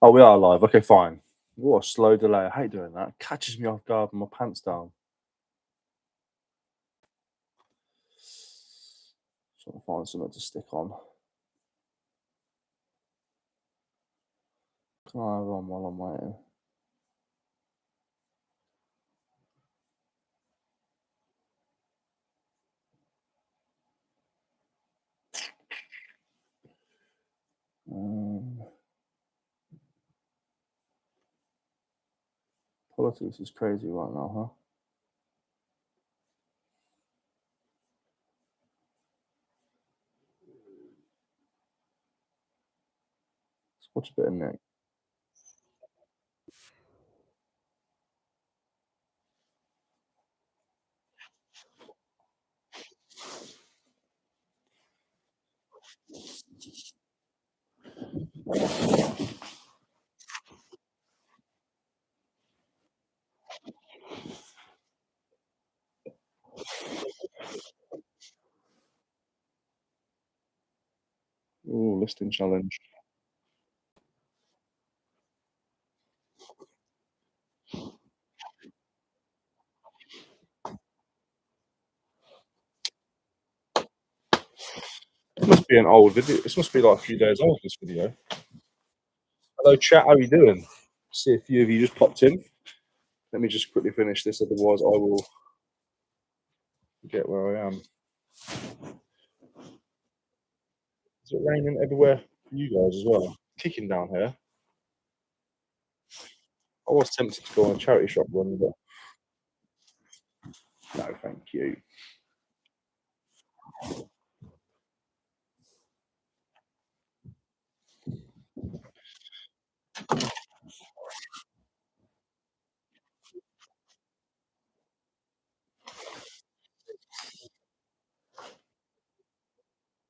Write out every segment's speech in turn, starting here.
Oh, we are live. Okay, fine. What a slow delay. I hate doing that. Catches me off guard with my pants down. Trying to find something to stick on. Can I have on while I'm waiting? Um, Politics is crazy right now, huh? Let's watch a bit of Nick. Ooh, listing challenge. It must be an old video. This must be like a few days old, this video. Hello, chat. How are you doing? See a few of you just popped in. Let me just quickly finish this, otherwise I will forget where I am. Is it raining everywhere for you guys as well? Kicking down here. I was tempted to go on a charity shop run, but no, thank you.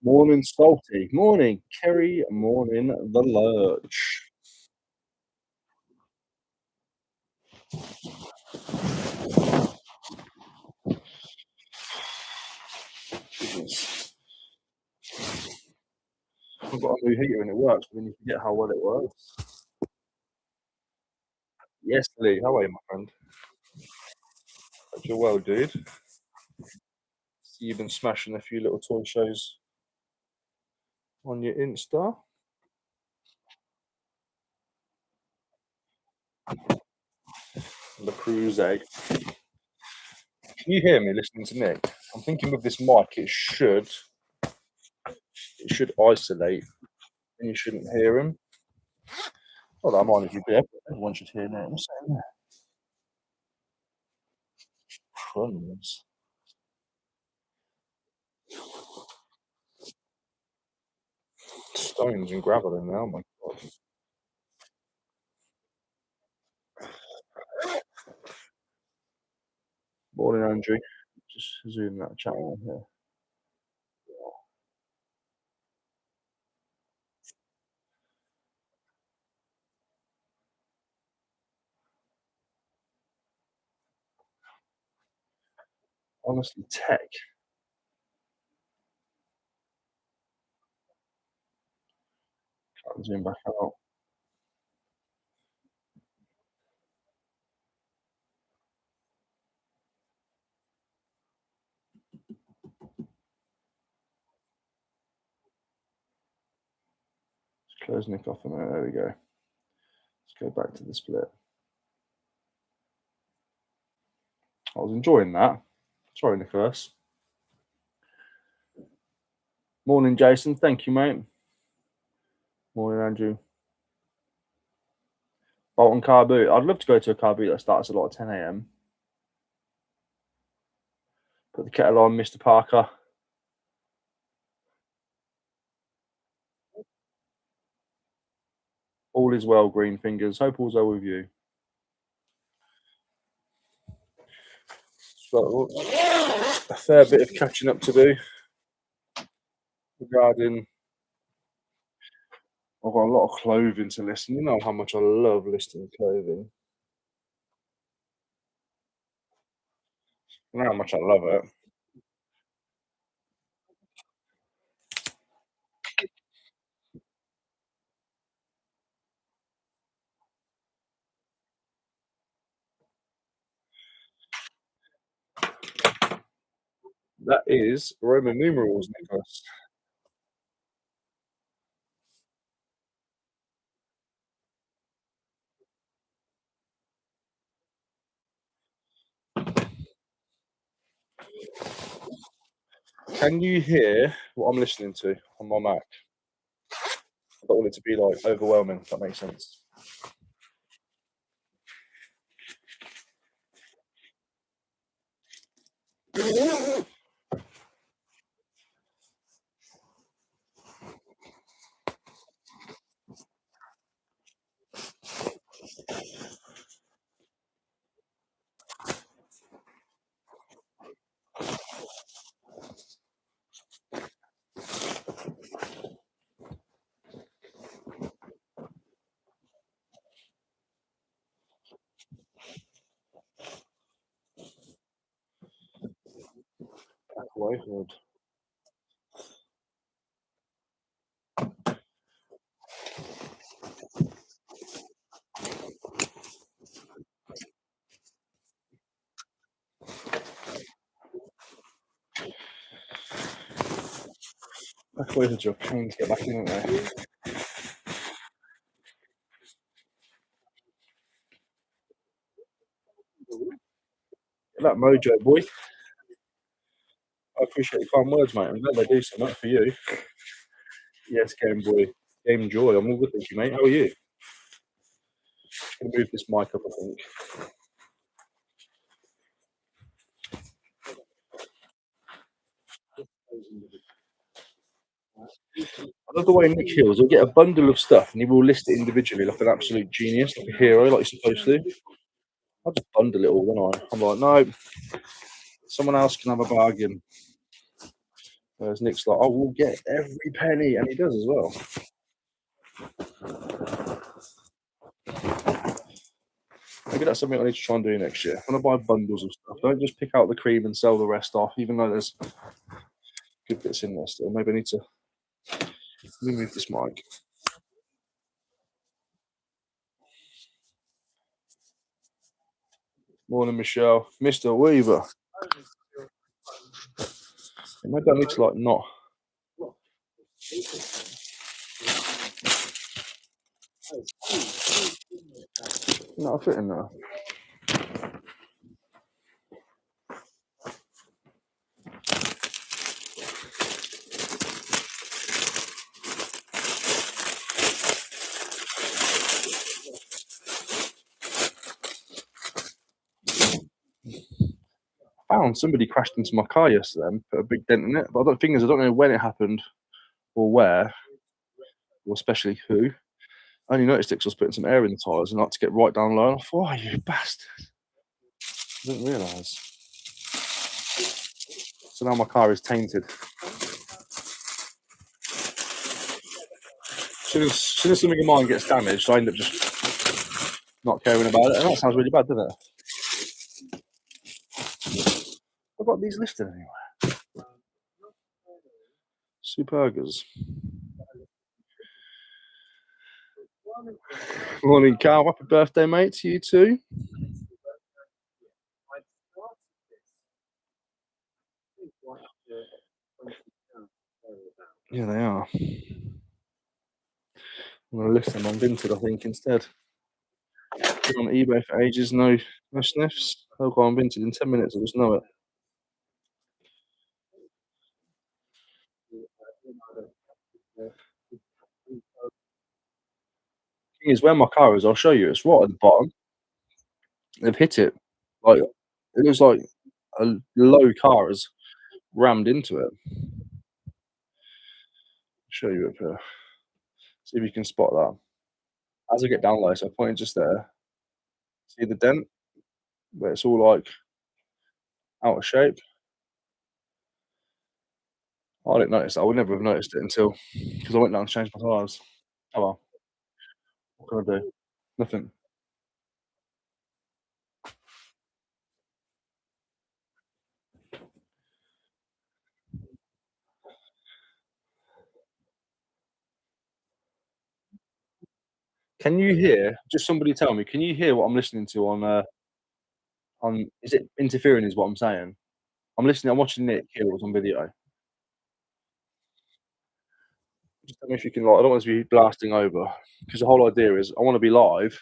Morning, Salty. Morning, Kerry. Morning, The Lurch. Goodness. I've got a new heater and it works, but then you forget how well it works. Yes, Lee. How are you, my friend? Hope you're well, dude. See, you've been smashing a few little toy shows on your Insta. The cruise egg. Can you hear me listening to Nick? I'm thinking with this mic, it should isolate, and you shouldn't hear him. Not that I mind if you do. Everyone should hear Nick. I'm saying that. Crumbs. Stones and gravel in there. Oh my god. Morning, Andrew. Just zoom that chat on here. Honestly, tech. Can't zoom back out. Let's close Nick off a minute. There we go. Let's go back to the split. I was enjoying that. Sorry, Nicholas. Morning, Jason. Thank you, mate. Morning, Andrew. Bolton car boot. I'd love to go to a car boot that starts at like 10 a.m. Put the kettle on, Mr. Parker. All is well, green fingers. Hope all's well with you. So, a fair bit of catching up to do regarding. I've got a lot of clothing to list. You know how much I love listing clothing. You know how much I love it. That is Roman numerals, Nicholas. Can you hear what I'm listening to on my Mac? I don't want it to be like overwhelming, if that makes sense. Back away, Lord. Back away, Lord. You're a pain to get back in, aren't they? Get that mojo, boy. I appreciate your kind words, mate. I'm glad they do so much for you. Yes, Game Boy. Game Joy. I'm all good, thank you, mate. How are you? Just gonna move this mic up, I think. I love the way Nick Hills will get a bundle of stuff and he will list it individually like an absolute genius, like a hero, like you're supposed to. I just bundle it all, don't I? I'm like, no, someone else can have a bargain. Whereas Nick's like, oh, we'll get every penny, and he does as well. Maybe that's something I need to try and do next year. When I buy bundles of stuff, don't just pick out the cream and sell the rest off, even though there's good bits in there still. Maybe I need to move this mic. Morning, Michelle. Mr. Weaver. Maybe I need to like not. No, I'll fit in there. Found somebody crashed into my car yesterday and put a big dent in it. But I don't think is I don't know when it happened or where, or especially who. I only noticed it because I was putting some air in the tyres and I had to get right down low. And I thought, oh, you bastard. I didn't realise. So now my car is tainted. Soon as something of mine gets damaged, I end up just not caring about it. And that sounds really bad, doesn't it? I've got these listed anyway. Supergers. Morning, Carl. Happy birthday, mate, to you too. Yeah, they are. I'm going to list them on Vinted, I think, instead. Been on eBay for ages, no sniffs. I'll go on Vinted in 10 minutes, I just know it. Thing is, where my car is, I'll show you, it's right at the bottom. They've hit it. Like, it looks like a low car has rammed into it. Show you up here. See if you can spot that. As I get down low, so I point just there. See the dent where it's all like out of shape. I didn't notice that. I would never have noticed it until because I went down and changed my tyres. Oh well, what can I do? Nothing. Can you hear? Just somebody tell me. Can you hear what I'm listening to on? On is it interfering? Is what I'm saying? I'm listening. I'm watching Nick Hills on video. Just tell me if you can, like, I don't want to be blasting over because the whole idea is I want to be live,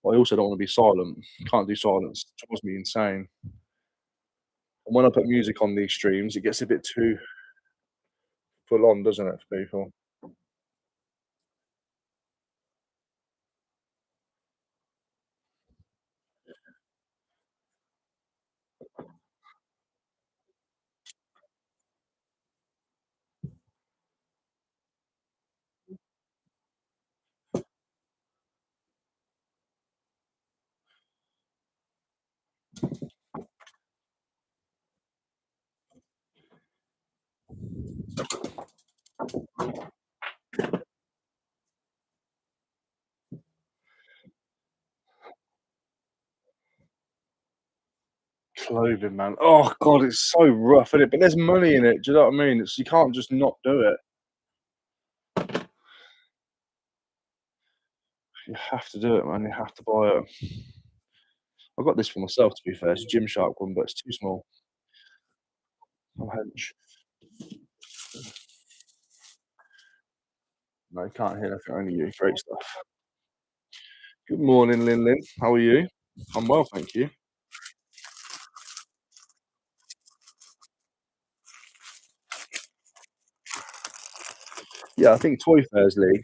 but I also don't want to be silent. Can't do silence. It drives me insane. And when I put music on these streams, it gets a bit too full on, doesn't it, for people? Clothing, man. Oh god, it's so rough, isn't it? But there's money in it. Do you know what I mean? It's you can't just not do it. You have to do it, man. You have to buy it. I got this for myself, to be fair. It's a Gymshark one, but it's too small. I'm hench. No, you can't hear nothing. Only you. Great stuff. Good morning, Lin Lin. How are you? I'm well, thank you. Yeah, I think Toy Fairs League.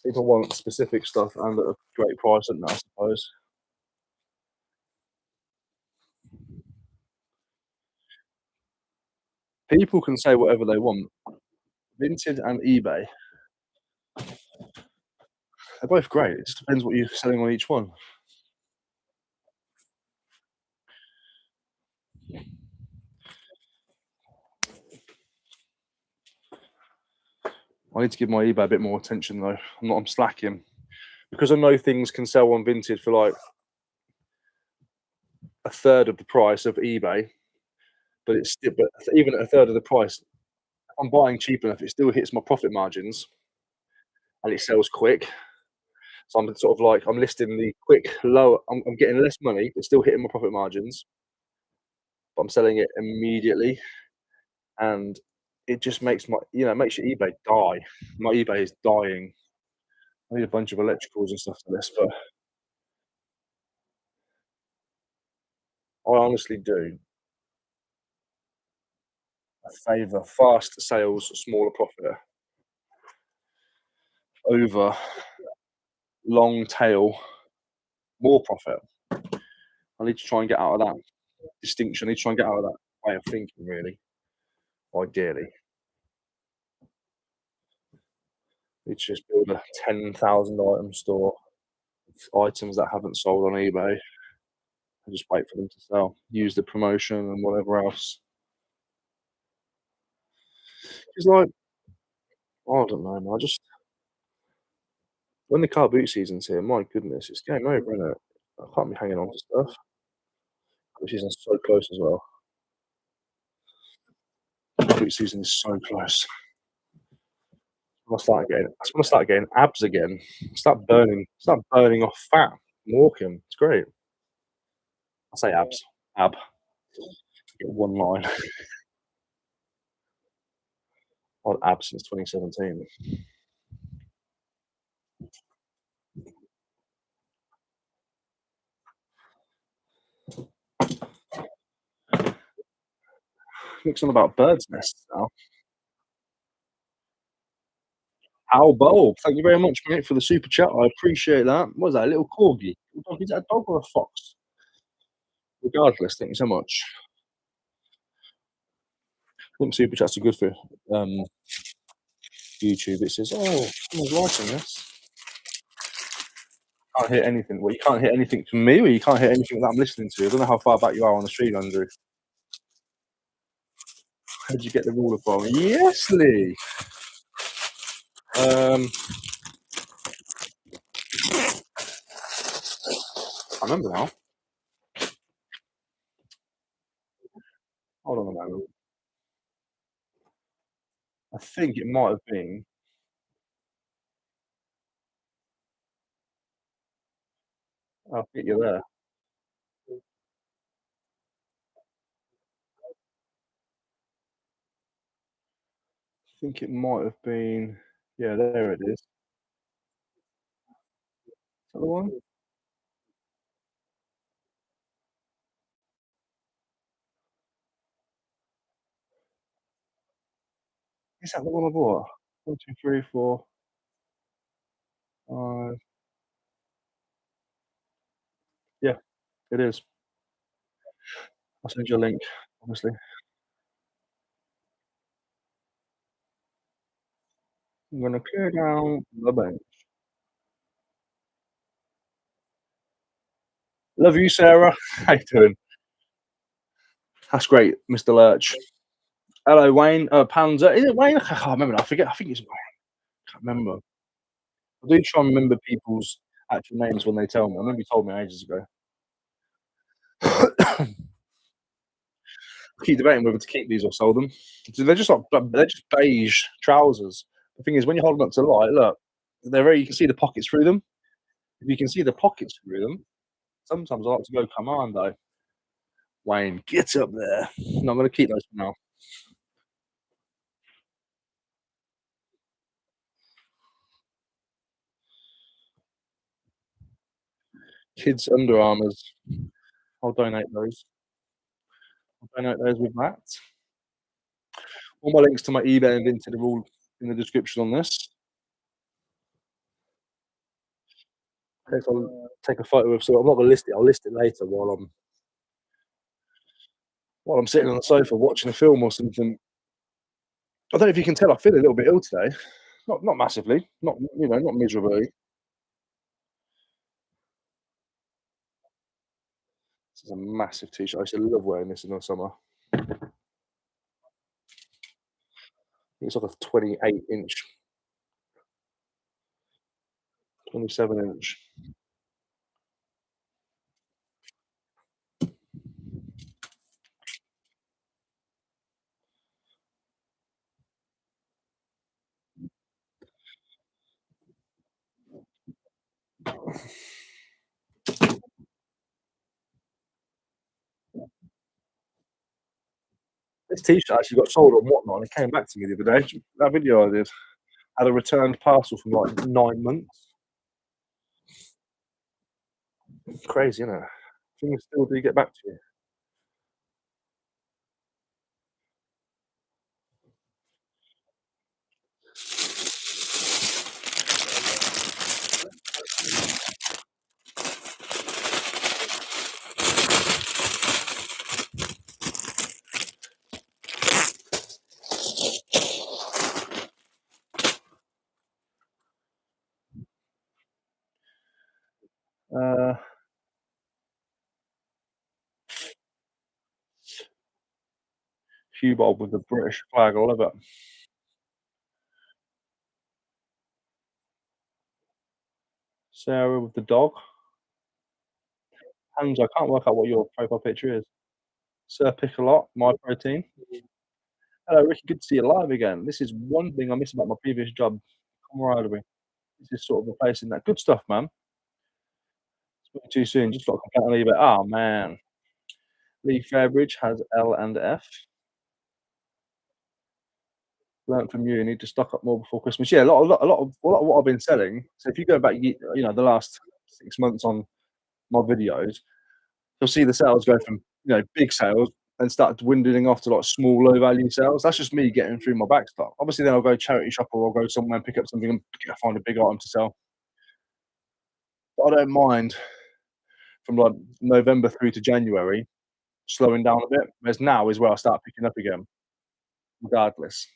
People want specific stuff and at a great price, don't they, I suppose. People can say whatever they want. Vinted and eBay, they're both great. It just depends what you're selling on each one. I need to give my eBay a bit more attention though. I'm slacking because I know things can sell on Vinted for like a third of the price of eBay, but it's still, but even at a third of the price, if I'm buying cheap enough, it still hits my profit margins and it sells quick. So I'm sort of like I'm listing the quick low. I'm getting less money, but still hitting my profit margins, but I'm selling it immediately, and it just makes my it makes your eBay die. My eBay is dying. I need a bunch of electricals and stuff for this, but I honestly do. I favour fast sales, smaller profit over long tail, more profit. I need to try and get out of that distinction. I need to try and get out of that way of thinking, really, ideally. Need to just build a 10,000 item store, items that haven't sold on eBay, and just wait for them to sell. Use the promotion and whatever else. It's like, I don't know, man. I just when the car boot season's here, my goodness, it's game over, isn't it? I can't be hanging on to stuff. Boot season's so close as well. Boot season is so close. That's when I start getting abs again. Start burning off fat. Walking. It's great. I say abs. Ab. Get one line. I've had abs since 2017. Looks on about birds' nests now. Al Bulb, thank you very much, mate, for the super chat. I appreciate that. What was that? A little corgi? Is that a dog or a fox? Regardless, thank you so much. I think super chats are good for um, YouTube. It says, "Oh, someone's liking this." Can't hear anything. Well, you can't hear anything from me, or you can't hear anything that I'm listening to. I don't know how far back you are on the stream, Andrew. Where'd you get the ruler from? Yes, Lee. Um, I remember now. Hold on a moment. I think it might have been. I think you're there. think it might have been. Yeah, there it is. Is that the one? Is that the one I bought? One, two, three, four, five. Yeah, it is. I'll send you a link, obviously. I'm gonna clear down the bench. Love you, Sarah. How you doing? That's great, Mr. Lurch. Hello, Wayne. Panzer. Is it Wayne? I can't remember. I forget. I think it's Wayne. I can't remember. I do try and remember people's actual names when they tell me. I remember you told me ages ago. I keep debating whether to keep these or sell them. So they're just like they're just beige trousers. The thing is, when you hold them up to the light, look, they're very. You can see the pockets through them. If you can see the pockets through them, sometimes I like to go commando. Wayne, get up there. No, I'm going to keep those for now. Kids' Under Armours. I'll donate those. I'll donate those with that. All my links to my eBay and Vinted are all in the description on this. Okay, so I'll take a photo of. So I'm not going to list it. I'll list it later while I'm sitting on the sofa watching a film or something. I don't know if you can tell. I feel a little bit ill today. Not massively. Not not miserably. This is a massive t-shirt. I used to love wearing this in the summer. It's like a 28 inch, 27 inch. This t-shirt actually got sold on Whatnot, and it came back to me the other day. That video I did had a returned parcel from like 9 months. Crazy, isn't it? Things still do get back to you. Uh, Hugh Bob with the British flag. I love it. Sarah with the dog. Hans, I can't work out what your profile picture is. Sir Pick-a-Lot, My Protein. Hello, Ricky. Good to see you live again. This is one thing I miss about my previous job, camaraderie. This is sort of replacing that. Good stuff, man. Spoke too soon. Just got a complaint on eBay. Oh man, Lee Fairbridge has L and F. Learned from you. Need to stock up more before Christmas. Yeah, a lot of what I've been selling. So if you go back, the last 6 months on my videos, you'll see the sales go from big sales and start dwindling off to like small, low value sales. That's just me getting through my back stock. Obviously, then I'll go charity shop or I'll go somewhere and pick up something and find a big item to sell. But I don't mind from like November through to January slowing down a bit. Whereas now is where I start picking up again, regardless.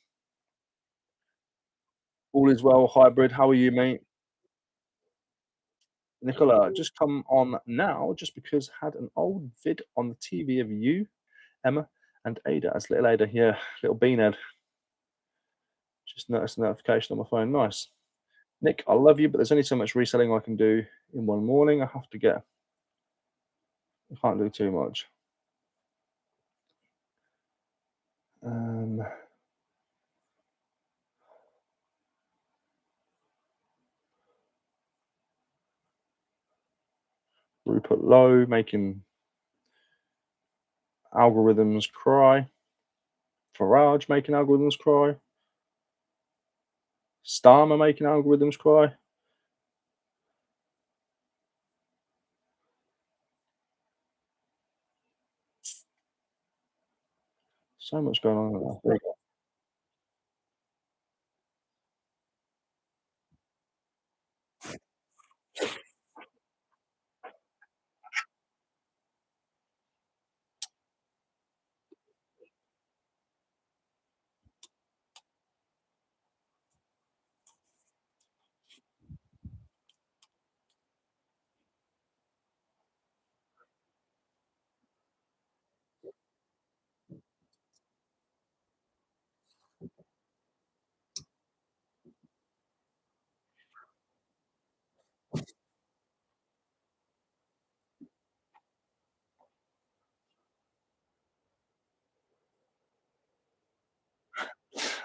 All is well, hybrid. How are you, mate? Nicola, just come on now just because had an old vid on the TV of you, Emma, and Ada as little Ada. Yeah, little beanhead. Just noticed a notification on my phone. Nice. Nick, I love you, but there's only so much reselling I can do in one morning. I can't do too much. Um, Rupert Lowe making algorithms cry. Farage making algorithms cry. Starmer making algorithms cry. So much going on there. There you go.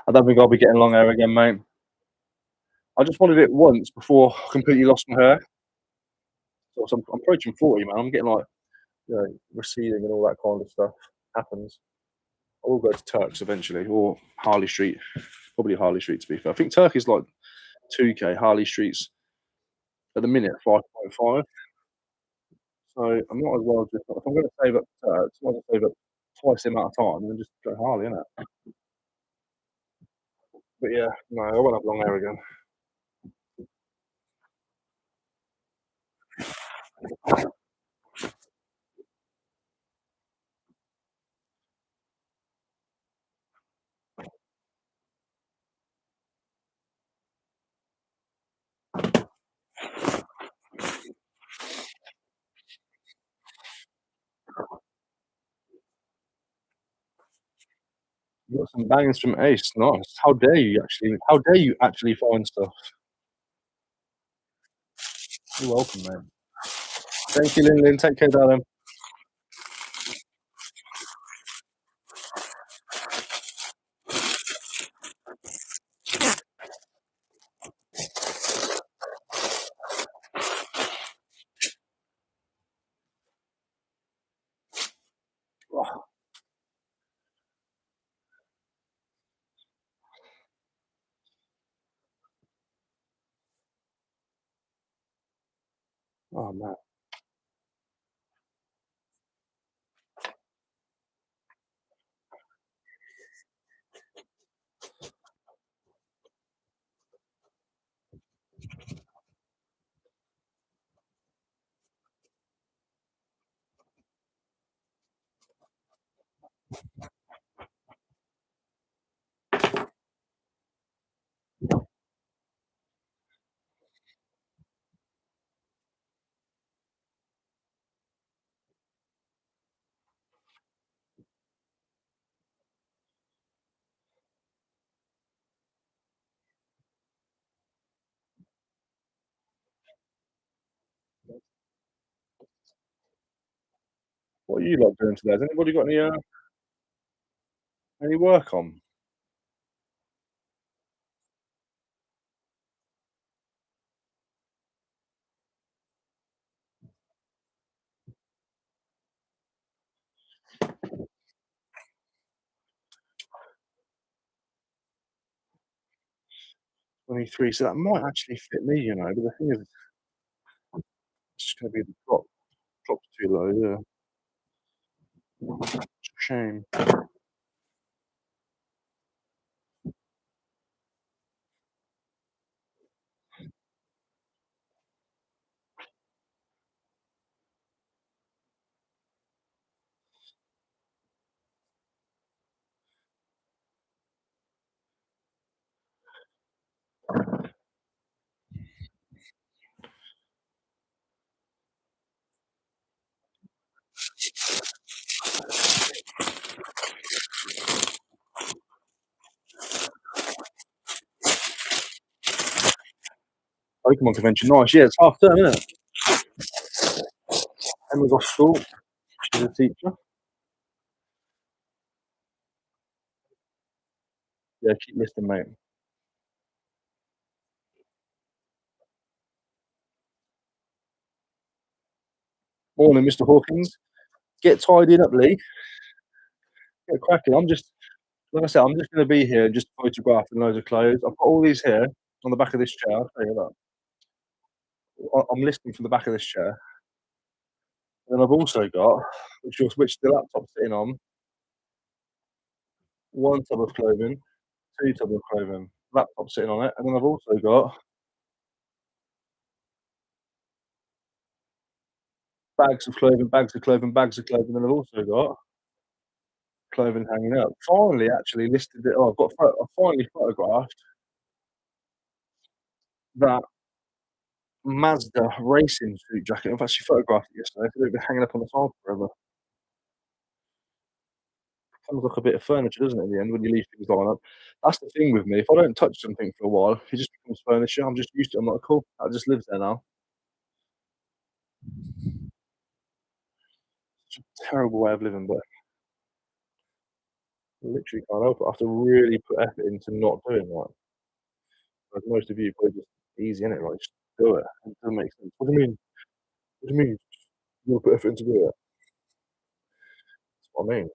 I don't think I'll be getting long hair again, mate. I just wanted it once before I completely lost my hair. So I'm approaching 40, man. I'm getting like, receding and all that kind of stuff happens. I will go to Turks eventually, or Harley Street. Probably Harley Street, to be fair. I think Turk is like 2K. Harley Street's at the minute 5.5. So I might as well just, if I'm going to save up Turks, I might as well save up twice the amount of time and then just go Harley, innit? But yeah, no, I won't have long hair again. You got some bangers from Ace. Nice. How dare you actually find stuff? You're welcome, man. Thank you, Lin Lin. Take care, darling. Oh man. What are you lot doing today? Has anybody got any work on? 23, so that might actually fit me, but the thing is, it's just gonna be the drop's too low, yeah. It's a shame. Pokemon convention, nice. Yeah, it's half term, isn't it? Emma's off school. She's a teacher. Yeah, keep listening, mate. Morning, Mr. Hawkins. Get tidied up, Lee. Get cracking. Like I said, I'm just gonna be here and just photographing loads of clothes. I've got all these here. on the back of this chair. I'll tell you that. I'm listening from the back of this chair. And I've also got, which the laptop's sitting on, one tub of clothing, two tub of clothing, laptop sitting on it, and then I've also got bags of clothing, bags of clothing, bags of clothing, and I've also got clothing hanging up. Finally, actually listed it. Oh, I finally photographed that Mazda racing suit jacket. I've actually photographed it yesterday, so they've been hanging up on the side forever. Comes like a bit of furniture, doesn't it, in the end, when you leave things lying up? That's the thing with me. If I don't touch something for a while, it just becomes furniture. I'm just used to it. I'm like, "Cool, that just lives there now." It's a terrible way of living, but I literally can't help it. I have to really put effort into not doing that. Whereas most of you probably just easy, innit? Like, just do it. It doesn't make sense. What do you mean? What do you mean you gotta put effort into do it? That's what I mean.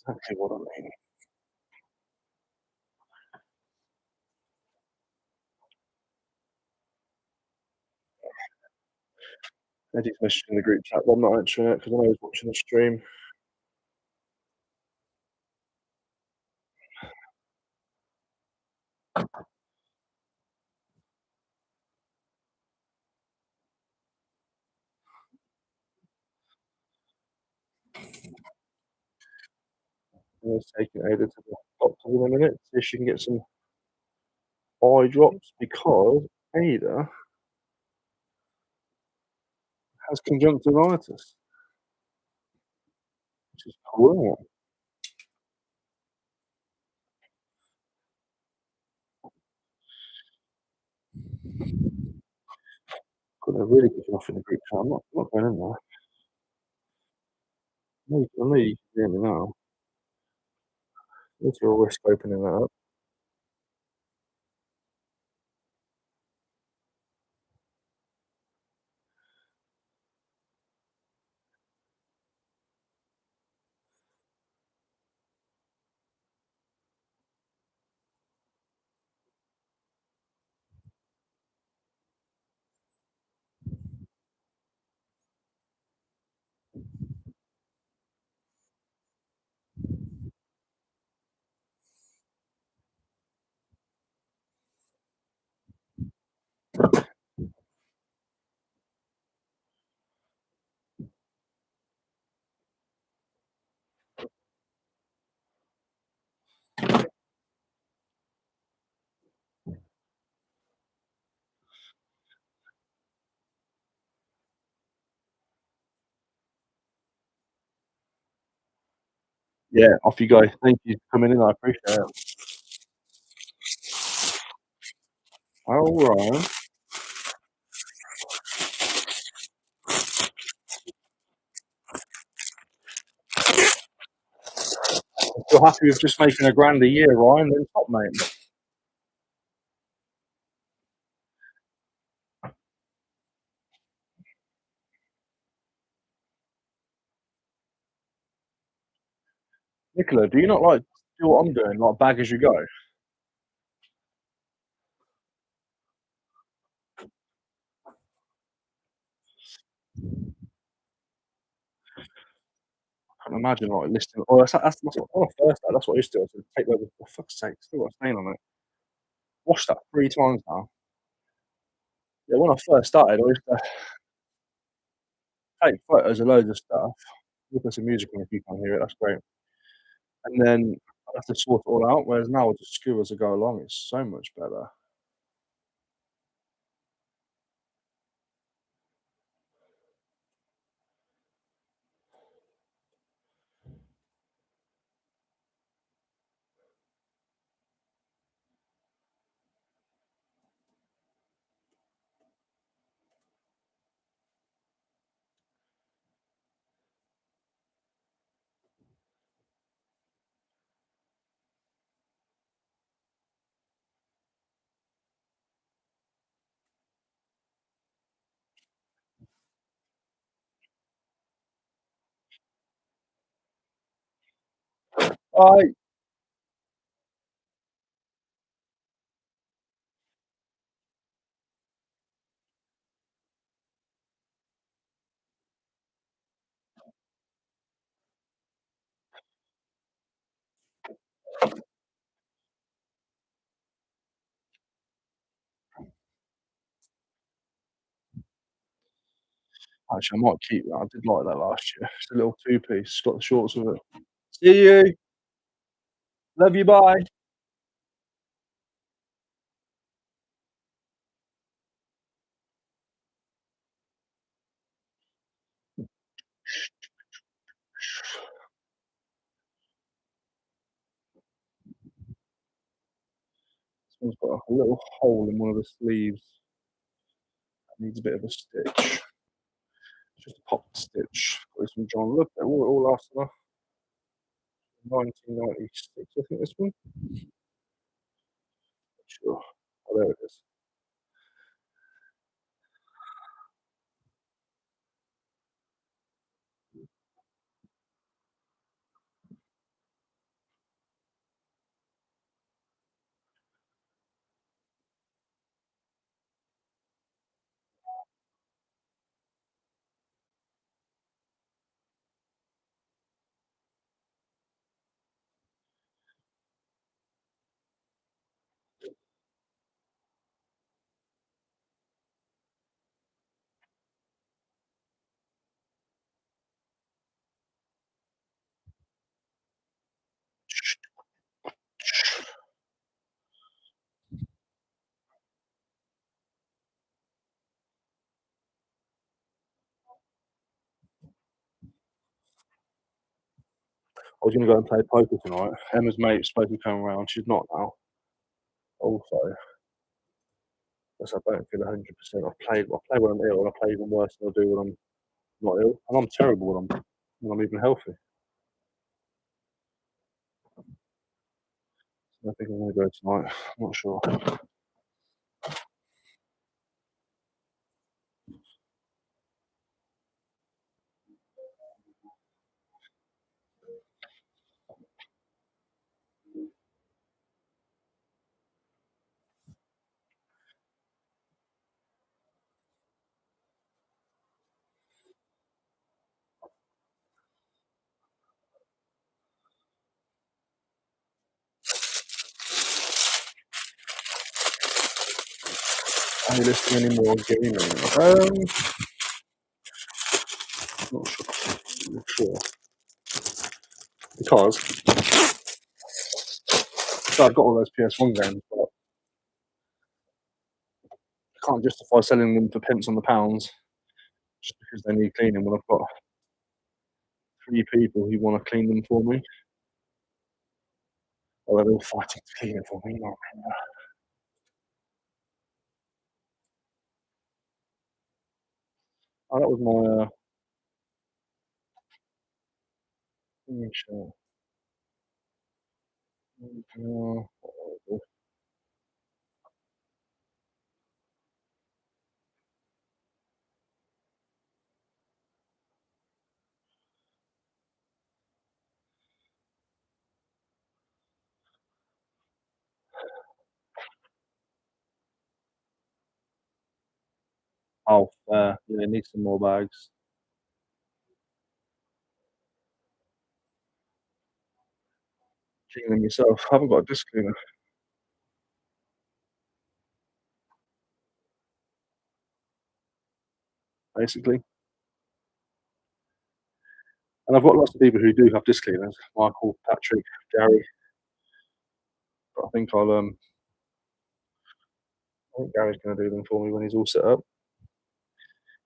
Exactly what I mean. Eddie's messaging the group chat, but I'm not answering it because I know he's watching the stream. And he's taking Ada to the doctor in a minute, see if she can get some eye drops because Ada has conjunctivitis, which is cool. God, they're really kicking off in the group chat. I'm not going in there. I know you can hear me now. It's a risk opening that up. Yeah, off you go. Thank you for coming in. I appreciate it. All right. If you're happy with just making a grand a year, Ryan, then top, mate. Nicola, do you not like do what I'm doing, like bag as you go? I can't imagine like listing. Oh, that's what when I first started, that's what I used to do. I said, take those. For fuck's sake, still got a stain on it. Washed that 3 times now. Yeah, when I first started, I used to take photos of loads of stuff. You put some music on if you can't hear it. That's great. And then I'd have to sort it all out. Whereas now I just skew as I go along. It's so much better. I Actually, I might keep that. I did like that last year. It's a little two-piece. Got the shorts with it. See you. Love you. Bye. This one's got a little hole in one of the sleeves. Needs a bit of a stitch. Just a popped stitch. Got this from John. Look, they wore it all last summer. 1996, I think this one. Sure. Oh, there it is. I was going to go and play poker tonight. Emma's mate's supposed to be coming around. She's not now. Also, yes, I don't feel 100%. I play when I'm ill, and I play even worse than I do when I'm not ill. And I'm terrible when I'm even healthy. So I think I'm going to go tonight. I'm not sure. Are you listening any more gaming? Not sure. Not sure. Because so I've got all those PS1 games, but I can't justify selling them for pence on the pounds just because they need cleaning when I've got three people who want to clean them for me. Or they're all fighting to clean it for me. Oh, that was my shirt. Oh, yeah, need some more bags. Clean them yourself. I haven't got a disc cleaner, basically. And I've got lots of people who do have disc cleaners. Michael, Patrick, Gary. But I think Gary's gonna do them for me when he's all set up.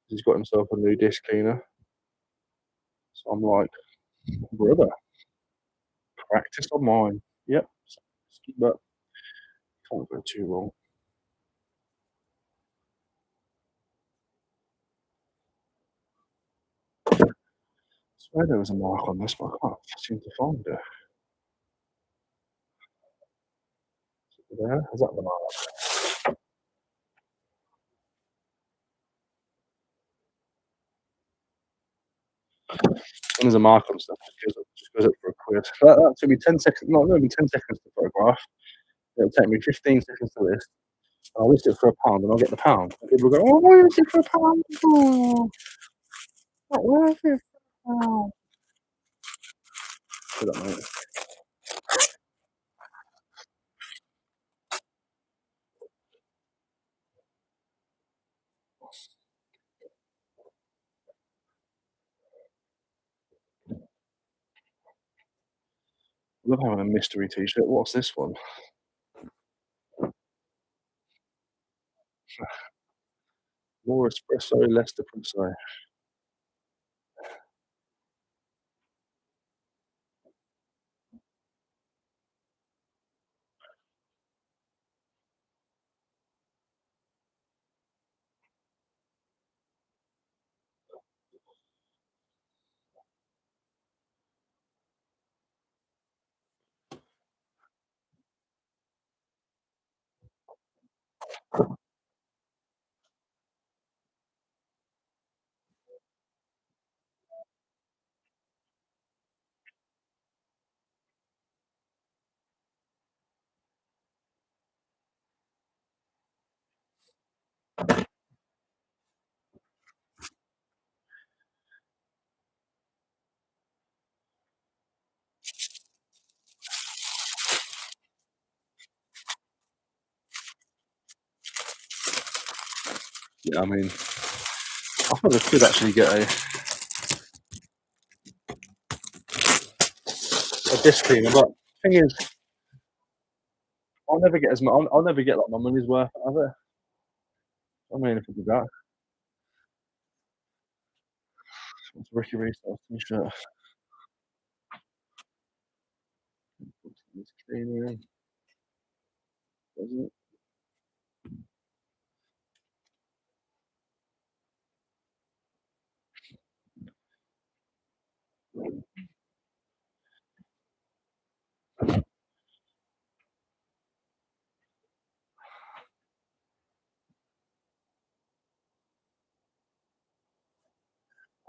He's got himself a new disc cleaner. So I'm like, brother, practice on mine. Yep. But can't go too wrong. I swear there was a mark on this, but I can't seem to find it. There? Is that the mark? When there's a mark on stuff, just goes up for a quid. That took me 10 seconds. No, it only 10 seconds to photograph. It'll take me 15 seconds to list. And I'll list it for a pound, and I'll get the pound. And people go, "Oh, why is it for a pound? Oh, not worth it for a pound." So that, mate. love having a mystery t-shirt. What's this one? More espresso, less depresso. Yeah, I mean, I thought I could actually get a disc cleaner, but thing is, I'll never get as much. I'll never get like my money's worth out of it. I mean, if I do that, it's Ricky Resells t-shirt. It's cleaner, doesn't it?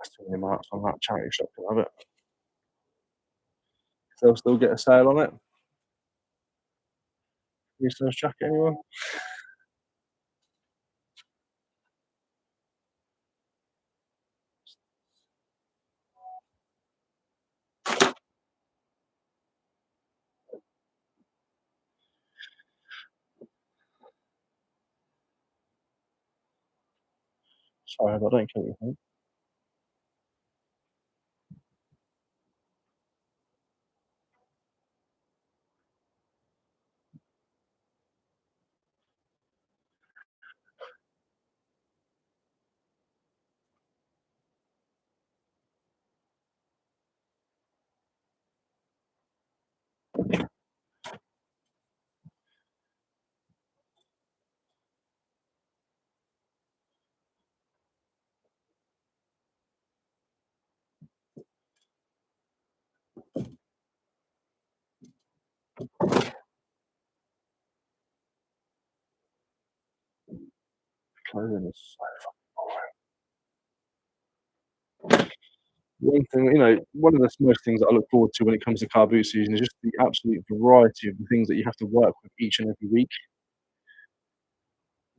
That's too many marks on that charity shop. Can have it. They'll still get a sale on it. Research jacket, anyone? Sorry, I don't care what you think. Clothing is so one thing, one of the most things that I look forward to when it comes to car boot season is just the absolute variety of the things that you have to work with each and every week.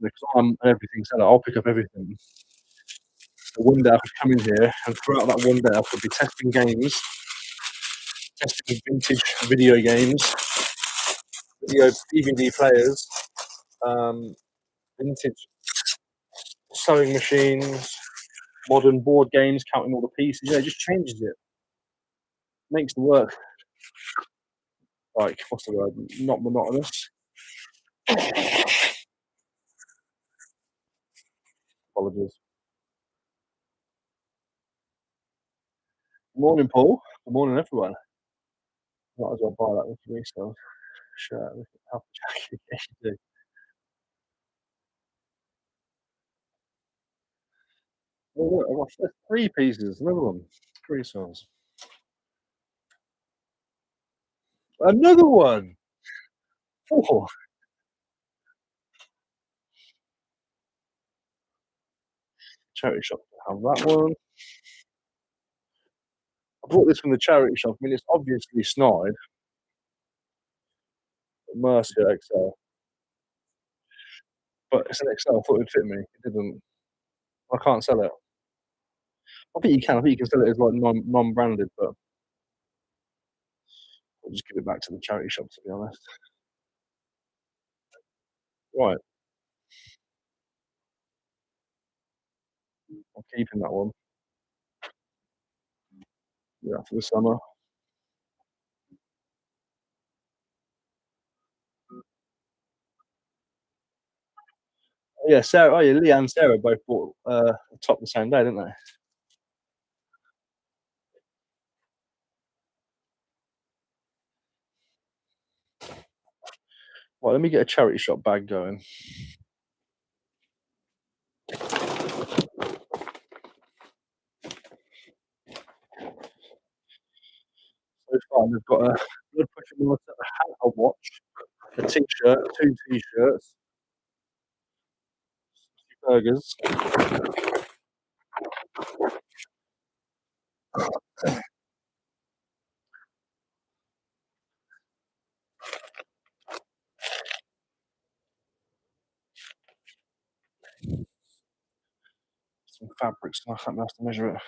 Because I'm an everything seller, I'll pick up everything. So one day I could come in here, and throughout that one day I could be testing games, testing vintage video games, video DVD players, um, vintage sewing machines, modern board games, counting all the pieces. Yeah, it just changes it. Makes the work like what's the word? Not monotonous. Apologies. Good morning, Paul. Good morning, everyone. Might as well buy that with resale shirt. Look at how jacket. Yes, you do. Oh, look, I've got three pieces. Another one. Three songs. Another one. Four. Charity shop. Have that one. I bought this from the charity shop. I mean, it's obviously snide. Mercer XL, but it's an XL. I thought it'd fit me. It didn't. I can't sell it. I think you can. I think you can sell it as like non-branded, but I'll just give it back to the charity shop. To be honest. Right. I'm keeping that one. Yeah, for the summer. Yeah, Sarah. Oh yeah, Leah and Sarah both bought a top the same day, didn't they? Well, let me get a charity shop bag going. So far, they've got a blood pressure monitor, a hat, a watch, a t-shirt, two t-shirts, burgers. Some fabrics. I can't have to measure it.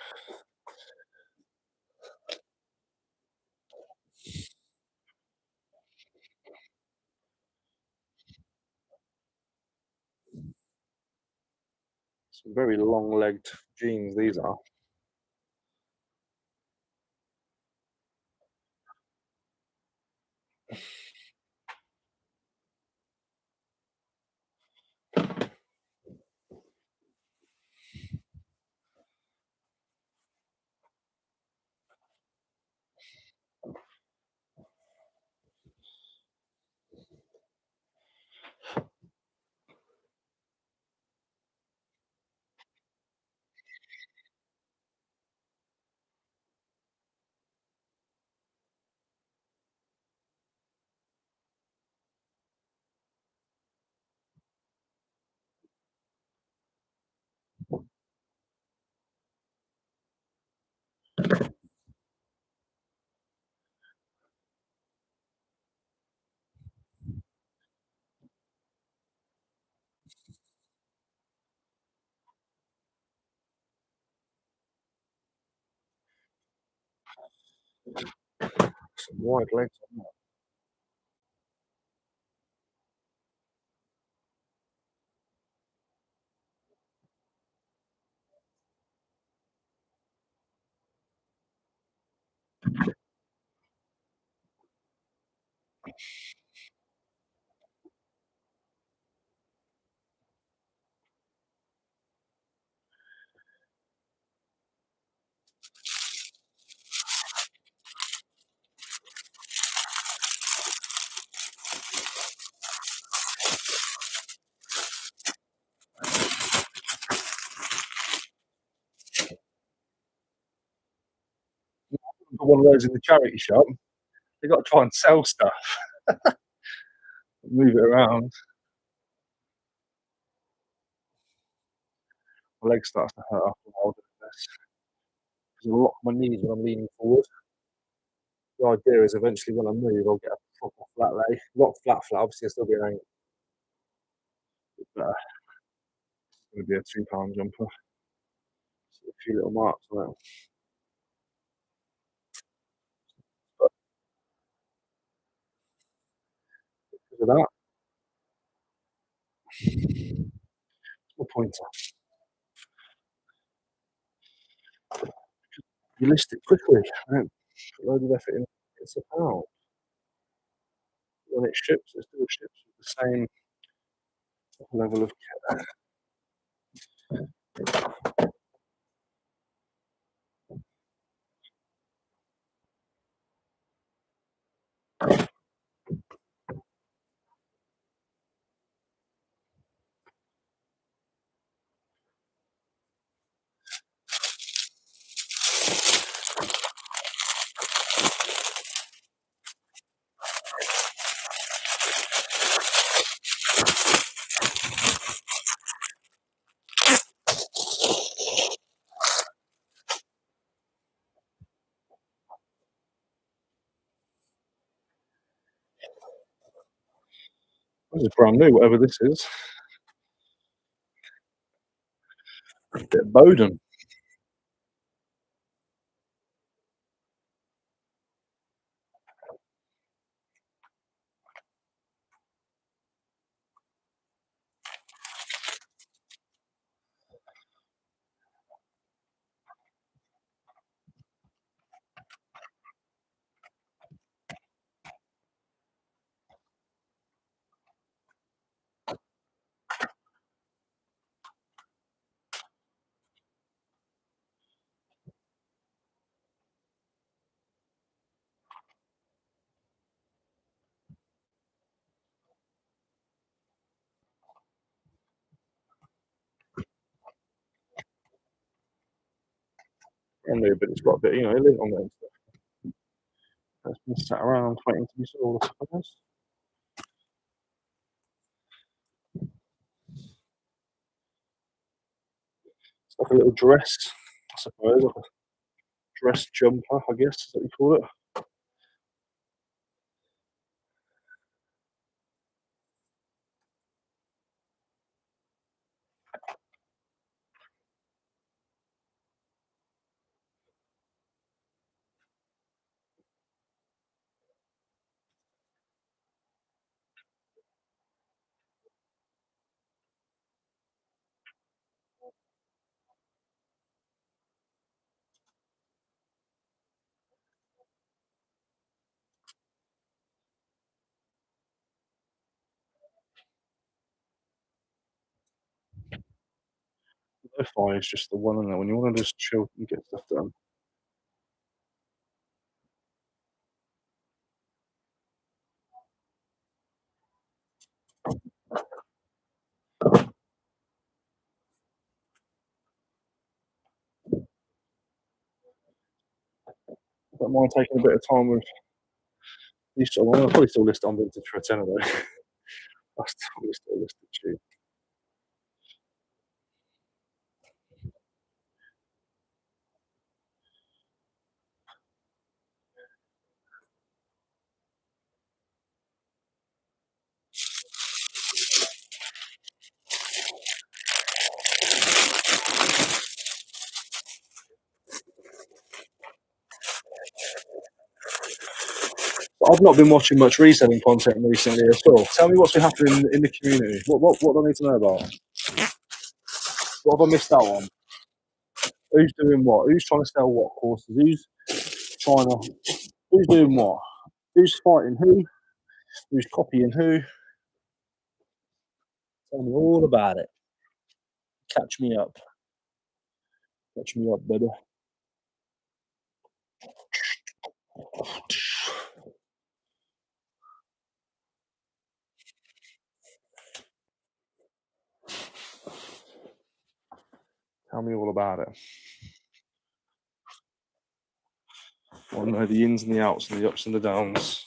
Some very long-legged jeans. These are. Some wide legs. Got one of those in the charity shop. They got to try and sell stuff, move it around. My leg starts to hurt after a while doing this because I lock my knees when I'm leaning forward. The idea is eventually when I move, I'll get a proper flat lay. Not flat, flat. Obviously, it'll still be an angle, but it's going to be a £2 jumper. See a few little marks on it. But because of that, it's my pointer. You list it quickly. Right? Put a load of effort in. It's a pound. When it ships, it still ships with the same level of care. This is brand new, whatever this is. A bit of Bowden. brand new, but it's got a bit, a lint on it and stuff. It's been sat around waiting to be sold, I suppose. It's like a little dress, I suppose, like a dress jumper, I guess is what you call it. Lo-fi is just the one, isn't it? When you want to just chill and get stuff done. I don't mind taking a bit of time with these. I'll probably still list it on Vinted for a tenner though. I'll probably still list it cheap. But I've not been watching much reselling content recently at all. Tell me what's been happening in the community. What do I need to know about? What have I missed out on? Who's doing what? Who's trying to sell what courses? Trying to? Who's doing what? Who's fighting who? Who's copying who? Tell me all about it. Catch me up. Catch me up, baby. Tell me all about it. I want to know the ins and the outs and the ups and the downs.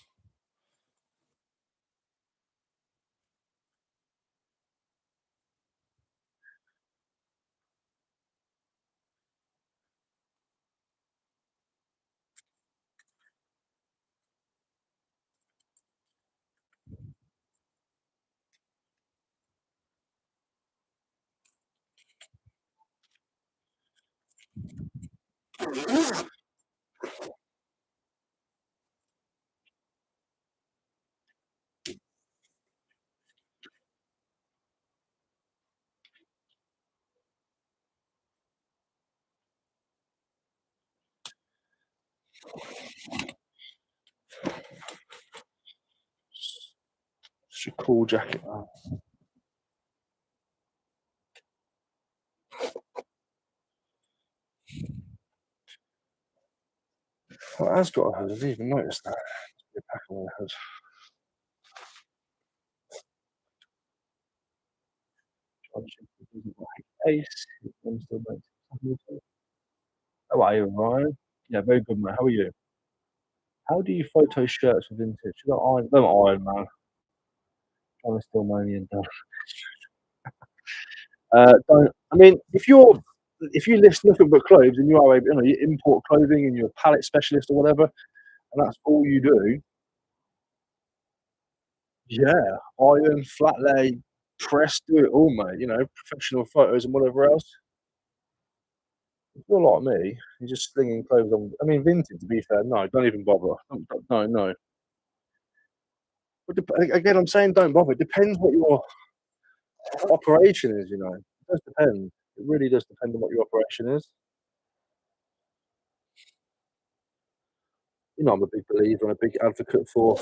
It's a cool jacket. Well, it has got a hood. I didn't even notice that. Be a pack on the hood. Ace. I'm still waiting. How are you, Ryan? Yeah, very good, man. How are you? How do you photo shirts with Vintage? You got iron? Don't iron, man. Trying to steal money and done. Don't. I mean, if you list nothing but clothes and you are you import clothing and you're a pallet specialist or whatever, and that's all you do, yeah, iron, flat lay, press, do it all, mate. Professional photos and whatever else. If you're like me, you're just slinging clothes on. I mean, Vinted. To be fair, no, don't even bother. No, no. But again, I'm saying don't bother. It depends what your operation is. It does depend. It really does depend on what your operation is. I'm a big believer and a big advocate for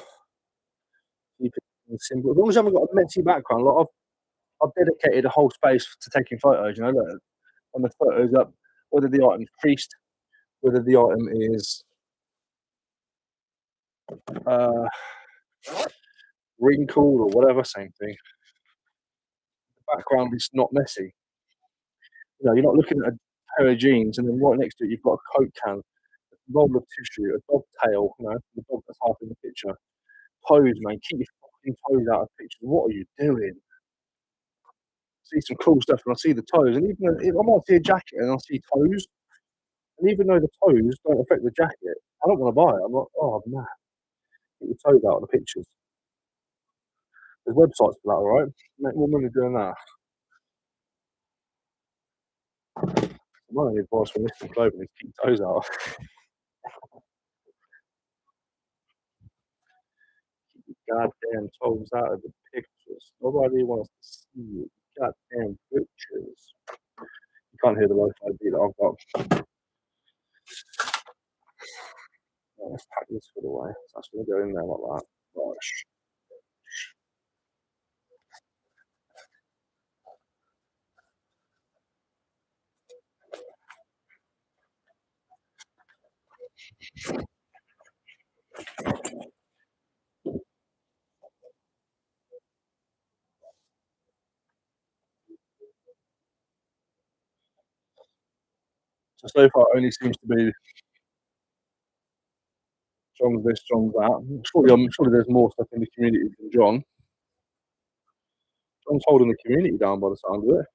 keeping things simple. As long as you haven't got a messy background, like I've dedicated a whole space to taking photos. Look, when the photos up, whether the item's creased, whether the item is uh, wrinkled or whatever, same thing. The background is not messy. You're not looking at pair of jeans, and then right next to it, you've got a Coke can, a roll of tissue, a dog tail, the dog that's half in the picture. Toes, man, keep your fucking toes out of pictures. What are you doing? See some cool stuff, and I see the toes, and even though I might see a jacket and I see toes, and even though the toes don't affect the jacket, I don't want to buy it. I'm like, oh man, get your toes out of the pictures. There's websites for that, all right? Make more money doing that. My only advice for listing clothing is keep your toes out. Goddamn toes out of the pictures. Nobody wants to see it. Goddamn pictures. You can't hear the lo-fi beat that I've got. Oh, let's pack this for the way. So that's going to go in there like that. Gosh. So far, it only seems to be John's this, John's that. Surely there's more stuff in the community than John. John's holding the community down by the sound of it.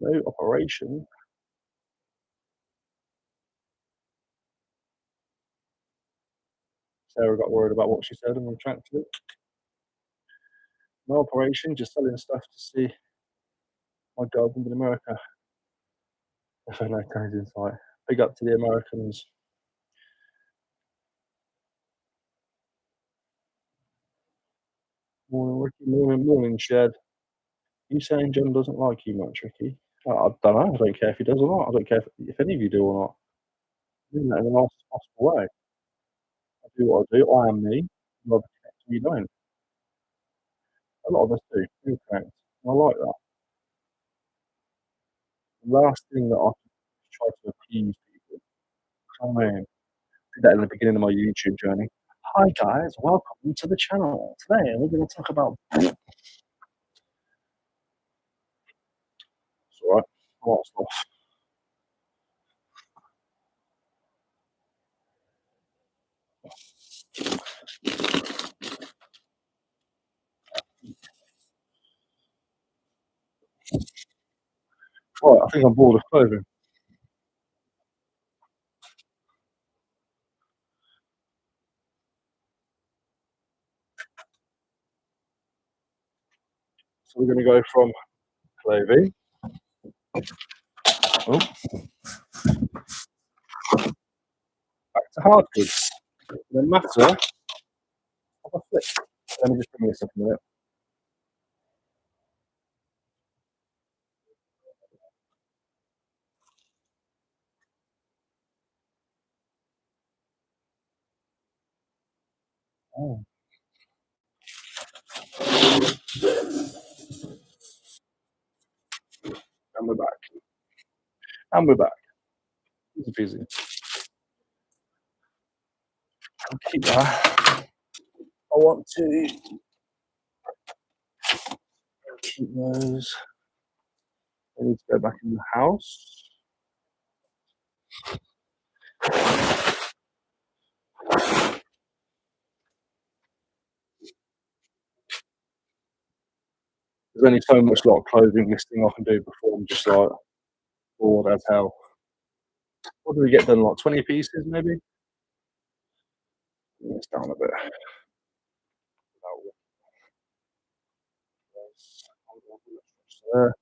No operation. Sarah got worried about what she said and retracted it. No operation, just selling stuff to see my girlfriend in America. If I know Tony's insight. Big up to the Americans. Morning, Ricky. Morning, Shed. You saying John doesn't like you much, Ricky? I don't know. I don't care if he does or not. I don't care if any of you do or not. I mean that in the nicest possible way. I do what I do. I am me. You either connect or you don't. A lot of us do. We connect. I like that. The last thing that I can try to appease people. I mean, did that in the beginning of my YouTube journey. Hi guys, welcome to the channel. Today we're going to talk about. It's alright. A lot of stuff. Right, I think I'm bored of clothing. So we're going to go from clothing. Oh, back to hard goods. No matter of a flip. Let me just bring this up a minute. Oh. And we're back. And we're back. Easy peasy. I'll keep that. I want to keep those. I need to go back in the house. There's only so much lot of clothing listing I can do before I'm just like bored as hell. What do we get done? Like 20 pieces maybe? It's down a bit. There.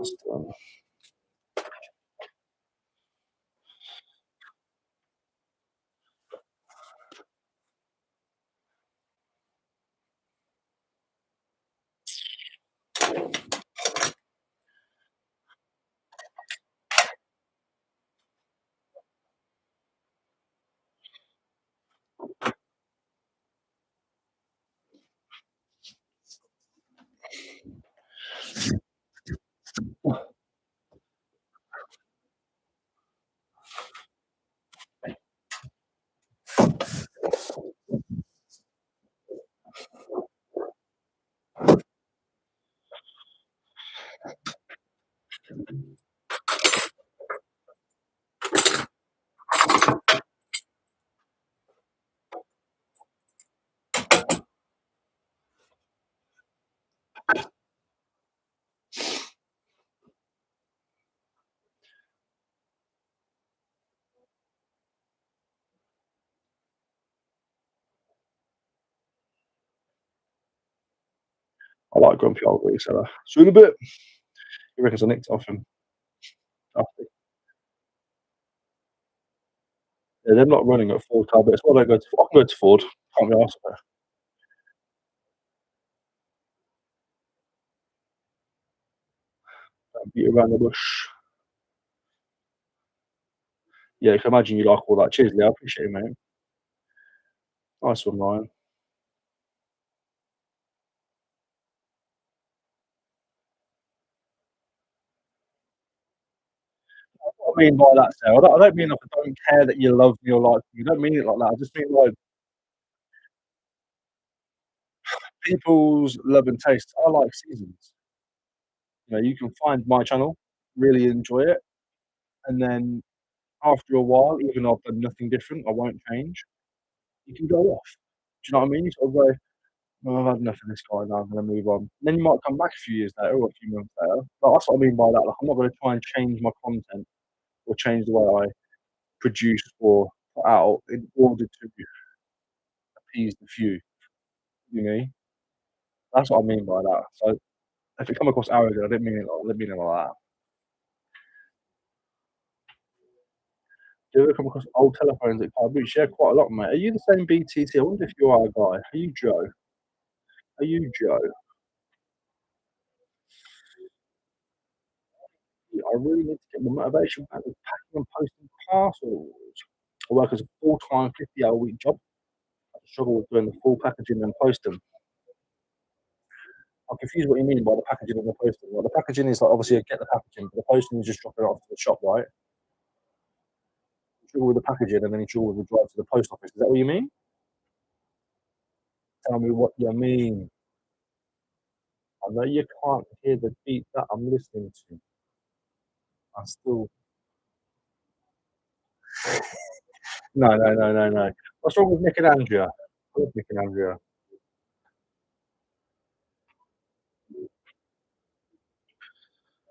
That's done. I like grumpy old reseller. See you in a bit. He reckons I nicked it off him. After. Yeah, they're not running at full car, but it's why they go to. I can go to Ford. Can't be asked for. Beat around the bush. Yeah, I can imagine you like all that. Cheers, Lee. I appreciate it, mate. Nice one, Ryan. What I mean by that, Sarah, I don't mean like I don't care that you love me or like me. I don't mean it like that. I just mean like people's love and taste. I like seasons. You know, you can find my channel, really enjoy it, and then after a while, even though I've done nothing different, I won't change. You can go off. Do you know what I mean? You sort of go, "Oh, I've had enough of this guy now. I'm gonna move on." Then you might come back a few years later or a few months later. But that's what I mean by that. Like, I'm not gonna try and change my content or change the way I produce or put out in order to appease the few. You know? That's what I mean by that. So if it come across arrogant, I didn't mean it like that. Do you ever come across old telephones at car boot? Yeah, quite a lot, mate. Are you the same BTT? I wonder if you are a guy. Are you Joe? Are you Joe? Yeah, I really need to get my motivation back with packing and posting parcels. I work as a full-time 50-hour-a-week job. I struggle with doing the full packaging and posting. I'm confused what you mean by the packaging and the posting. Well, the packaging is like obviously I get the packaging, but the posting is just dropping it off to the shop, right? You struggle with the packaging and then you struggle with the drive to the post office. Is that what you mean? Tell me what you mean. I know you can't hear the beat that I'm listening to. I still no, no, no, no, no. What's wrong with Nick and Andrea? I love Nick and Andrea.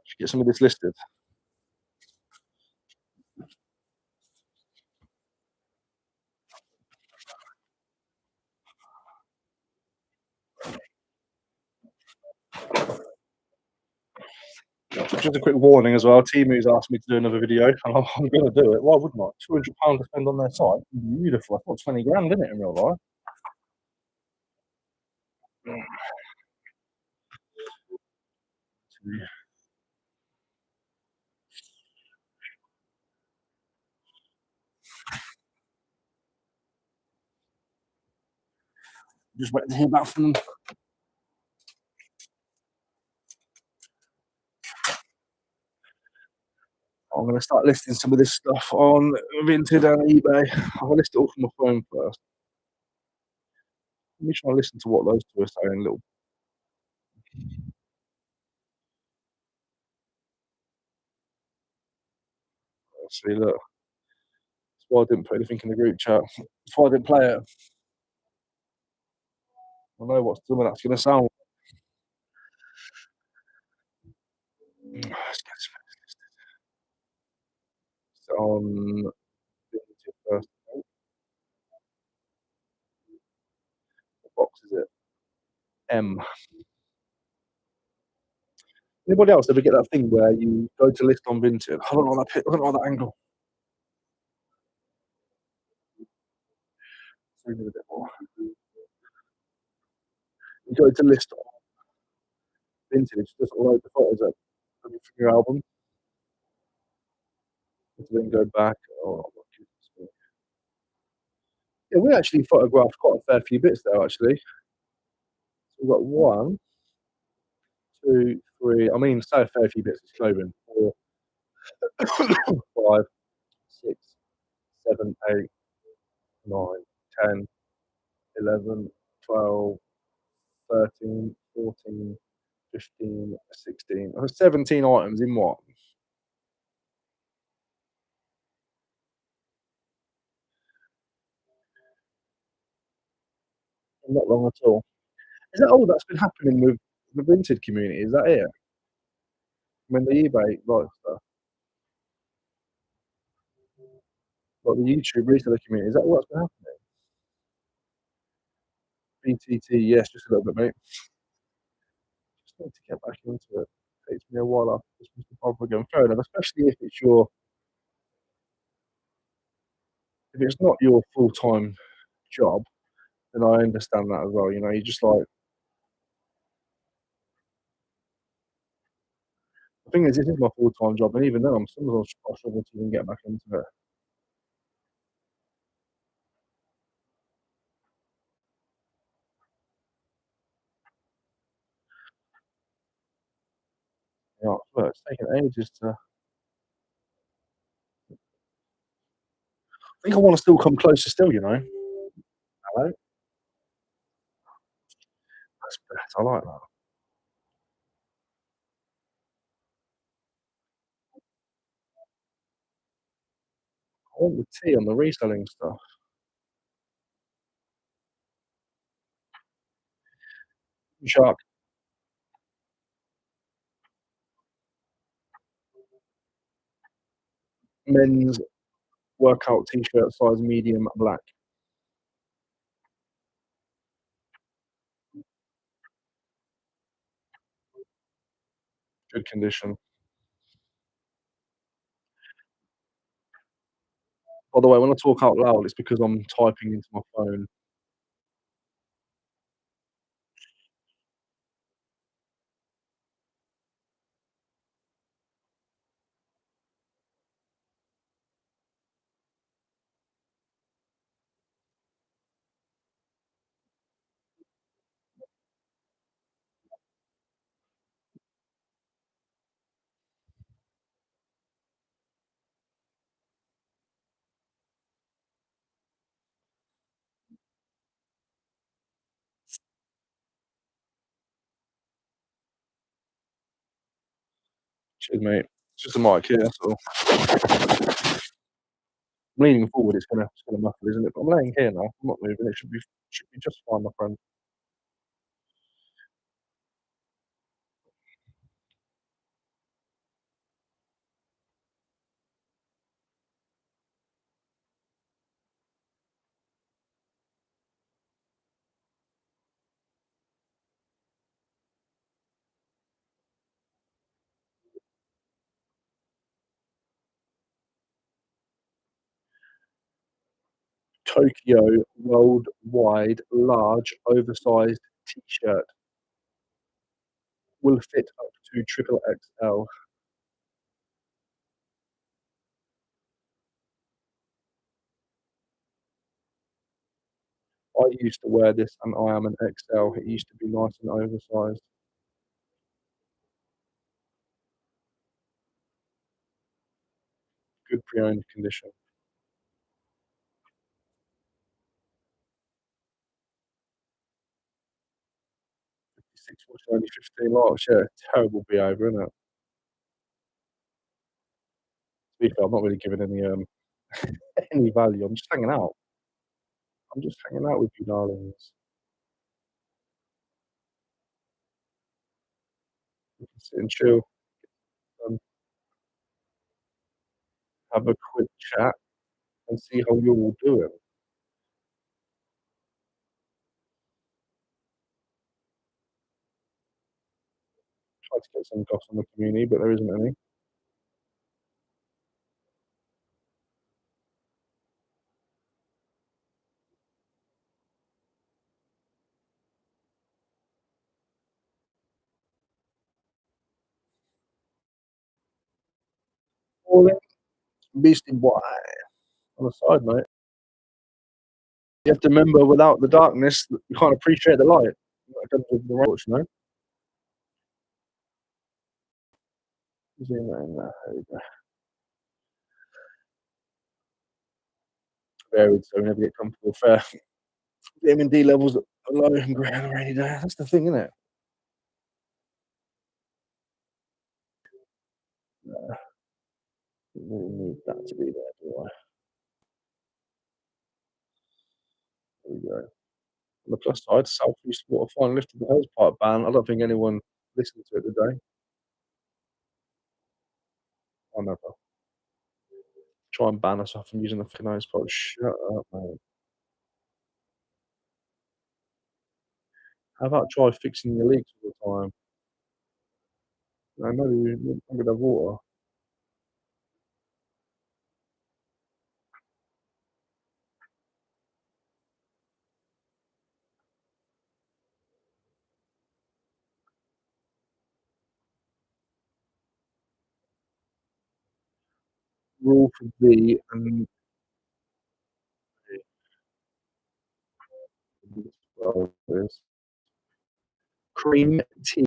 Should get some of this listed. Just a quick warning as well. Temu's asked me to do another video, and I'm going to do it. Why wouldn't I? £200 to spend on their site. Beautiful. I thought 20 grand, didn't it, in real life? Just waiting to hear back from them. I'm going to start listing some of this stuff on Vinted and eBay. I'll list it all from my phone first. Let me try and listen to what those two are saying. Little, see, look. That's why I didn't put anything in the group chat. That's why I didn't play it. I know what some of that's going to sound. Let's get this on Vinted first. What box is it? M. Anybody else ever get that thing where you go to list on Vinted? I don't know I don't like that angle. Zoom in a bit more. You go to list on Vinted, it just load the photos up from your album, and then go back. Oh my goodness me. Yeah, we actually photographed quite a fair few bits there actually. So we've got 1, 2, 3. I mean, say a fair few bits, it's clothing. 4, 5, 6, 7, 8, 9, 10, 11, 12, 13, 14, 15, 16. 17 items in what? Not long at all. Is that all that's been happening with the Vinted community? Is that it? I mean, the eBay like stuff, like the YouTube reseller community. Is that all that's been happening? BTT, yes, just a little bit, mate. Just need to get back into it. Takes me a while after Christmas to bother again. Fair enough, especially if it's not your full time job, then I understand that as well. You know, you just like the thing is, this is my full time job, and even then, sometimes I struggle to even get back into it. You know, but it's taken ages to. I think I want to still come closer, still. You know, hello, that's better. I like that. I want the T on the reselling stuff. Shark men's workout t-shirt, size medium, black, good condition. By the way, when I talk out loud, it's because I'm typing into my phone. Cheers, mate. It's just a mic here, that's all. Leaning forward, it's gonna muffle, isn't it? But I'm laying here now. I'm not moving. It should be just fine, my friend. Tokyo worldwide large oversized t-shirt will fit up to triple XL. I used to wear this and I am an XL. It used to be nice and oversized. Good pre-owned condition. 56 watch, only 15 likes. Yeah, terrible behaviour, isn't it? To be fair, I'm not really giving any value. I'm just hanging out. I'm just hanging out with you darlings. We can sit and chill and have a quick chat and see how you're all doing. Try to get some goss on the community, but there isn't any. Morning, beastie boy. On a side note, you have to remember without the darkness, you can't appreciate the light. That comes with the right, you know? Zoom that in there. There we go. Varied, so we never get comfortable. Fair. Vitamin D levels are low and grey on a rainy day. That's the thing, isn't it? Nah, don't really need that to be there, do I? There we go. On the plus side, South East Water finally lifted the hose pipe ban. I don't think anyone listened to it today. I never. Try and ban us off from using the fucking hose pipe. Shut up, mate. How about try fixing your leaks all the time? I know you're not gonna have water. Rule for thee and well is cream tea.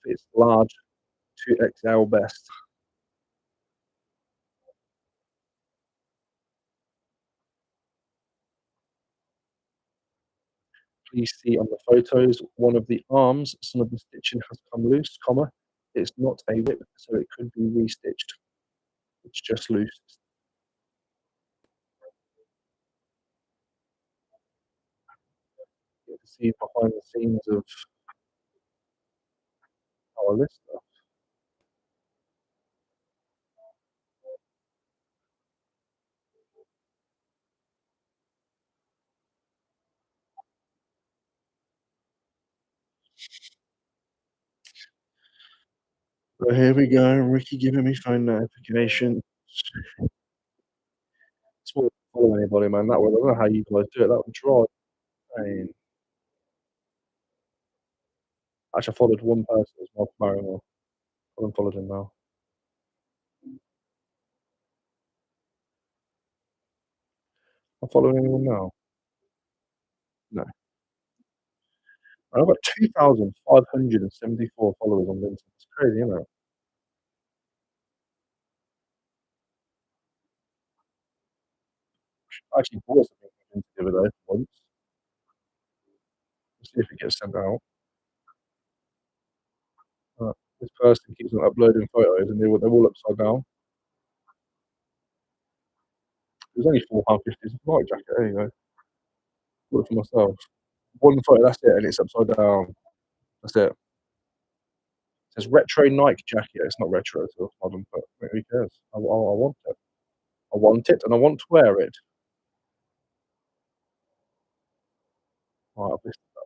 It's large, 2XL best. Please see on the photos, one of the arms, some of the stitching has come loose, comma. It's not a whip, so it could be restitched. It's just loose. You get to see behind the scenes of our listener. So here we go, Ricky giving me phone notification. It's not follow anybody, man. That would, I don't know how you guys do it. That would drive me. Actually, I followed one person, it was Mark Barrymore. I haven't followed him now. Am I following anyone now? No. I've got 2,574 followers on LinkedIn. It's crazy, isn't it? I actually bought something from Vinted the other day once. Let's see if it gets sent out. This person keeps on uploading photos and they're all upside down. It was only £4.50. It's a bike jacket. There you go. Bought it for myself. One photo, that's it, and it's upside down. That's it. It says retro Nike jacket. It's not retro, so it's modern, but who cares? I want it. I want it, and I want to wear it. Right, I've listed that.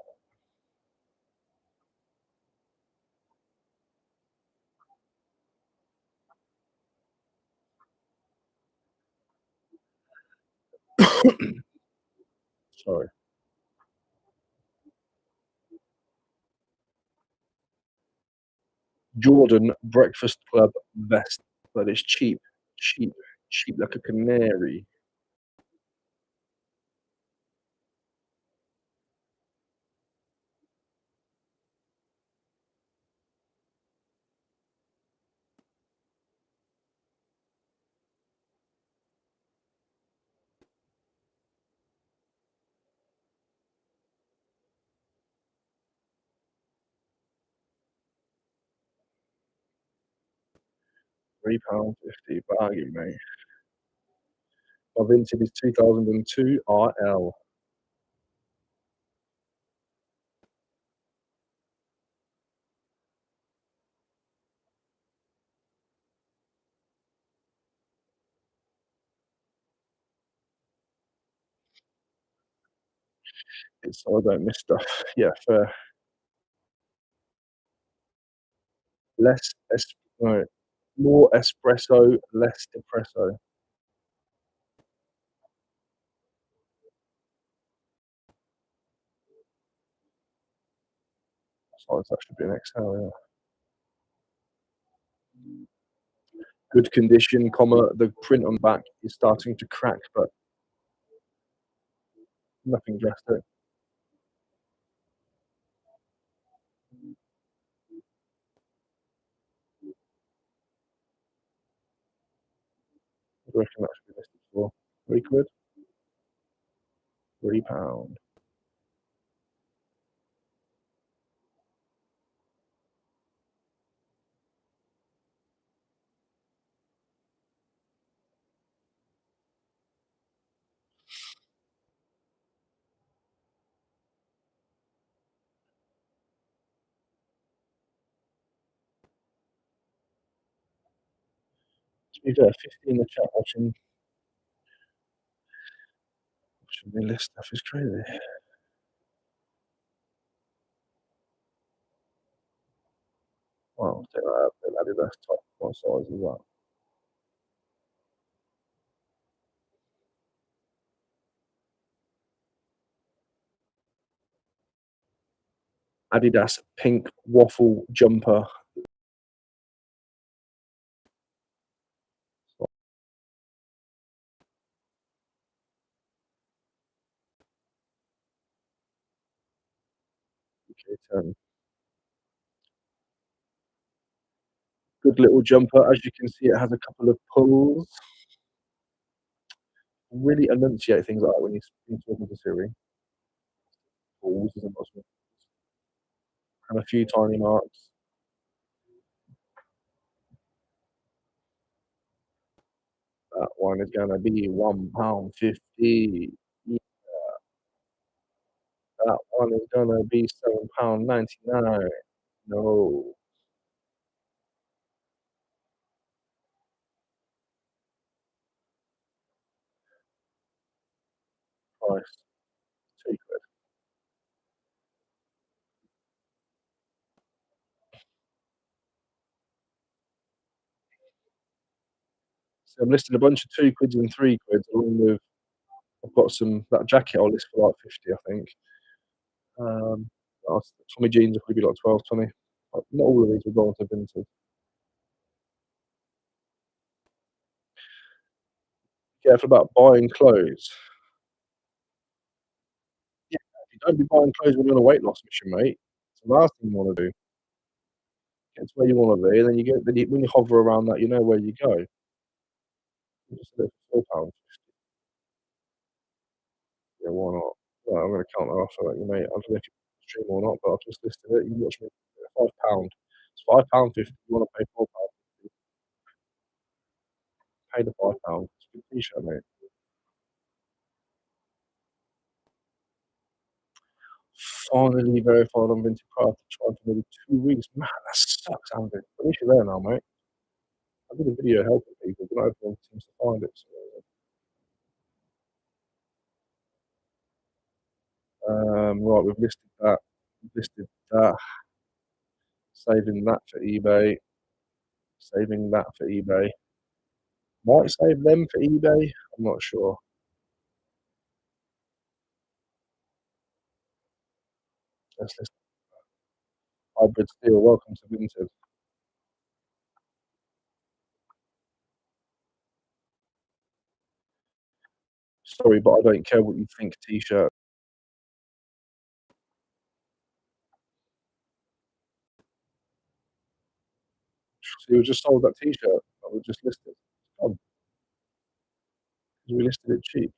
Sorry. Jordan Breakfast Club vest, but it's cheap, cheap, cheap like a canary. £3.50 bargain, mate. My Vinted is 2002 RL. It's so I don't miss stuff. Yeah, fair. Less es no, more espresso, less depresso. So that should be an exhale, yeah. Good condition, comma, the print on back is starting to crack, but nothing drastic. I reckon that should be listed for 3 quid, £3. To be fair, 50 in the chat watching me list stuff is crazy. Wow, take that out, then Adidas top. What size is that? Adidas pink waffle jumper. Okay, 10. Good little jumper. As you can see, it has a couple of pulls. Really enunciate things like that when you're talking to Siri. Pulls isn't much, and a few tiny marks. That one is gonna be £1.50. Yeah, that one is gonna be £7.99. No price. 2 quid. So I'm listing a bunch of 2 quids and 3 quids along with I've got some that jacket I'll list for like 50, I think. Tommy jeans will probably be like 12, 20. Not all of these will go onto Vinted. Careful about buying clothes. Yeah, you don't be buying clothes when you're on a weight loss mission, mate. It's the last thing you wanna do. Get to where you wanna be, and then when you hover around that, you know where you go. You just do it for £4. Yeah, why not? Right, I'm gonna count that off for that, you mate. I don't know if you stream or not, but I've just listed it. You can watch me. £5. It's £5.50. You wanna pay £4, pay the £5. It's a good t-shirt, mate. Finally verified on Vinted Craft. Tried for nearly 2 weeks. Man, that sucks, Andy. At least you're there now, mate. I did a video helping people, but not everyone seems to find it. Right, we've listed that. We've listed that. Saving that for eBay. Saving that for eBay. Might save them for eBay. I'm not sure. Let's list hybrid steel. Welcome to Vinted. Sorry, but I don't care what you think. T-shirt. So you just sold that T-shirt that we just listed. Oh, 'cause we listed it cheap.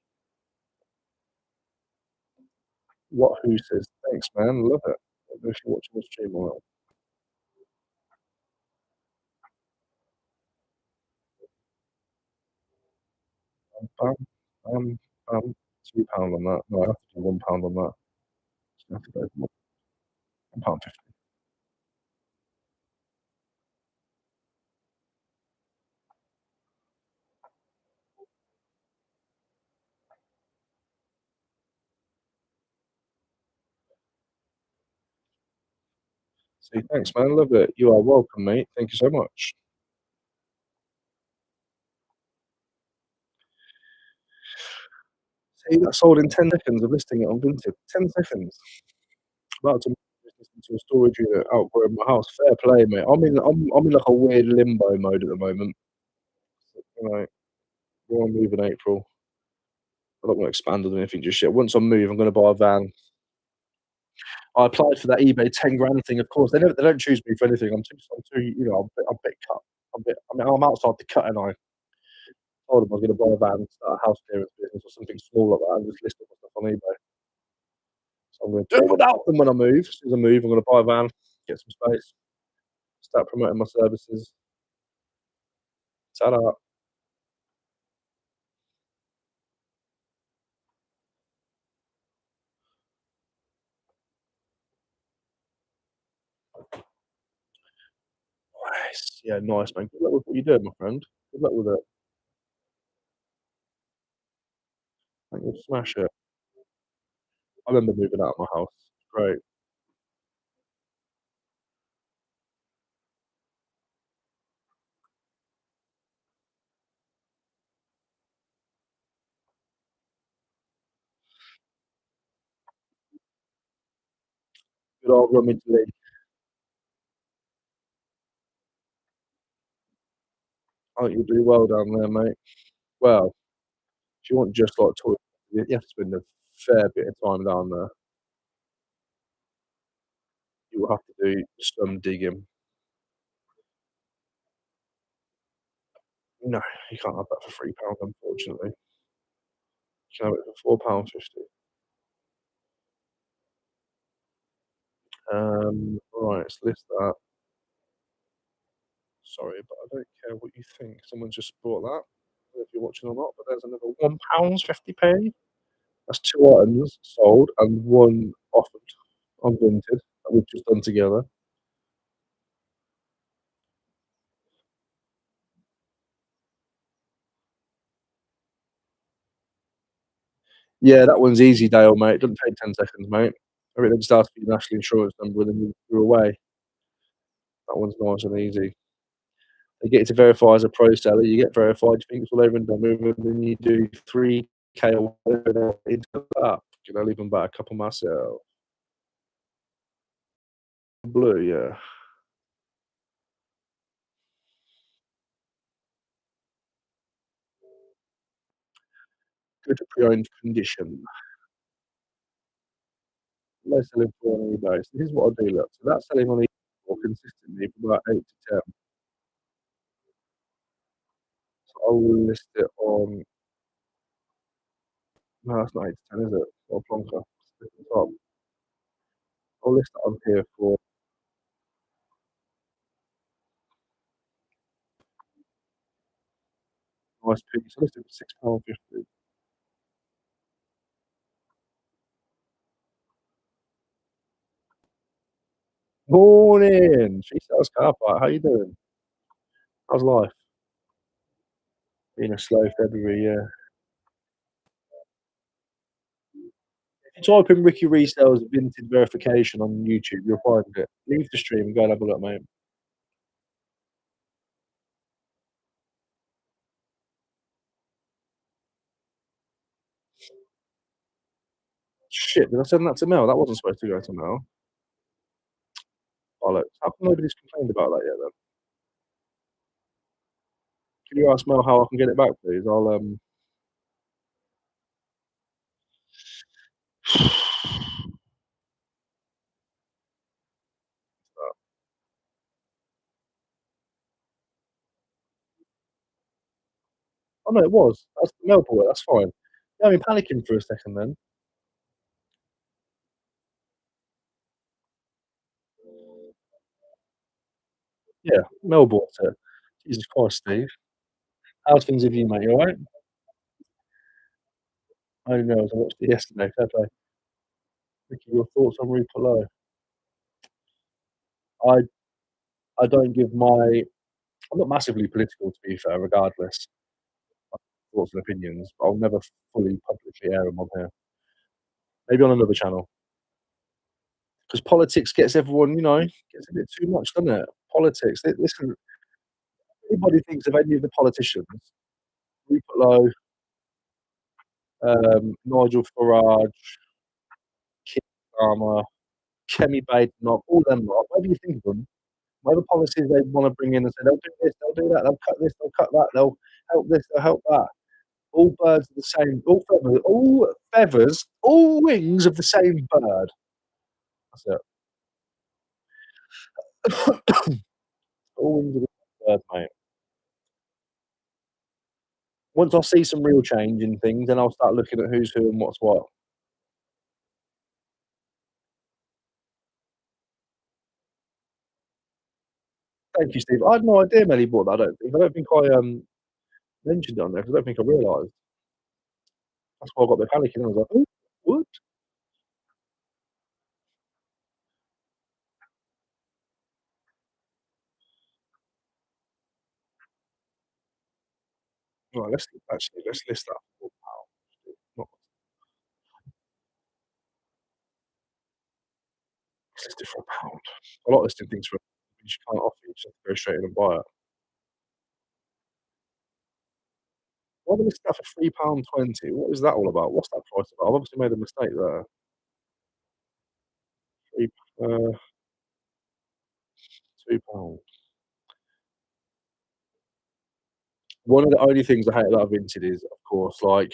What? Who says? Thanks, man. Love it. I don't know if you're watching the stream or not. Bam, bam, bam. £2 on that. No, I have to do £1 on that. Just have to go for £1.50. See, thanks, man. Love it. You are welcome, mate. Thank you so much. See, that sold in 10 seconds of listing it on Vinted. 10 seconds. About to move this into a storage unit outgrowing my house. Fair play, mate. I'm in like a weird limbo mode at the moment. You know, we're on move in April. I don't want to expand on anything just yet. Once I move, I'm going to buy a van. I applied for that eBay 10 grand thing. Of course, they don't choose me for anything. I'm too, I'm a bit cut. I mean, I'm outside the cut, and I told them I was going to buy a van, start a house clearance business or something small like that, and just list all my stuff on eBay. So I'm going to do it without them when I move. As soon as I move, I'm going to buy a van, get some space, start promoting my services. Ta-da! Nice. Yeah, nice, man. Good luck with what you're doing, my friend. Good luck with it. I think you'll smash it. I remember moving out of my house. Great. Good old Rummy League. I think you'll do well down there, mate. Well, if you want just like toilet, you have to spend a fair bit of time down there. You will have to do some digging. No, you can't have that for £3, unfortunately. You can have it for £4.50. Right, let's list that. Sorry, but I don't care what you think. Someone just bought that. I don't know if you're watching or not, but there's another £1.50. That's 2 items sold and 1 offered on Vinted that we've just done together. Yeah, that one's easy, Dale, mate. It doesn't take 10 seconds, mate. Everything just asks for your national insurance number and then you're away. That one's nice and easy. They get you to verify as a pro seller, you get verified, you think it's all over and done with, and then you do 3K or whatever into that. I'll even buy a couple myself. Blue, yeah. Good pre-owned condition. Low selling for on eBay. So here's what I do, look. So that's selling on eBay more consistently for about 8 to 10. So I will list it on. No, that's not 8 to 10, is it? Or plonker. It's at the top. I'll list it on here for nice piece. I list it for £6.50. Morning! She sells car park. How you doing? How's life? Been a slow February, yeah. If you type in Ricky Resells Vinted verification on YouTube, you'll find it. Leave the stream and go and have a look, mate. Shit, did I send that to Mel? That wasn't supposed to go to Mel. Bollocks. How come nobody's complained about that yet then? Can you ask Mel how I can get it back, please? Oh, no, it was. That's Mel bought it, that's fine. Yeah, I mean, panicking for a second then. Yeah, Mel bought it. Jesus Christ, Steve. How's things with you, mate? You alright? I only know as I watched it yesterday. Fair play. Ricky, your thoughts on Rupert. I I don't give my I'm not massively political, to be fair, regardless. Thoughts and opinions, but I'll never fully publicly air them on here. Maybe on another channel. because politics gets everyone, gets a bit too much, doesn't it? Politics. Listen, anybody thinks of any of the politicians, Rupert Lowe, Nigel Farage, Keir Starmer, Kemi Badenoch, all them lot, whatever you think of them, whatever policies they wanna bring in and say, "They'll do this, they'll do that, they'll cut this, they'll cut that, they'll help this, they'll help that." All birds are the same, all feathers, all wings of the same bird. That's it. All wings of the same bird, mate. Once I see some real change in things, then I'll start looking at who's who and what's what. Thank you, Steve. I had no idea Melly bought that, I don't think. I don't think I, mentioned it on there 'cause I don't think I realised. That's why I got a bit panicking. I was like, "Oh, what?" Right, let's list that for £4. Not let's list it for £1. I like listing things for you just can't offer, you just have to go straight in and buy it. Why have they listed that for £3.20? What is that all about? What's that price about? I've obviously made a mistake there. 3 £2. One of the only things I hate about Vinted is, of course, like,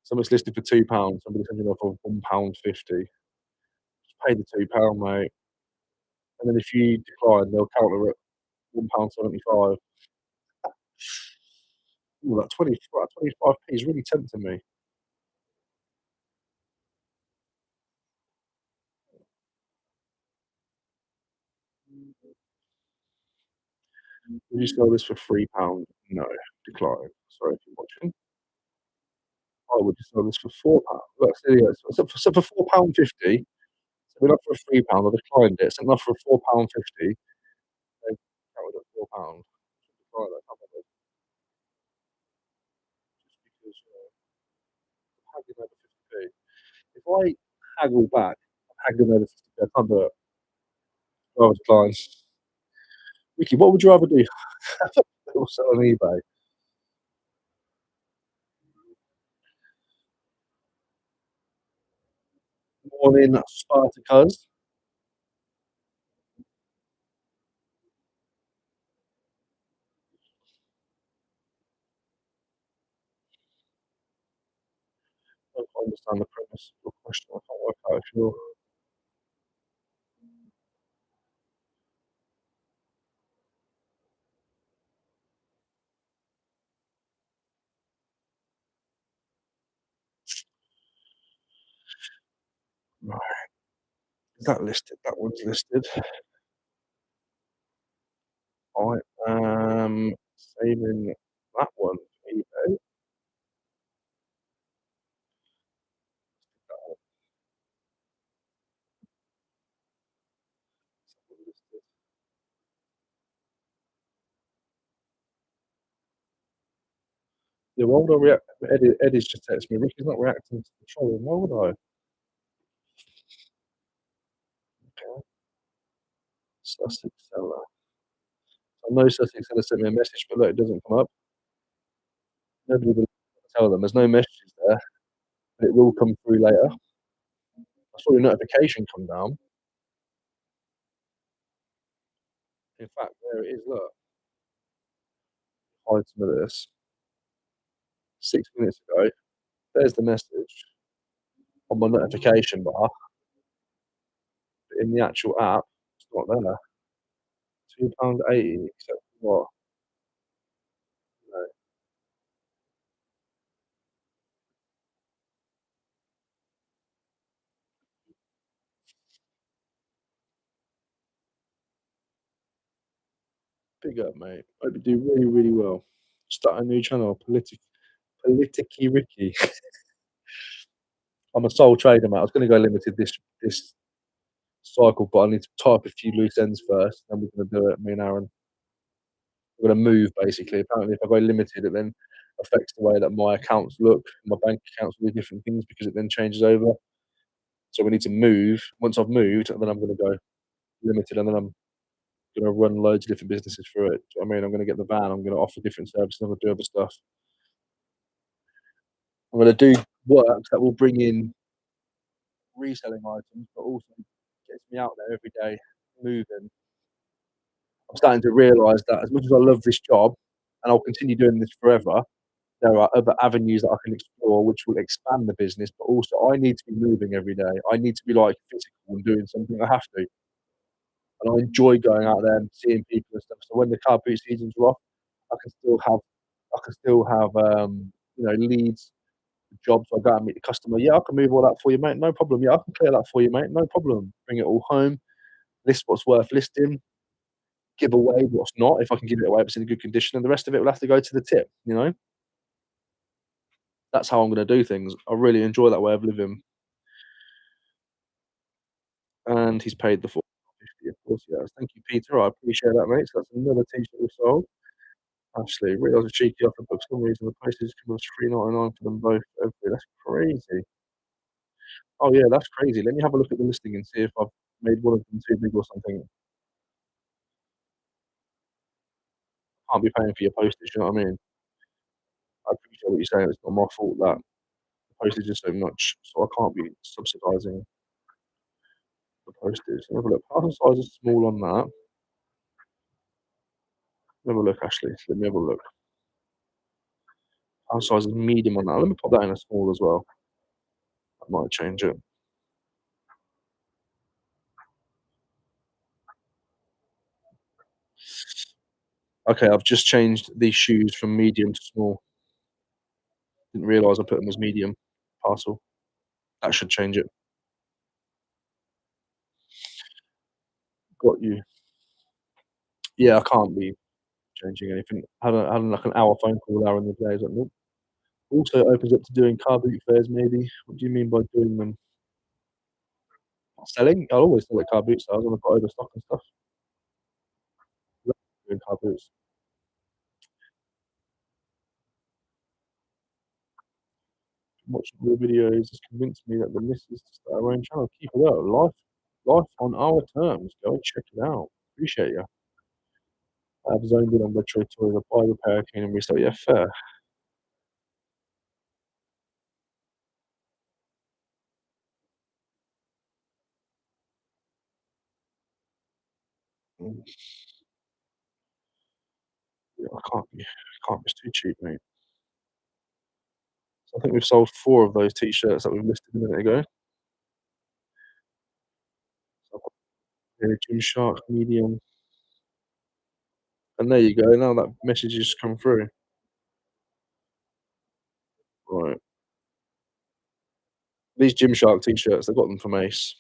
something's listed for £2, somebody sends an offer of £1.50. Just pay the £2, mate, and then if you decline, they'll counter it £1.75. Ooh, that 25p is really tempting me. Would you sell this for £3? No. Decline. Sorry if you're watching. Why would you sell this for £4? Look, so yeah, so for £4.50, so we offer for £3, I declined it, sent an offer of £4.50, they counted at £4. Decline that, can't they? Just because, haggling over 50p. If I haggle back, I'm haggling over 50p, I can't do it. Rather decline. Ricky, what would you rather do? Or sell on eBay? Morning, Spartacus. I don't understand the premise of your question. I can't work out if you're right. Is that listed? That one's listed. I am saving that one for eBay. That one listed. Yeah, why would I react? Eddie's just texted me. Ricky's not reacting to the trolling. Why would I? Okay. Sussex seller. I know Sussex seller sent me a message, but look, it doesn't come up. Nobody will tell them. There's no messages there, but it will come through later. I saw your notification come down. In fact, there it is. Look, hide some of this. 6 minutes ago, there's the message on my notification bar. But in the actual app, it's not there. £2.80, except for what? No, big up, mate. Hope you do really, really well. Start a new channel, Politicky Ricky. I'm a sole trader, mate. I was gonna go limited this cycle, but I need to tie up a few loose ends first, then we're gonna do it, me and Aaron. We're gonna move basically. Apparently, if I go limited, it then affects the way that my accounts look. My bank accounts will do different things because it then changes over So we need to move. Once I've moved, then I'm gonna go limited, and then I'm gonna run loads of different businesses through it. Do you know what I mean? I'm gonna get the van, I'm gonna offer different services, I'm gonna do other stuff. I'm gonna do work that will bring in reselling items, but also gets me out there every day, moving. I'm starting to realise that as much as I love this job, and I'll continue doing this forever, there are other avenues that I can explore which will expand the business, but also I need to be moving every day. I need to be, like, physical and doing something. I have to, and I enjoy going out there and seeing people and stuff. So when the car boot seasons are off, I can still have leads, jobs. I go and meet the customer. "Yeah, I can move all that for you, mate. No problem. Yeah, I can clear that for you, mate. No problem." Bring it all home, list what's worth listing, give away what's not, if I can give it away if it's in good condition, and the rest of it will have to go to the tip, you know? That's how I'm gonna do things. I really enjoy that way of living, and he's paid the 450, of course he has. Thank you, Peter, I appreciate that, mate. So that's another T-shirt we sold. Ashley, realised a cheeky offer, but for some reason the postage was $3.99 for them both. Okay, that's crazy. Oh, yeah, that's crazy. Let me have a look at the listing and see if I've made one of them too big or something. Can't be paying for your postage, you know what I mean? I appreciate what you're saying, it's not my fault that the postage is so much, so I can't be subsidising the postage. Let me have a look. Parcel size is small on that. Let me have a look, Ashley. Let me have a look. Parcel size is medium on that. Let me pop that in a small as well. That might change it. Okay, I've just changed these shoes from medium to small. Didn't realise I put them as medium parcel. That should change it. Got you. Yeah, I can't be changing anything. Had like an hour phone call hour in the day. I was like, nope. Also opens up to doing car boot fairs maybe. What do you mean by doing them? Selling? I'll always sell at car boot sales when I've got overstock and stuff. Love doing car boots. Watching your videos has convinced me that the missus to start her own channel. Keep it up. Life on our terms. Go and check it out. Appreciate you. I've zoned in on retro toys. I buy, repair, clean and resell. Yeah, fair. Mm, yeah, I can't be, it's too cheap, mate. So I think we've sold 4 of those T-shirts that we've listed a minute ago. So I've got here Gymshark medium, and there you go. Now that message has just come through. Right. These Gymshark T-shirts, I got them from Ace.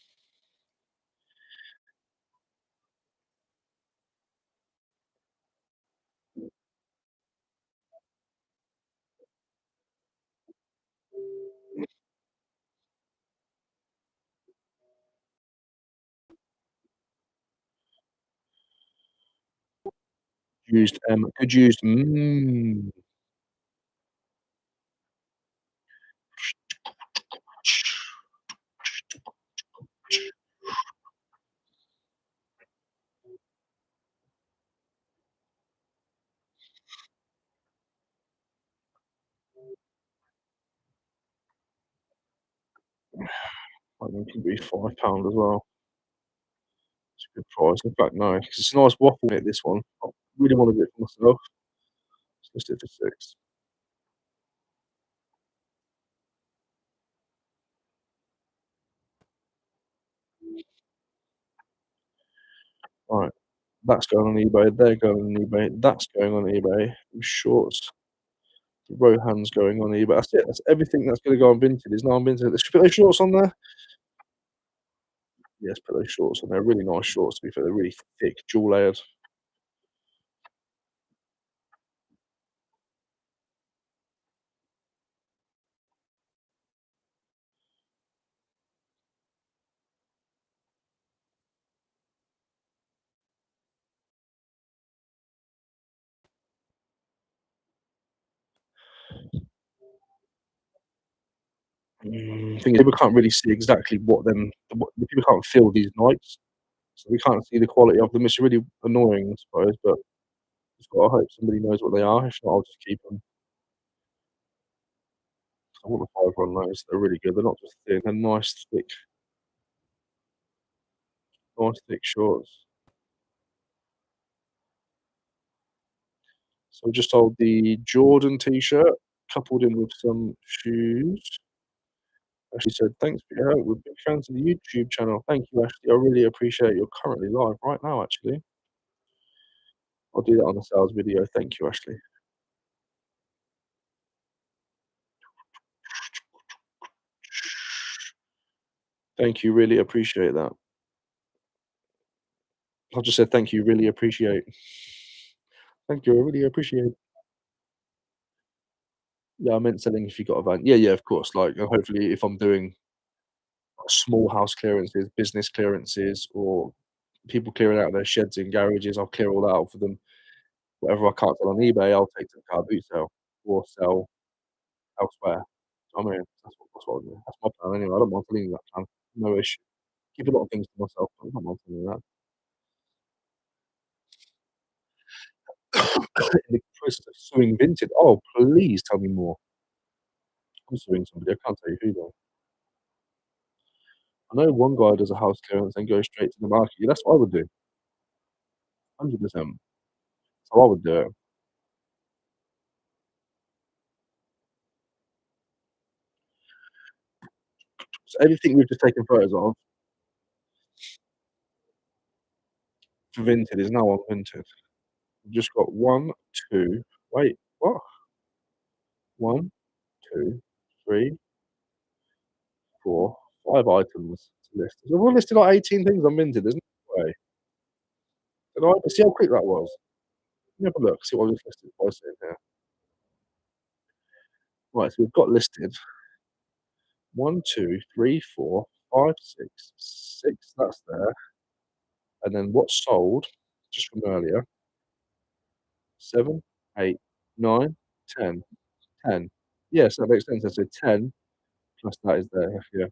Good used, I think it could be £5 as well. It's a good price. In fact, no, 'cause it's a nice waffle knit, this one. I really wanna get it for myself. Let's list it for 6. Right, that's going on eBay, they're going on eBay, that's going on eBay. Shorts, the Rohan's going on eBay. That's it, that's everything that's gonna go on Vinted is now on Vinted. Let's put those shorts on there. Yes, put those shorts on there. Really nice shorts, to be fair. They're really thick, dual layered. Thing is, people can't really see exactly what people can't feel these Nikes, so we can't see the quality of them. It's really annoying, I suppose, but just gotta hope somebody knows what they are. If not, I'll just keep them. I want the 5 on those. They're really good. They're not just thin. They're nice thick shorts. So we just sold the Jordan T-shirt, coupled in with some shoes. Ashley said, "Thanks for your help. We're big fans of the YouTube channel. Thank you, Ashley. I really appreciate you're currently live right now, actually." I'll do that on the sales video. Thank you, Ashley. Thank you. Really appreciate that. I just said thank you. Really appreciate. Thank you. I really appreciate. Yeah, I meant selling if you got a van. Yeah, yeah, of course. Like, hopefully, if I'm doing small house clearances, business clearances, or people clearing out their sheds and garages, I'll clear all that out for them. Whatever I can't sell on eBay, I'll take to the car boot sale or sell elsewhere. I mean, that's what I'll do. That's my plan anyway. I don't mind telling you that plan. No issue. Keep a lot of things to myself. I don't mind telling you that. In the process of suing Vinted. Oh, please tell me more. I'm suing somebody. I can't tell you who though. I know one guy does a house clearance and goes straight to the market. Yeah, that's what I would do. 100%. So I would do it. So everything we've just taken photos of for Vinted is now on Vinted. We've just got one, two. Wait, what? One, two, three, 4, 5 items to list. So we're listed like 18 things on Vinted. There's no way. Did I see how quick that was? Let me have a look. See what we've listed. What I see in here. Right, so we've got listed one, 2, 3, 4, 5, 6, 6. That's there. And then what's sold, just from earlier, 7, 8, 9, 10. 10. Yes, that makes sense. So 10 plus that is there. Yeah.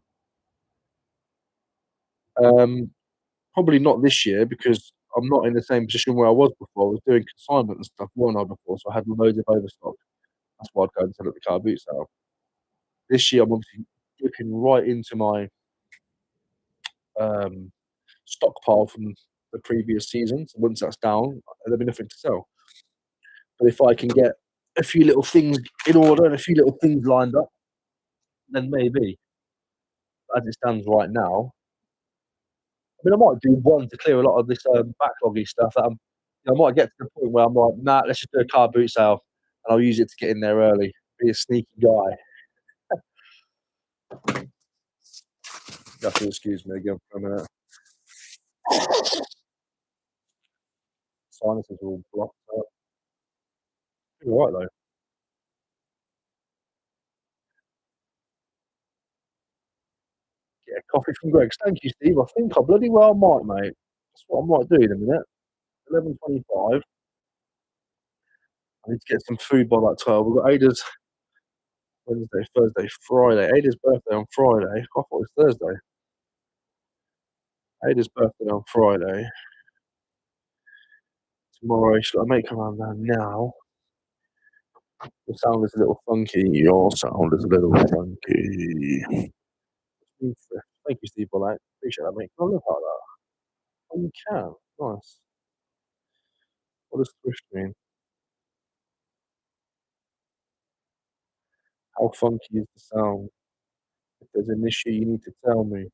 Um, Probably not this year because I'm not in the same position where I was before. I was doing consignment and stuff, weren't I, before? So I had loads of overstock. That's why I'd go and sell at the car boot sale. This year, I'm obviously dipping right into my um, stockpile from the previous season. So once that's down, there'll be nothing to sell. But if I can get a few little things in order and a few little things lined up, then maybe. As it stands right now, I mean, I might do one to clear a lot of this backloggy stuff. That I might get to the point where I'm like, nah, let's just do a car boot sale, and I'll use it to get in there early. Be a sneaky guy. You have to excuse me again for a minute. Sinuses are all blocked up. You're right though. Get a coffee from Greg's. Thank you, Steve. I think I bloody well might, mate. That's what I might do in a minute. 11:25. I need to get some food by like 12. We've got Ada's Wednesday, Thursday, Friday. Ada's birthday on Friday. I thought it was Thursday. Ada's birthday on Friday. Tomorrow, should I make her around there now? Your sound is a little funky. Your sound is a little funky. Thank you, Steve, for that. Appreciate that, mate. Can I look like that? Oh, you can. Nice. What does thrift mean? How funky is the sound? If there's an issue, you need to tell me,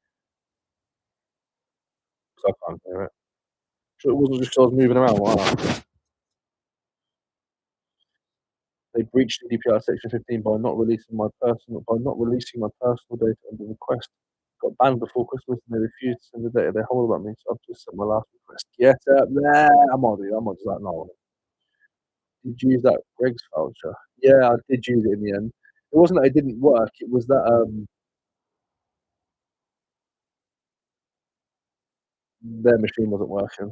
because I can't hear it. Sure, it wasn't just 'cause I was moving around like that. They breached GDPR Section 15 by not releasing my personal data under request. Got banned before Christmas and they refused to send the data they hold about me, so I've just sent my last request. Get up there! I'm on it. I'm on just like no. Did you use that Greg's voucher? Yeah, I did use it in the end. It wasn't that it didn't work. It was that their machine wasn't working.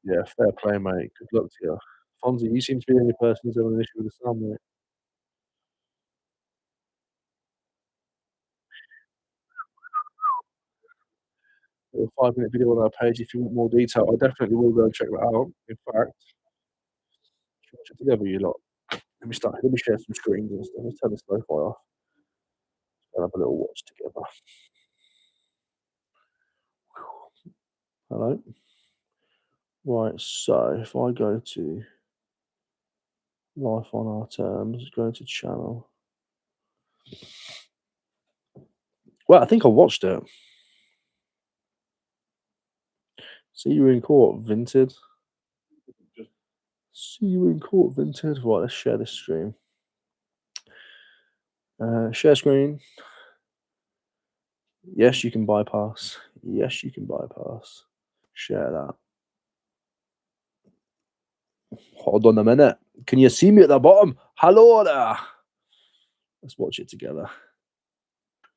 Yeah, fair play, mate. Good luck to you. Fonzie, you seem to be the only person who's having an issue with the sound, mate. little 5-minute video on our page if you want more detail. I definitely will go and check that out. In fact, should we check together, you lot? Let me share some screens and stuff. Let's turn this lo-fi off and have a little watch together. Hello. Right, so if I go to life on our terms, go to channel. Well, I think I watched it. See you in court, Vinted. See you in court, Vinted. Right, let's share this stream. Share screen. Yes, you can bypass. Yes, you can bypass. Share that. Hold on a minute. Can you see me at the bottom? Hello there. Let's watch it together.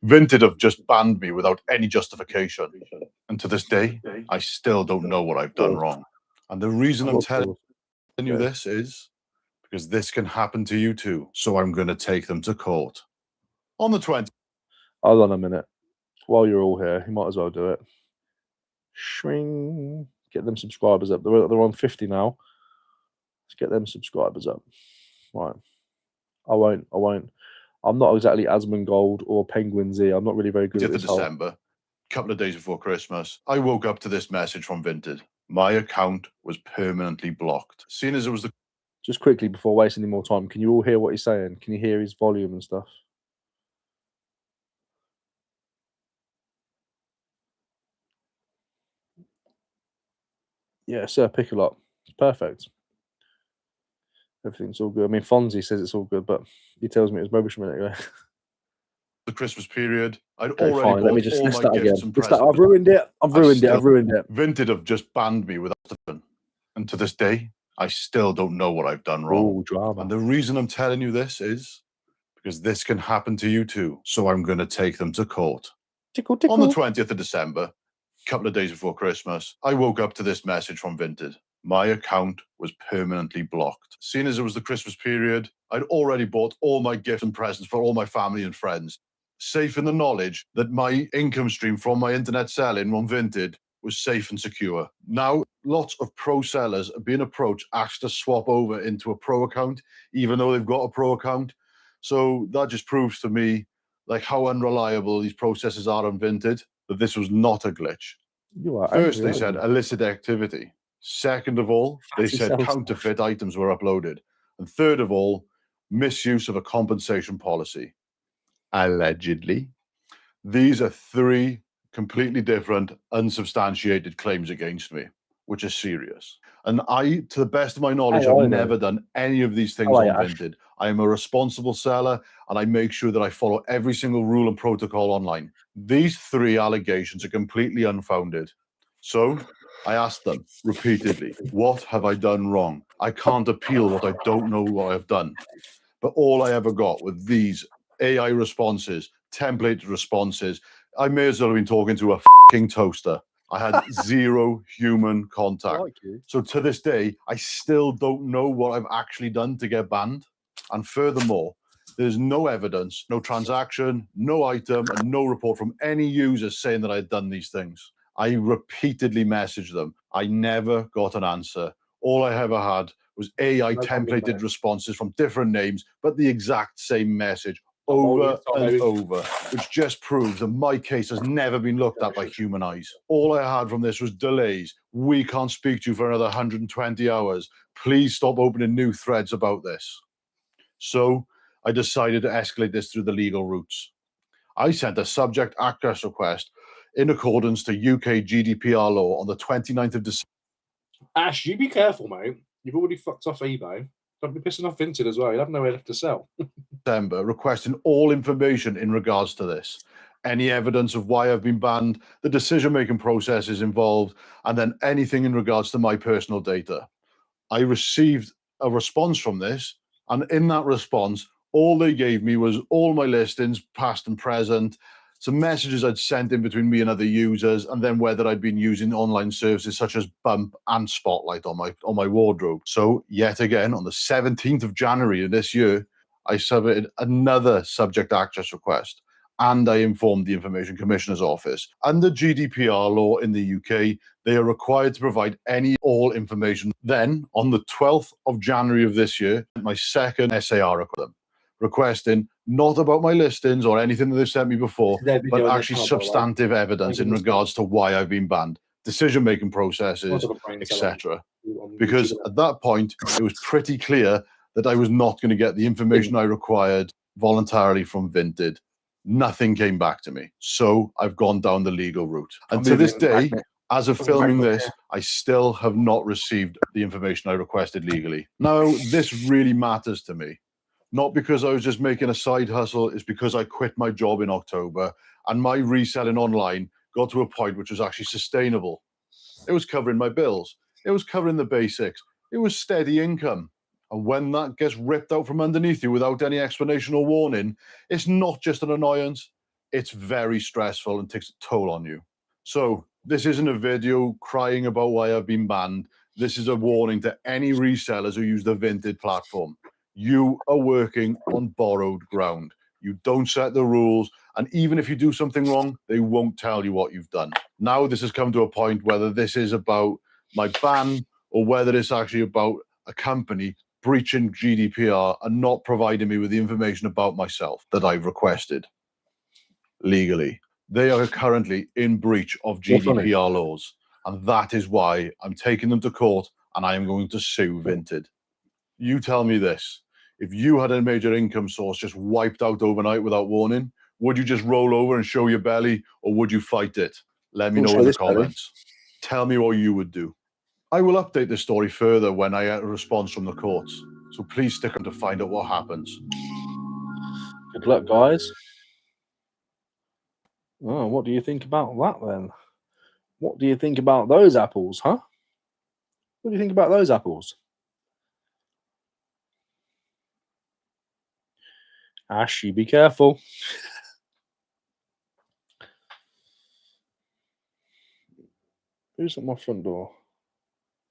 Vinted have just banned me without any justification. And to this day, I still don't know what I've done wrong. And the reason I'm telling you this is because this can happen to you too. So I'm going to take them to court. On the 20th. Hold on a minute. While you're all here, you might as well do it. Shring. Get them subscribers up. They're on 50 now. Let's get them subscribers up. Right. I won't. I'm not exactly Asmongold or Penguin Z. I'm not really very good at this. December, couple of days before Christmas, I woke up to this message from Vinted. My account was permanently blocked. Seeing as it was the... Just quickly, before wasting any more time, can you all hear what he's saying? Can you hear his volume and stuff? Yeah, Sir Pick-a-Lot. It's perfect. Everything's all good. I mean, Fonzie says it's all good, but he tells me it's rubbish a minute ago. The Christmas period, I'd Okay, already fine. Let me bought just all list my that again. gifts and presents. I've ruined it. I've ruined it. Vinted have just banned me without them. And to this day, I still don't know what I've done wrong. Ooh, drama. And the reason I'm telling you this is because this can happen to you too. So I'm going to take them to court. Tickle, tickle. On the 20th of December, a couple of days before Christmas, I woke up to this message from Vinted. My account was permanently blocked. Seeing as it was the Christmas period, I'd already bought all my gifts and presents for all my family and friends, safe in the knowledge that my income stream from my internet selling on Vinted was safe and secure. Now, lots of pro sellers are being approached, asked to swap over into a pro account, even though they've got a pro account. So that just proves to me like how unreliable these processes are on Vinted, that this was not a glitch. First, they said illicit activity. Second of all, they said counterfeit items were uploaded. And third of all, misuse of a compensation policy. Allegedly. These are three completely different, unsubstantiated claims against me, which is serious. And I, to the best of my knowledge, I've never done any of these things on Vinted. I am a responsible seller, and I make sure that I follow every single rule and protocol online. These three allegations are completely unfounded. So I asked them repeatedly, what have I done wrong? I can't appeal what I don't know what I've done. But all I ever got were these AI responses, templated responses. I may as well have been talking to a fucking toaster. I had zero human contact. So to this day, I still don't know what I've actually done to get banned. And furthermore, there's no evidence, no transaction, no item, and no report from any users saying that I'd done these things. I repeatedly messaged them. I never got an answer. All I ever had was AI templated responses from different names, but the exact same message over and over, which just proves that my case has never been looked at by human eyes. All I had from this was delays. We can't speak to you for another 120 hours. Please stop opening new threads about this. So I decided to escalate this through the legal routes. I sent a subject access request in accordance to UK GDPR law on the 29th of December. Ash, you be careful, mate. You've already fucked off eBay. Don't be pissing off Vinted as well. You'll have nowhere left to sell. December, requesting all information in regards to this. Any evidence of why I've been banned, the decision-making processes involved, and then anything in regards to my personal data. I received a response from this, and in that response, all they gave me was all my listings, past and present, some messages I'd sent in between me and other users, and then whether I'd been using online services such as Bump and Spotlight on my wardrobe. So yet again, on the 17th of January of this year, I submitted another subject access request and I informed the Information Commissioner's Office. Under GDPR law in the UK, they are required to provide all information. Then, on the 12th of January of this year, my second SAR requesting not about my listings or anything that they've sent me before, but actually substantive evidence in regards to why I've been banned, decision-making processes, etc. Because at that point, it was pretty clear that I was not going to get the information I required voluntarily from Vinted. Nothing came back to me. So I've gone down the legal route. And to this day, as of filming this, I still have not received the information I requested legally. Now, this really matters to me. Not because I was just making a side hustle, it's because I quit my job in October and my reselling online got to a point which was actually sustainable. It was covering my bills. It was covering the basics. It was steady income. And when that gets ripped out from underneath you without any explanation or warning, it's not just an annoyance, it's very stressful and takes a toll on you. So this isn't a video crying about why I've been banned. This is a warning to any resellers who use the Vinted platform. You are working on borrowed ground. You don't set the rules, and even if you do something wrong, they won't tell you what you've done. Now this has come to a point whether this is about my ban or whether it's actually about a company breaching GDPR and not providing me with the information about myself that I've requested legally. They are currently in breach of GDPR laws, and that is why I'm taking them to court and I am going to sue Vinted. You tell me this. If you had a major income source just wiped out overnight without warning, would you just roll over and show your belly, or would you fight it? Let me know in the comments. Tell me what you would do. I will update this story further when I get a response from the courts. So please stick on to find out what happens. Good luck, guys. Oh, what do you think about that then? What do you think about those apples, huh? What do you think about those apples? Ashy, be careful. Who's at my front door?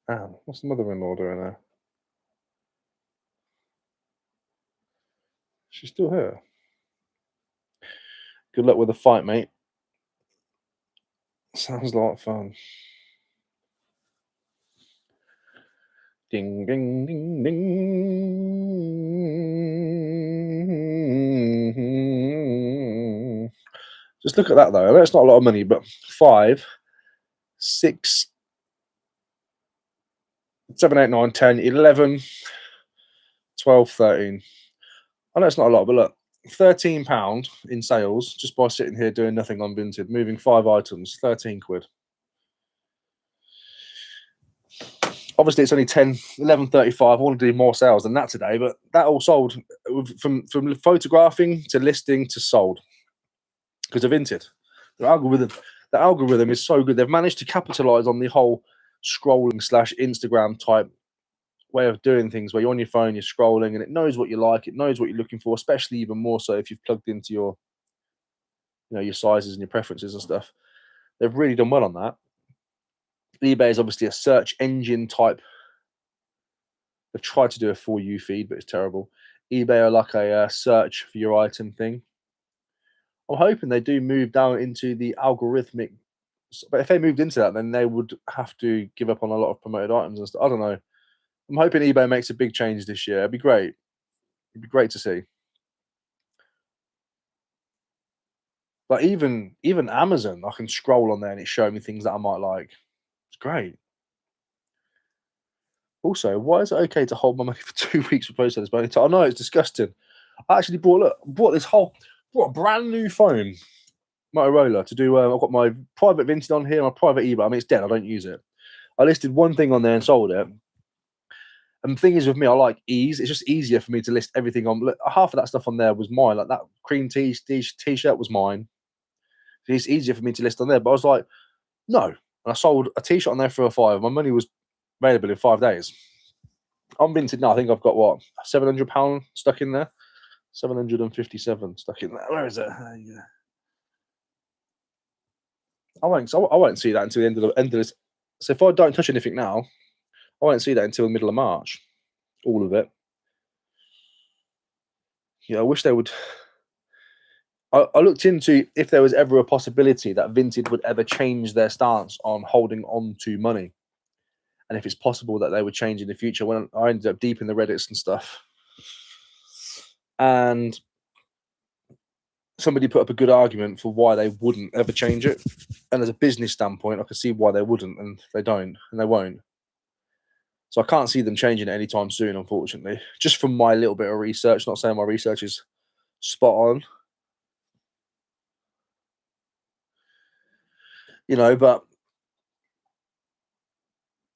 Anne, what's the mother-in-law doing there? She's still here. Good luck with the fight, mate. Sounds like fun. Ding, ding, ding, ding. Just look at that, though. I know it's not a lot of money, but 5, 6, 7, 8, 9, 10, 11, 12, 13. I know it's not a lot, but look, £13 in sales just by sitting here doing nothing on Vinted, moving 5 items, 13 quid. Obviously, it's only 11:35. I want to do more sales than that today, but that all sold from photographing to listing to sold because of Vinted. The algorithm is so good. They've managed to capitalize on the whole scrolling / Instagram type way of doing things where you're on your phone, you're scrolling, and it knows what you like, it knows what you're looking for, especially even more so if you've plugged into your, your sizes and your preferences and stuff. They've really done well on that. eBay is obviously a search engine type. They've tried to do a for you feed, but it's terrible. eBay are like a search for your item thing. I'm hoping they do move down into the algorithmic. But if they moved into that, then they would have to give up on a lot of promoted items and stuff. I don't know. I'm hoping eBay makes a big change this year. It'd be great. It'd be great to see. But even Amazon, I can scroll on there and it's showing me things that I might like. It's great. Also, why is it okay to hold my money for 2 weeks for post this? But I know it's disgusting. I actually bought a brand new phone, Motorola, to do. I've got my private Vinted on here, my private eBay. I mean, it's dead. I don't use it. I listed one thing on there and sold it. And the thing is, with me, I like ease. It's just easier for me to list everything on. Look, half of that stuff on there was mine. Like that cream t-shirt was mine. So it's easier for me to list on there. But I was like, no. And I sold a t-shirt on there for a £5. My money was available in 5 days. On Vinted now, I think I've got what, £700 stuck in there. 757 stuck in there. Where is it? Yeah. I won't see that until the end of this. So if I don't touch anything now, I won't see that until the middle of March. All of it. Yeah, I wish they would. I looked into if there was ever a possibility that Vinted would ever change their stance on holding on to money, and if it's possible that they would change in the future. When I ended up deep in the Reddits and stuff, and somebody put up a good argument for why they wouldn't ever change it. And as a business standpoint, I can see why they wouldn't, and they don't, and they won't. So I can't see them changing it anytime soon, unfortunately. Just from my little bit of research, not saying my research is spot on, but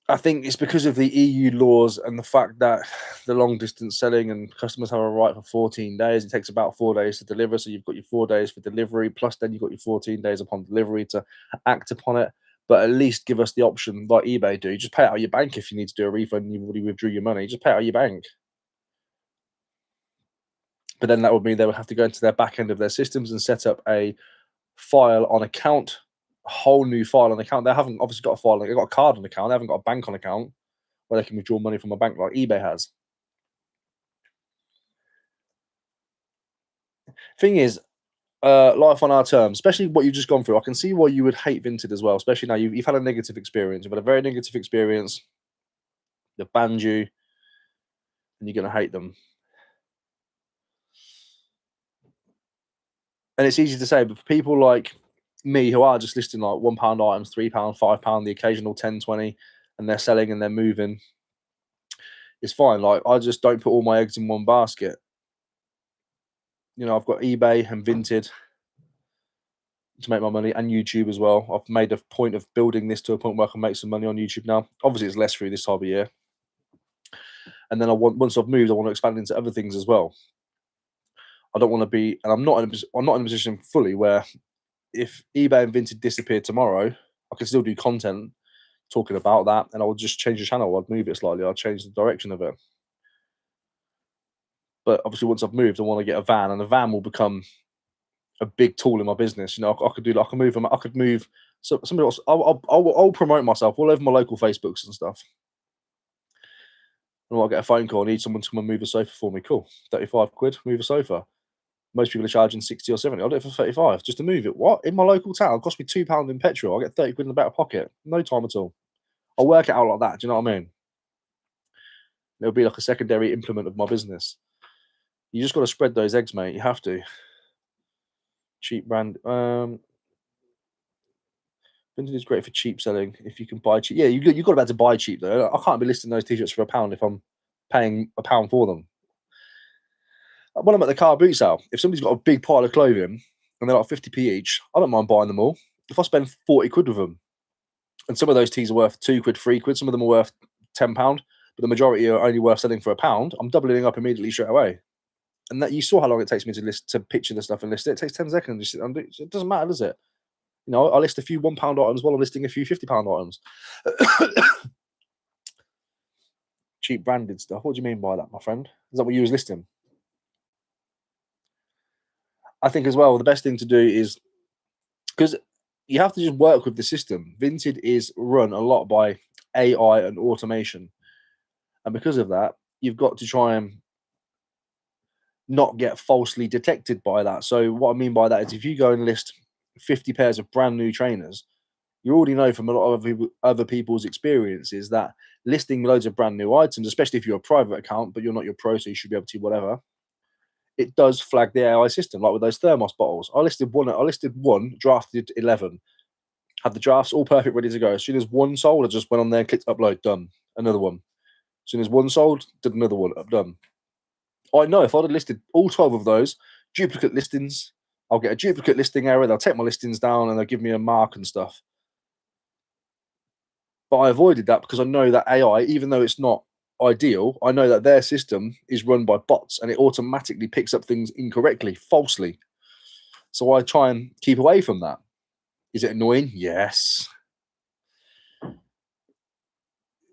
I think it's because of the EU laws and the fact that the long distance selling and customers have a right for 14 days. It takes about 4 days to deliver. So you've got your 4 days for delivery, plus then you've got your 14 days upon delivery to act upon it. But at least give us the option, like eBay do. Just pay it out of your bank if you need to do a refund and you've already withdrew your money. Just pay it out of your bank. But then that would mean they would have to go into their back end of their systems and set up a file on account, a whole new file on account. They haven't obviously got a file, they've got a card on account, they haven't got a bank on account where they can withdraw money from a bank like eBay has. Thing is, life on our terms, especially what you've just gone through, I can see why you would hate Vinted as well, especially now you've had a negative experience. You've had a very negative experience. They've banned you, and you're going to hate them. And it's easy to say, but for people like me who are just listing like £1 items, £3, £5, the occasional 10, 20, and they're selling and they're moving, it's fine. Like, I just don't put all my eggs in one basket. I've got eBay and Vinted to make my money, and YouTube as well. I've made a point of building this to a point where I can make some money on YouTube now. Obviously, it's less through this time of year. And then once I've moved, I want to expand into other things as well. I don't want to be, and I'm not in a position fully where if eBay and Vinted disappeared tomorrow, I can still do content talking about that, and I would just change the channel. I'd move it slightly. I'd change the direction of it. But obviously, once I've moved, I want to get a van, and the van will become a big tool in my business. I could do. I could move. So somebody else. I'll promote myself all over my local Facebooks and stuff. And I'll get a phone call. I need someone to come and move a sofa for me. Cool. 35 quid. Move a sofa. Most people are charging 60 or 70. I'll do it for 35 just to move it. What? In my local town? It cost me £2 in petrol. I'll get 30 quid in the back pocket. No time at all. I'll work it out like that. Do you know what I mean? It'll be like a secondary implement of my business. You just got to spread those eggs, mate. You have to. Cheap brand. Vinted is great for cheap selling if you can buy cheap. Yeah, you got to be able to buy cheap though. I can't be listing those t-shirts for £1 if I'm paying £1 for them. When I'm at the car boot sale, if somebody's got a big pile of clothing and they're like 50p each, I don't mind buying them all. If I spend 40 quid with them, and some of those tees are worth 2 quid, 3 quid, some of them are worth £10, but the majority are only worth selling for £1, I'm doubling up immediately straight away. And that, you saw how long it takes me to picture the stuff and list it. It takes 10 seconds. It doesn't matter, does it? I list a few £1 items while I'm listing a few £50 items. Cheap branded stuff. What do you mean by that, my friend? Is that what you was listing? I think as well, the best thing to do is, because you have to just work with the system. Vinted is run a lot by AI and automation. And because of that, you've got to try and not get falsely detected by that. So what I mean by that is if you go and list 50 pairs of brand new trainers, you already know from a lot of other people's experiences that listing loads of brand new items, especially if you're a private account, but you're not your pro, so you should be able to whatever, it does flag the AI system, like with those thermos bottles. I listed one, drafted 11, had the drafts all perfect, ready to go. As soon as one sold, I just went on there, clicked upload, done. Another one. As soon as one sold, did another one, done. I know if I'd have listed all 12 of those, duplicate listings, I'll get a duplicate listing error, they'll take my listings down and they'll give me a mark and stuff. But I avoided that because I know that AI, even though it's not ideal, I know that their system is run by bots and it automatically picks up things incorrectly, falsely. So I try and keep away from that. Is it annoying? Yes.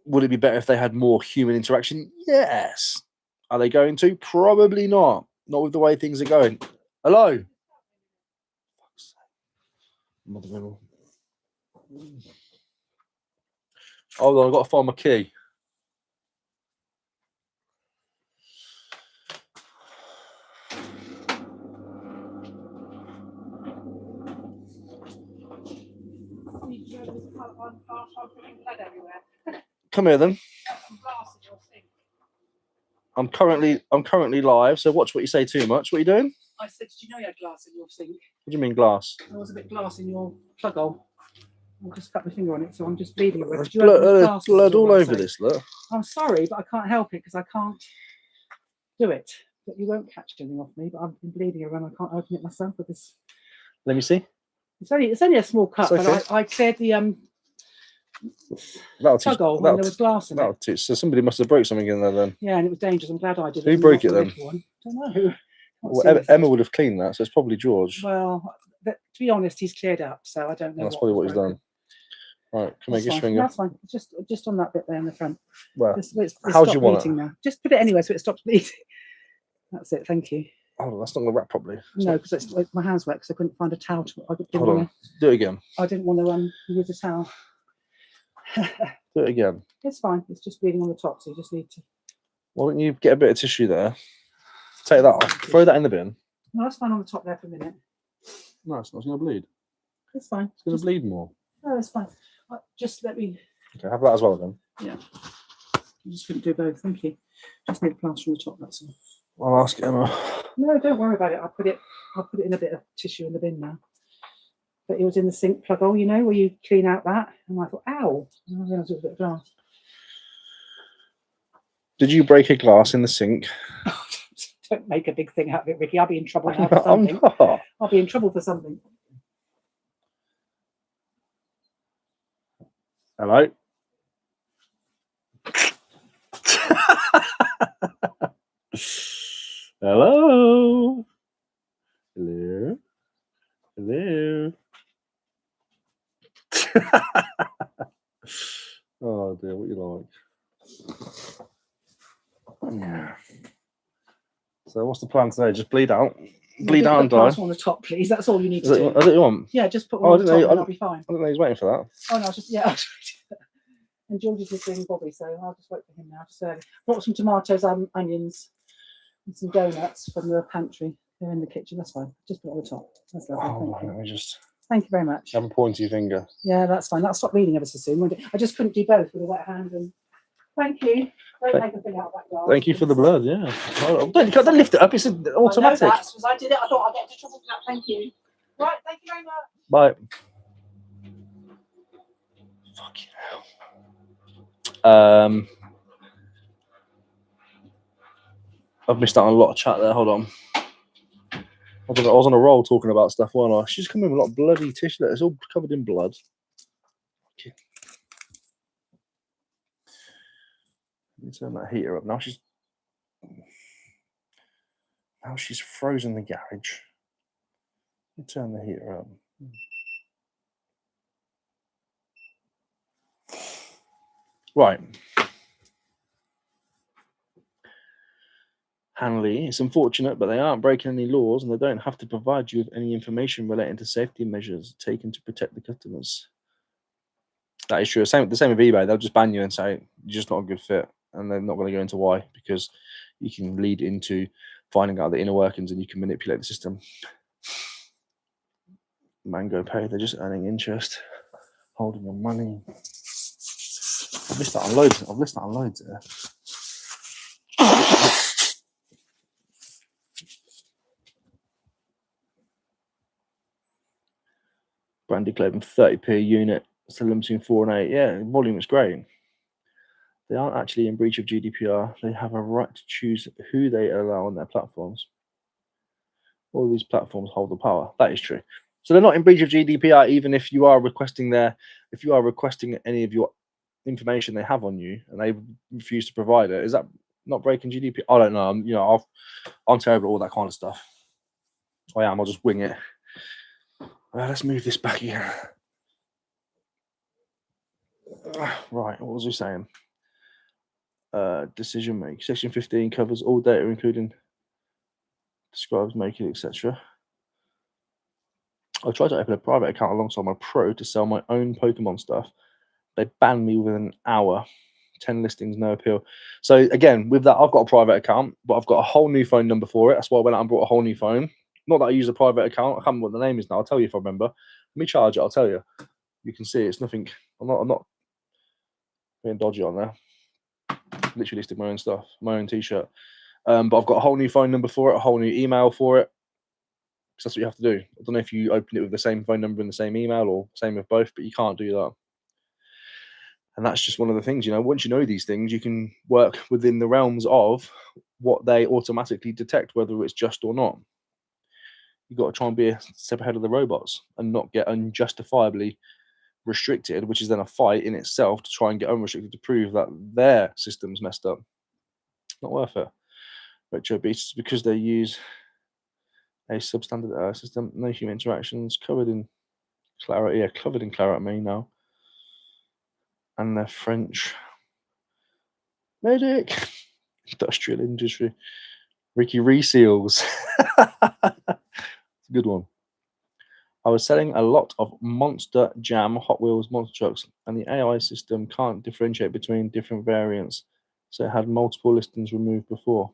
Would it be better if they had more human interaction? Yes. Are they going to? Probably not. Not with the way things are going. Hello. Hold on, I've got to find my key. I'm putting blood everywhere. Come here then. Some glass in your sink. I'm currently live, so watch what you say too much. What are you doing? I said, did you know you had glass in your sink? What do you mean glass? There was a bit of glass in your plug hole. I just cut my finger on it, so I'm just bleeding it. There's Blood all over this, look. I'm sorry, but I can't help it because I can't do it. But you won't catch anything off me, but I've been bleeding around. I can't open it myself with this. Let me see. It's only a small cut, It's okay. but I cleared the That'll plug hole when there was glass in it. So somebody must have broke something in there then. Yeah, and it was dangerous. I'm glad I did. Who broke it then? I don't know. Well, Emma would have cleaned that, so it's probably George. Well, to be honest, he's cleared up, so I don't know. That's probably what he's done. Right, come here, get your finger. That's fine. Just on that bit there in the front. Well, it's how do you want it? Now. Just put it anywhere so it stops bleeding. That's it. Thank you. Oh, that's not going to wrap properly. No, because my hands wet because I couldn't find a towel. Hold on. Do it again. I didn't want to use a towel. Do it again. It's fine. It's just bleeding on the top, so you just need to. Why don't you get a bit of tissue there? Take that off. Throw that in the bin. No, that's fine on the top there for a minute. No, it's not going to bleed. It's fine. It's going to bleed more. No, it's fine. Just let me. Okay, have that as well then. Yeah. I just couldn't do both. Thank you. Just need plaster on the top. That's all. I'll ask Emma. No, don't worry about it. I'll put it in a bit of tissue in the bin now. But it was in the sink plug hole, you know, where you clean out that. And I thought, ow. And I realised it was a bit of glass. Did you break a glass in the sink? Don't make a big thing out of it, Ricky. I'll be in trouble now for something. I'll be in trouble for something. Hello? Hello? Hello? Hello? Oh dear, what you like? Yeah. So what's the plan today? Just bleed out? Bleed out and die? On the top, please. That's all you need to do. That's what you want? Yeah, just put one on the top and I'll be fine. I don't know he's waiting for that. Oh no, and George is just doing Bobby, so I'll just wait for him now. Just brought some tomatoes and onions and some donuts from the pantry. They're in the kitchen. That's fine. Just put it on the top. That's lovely. Let me just. Thank you very much. Have a pointy finger. Yeah, that's fine. That'll stop bleeding ever so soon. I just couldn't do both with a wet hand. And thank you. Don't make a thing out of that glass. Thank you for the blood. Yeah. Don't lift it up. It's automatic. That's because I did it. I thought I'd get into trouble for that. Thank you. Right. Thank you very much. Bye. Fucking hell. I've missed out on a lot of chat there. Hold on. I was on a roll talking about stuff, weren't I? She's come in with a lot of bloody tissue. It's all covered in blood. Okay. Let me turn that heater up. Now she's frozen the garage. Let me turn the heater up. Right. Hanley, it's unfortunate, but they aren't breaking any laws and they don't have to provide you with any information relating to safety measures taken to protect the customers. That is true. The same with eBay. They'll just ban you and say you're just not a good fit, and they're not going to go into why, because you can lead into finding out the inner workings and you can manipulate the system. Mango Pay, they're just earning interest, holding your money. I've missed out on loads there. Branded clothing, 30p a unit, selling between 4 and 8. Yeah, volume is great. They aren't actually in breach of GDPR. They have a right to choose who they allow on their platforms. All these platforms hold the power. That is true. So they're not in breach of GDPR, even if you are requesting any of your information they have on you and they refuse to provide it. Is that not breaking GDPR? I don't know. I'm terrible at all that kind of stuff. I am. I'll just wing it. Let's move this back here. Right, what was he saying? Decision making. Section 15 covers all data, including describes making, etc. I tried to open a private account alongside my pro to sell my own Pokemon stuff. They banned me within an hour. 10 listings, no appeal. So again, with that, I've got a private account, but I've got a whole new phone number for it. That's why I went out and bought a whole new phone. Not that I use a private account. I can't remember what the name is now. I'll tell you if I remember. Let me charge it. I'll tell you. You can see it's nothing I'm not being dodgy on there. Literally listed my own stuff, my own t-shirt. But I've got a whole new phone number for it, a whole new email for it. Because that's what you have to do. I don't know if you open it with the same phone number and the same email or same with both, but you can't do that. And that's just one of the things, you know, once you know these things, you can work within the realms of what they automatically detect, whether it's just or not. You've got to try and be a step ahead of the robots and not get unjustifiably restricted, which is then a fight in itself to try and get unrestricted to prove that their system's messed up. Not worth it. Retro beasts, because they use a substandard system, no human interactions, covered in claret. Yeah, covered in claret me now. And they're French. Medic. Industrial industry. Ricky Resells. Good one. I was selling a lot of Monster Jam Hot Wheels monster trucks, and the AI system can't differentiate between different variants, so it had multiple listings removed before.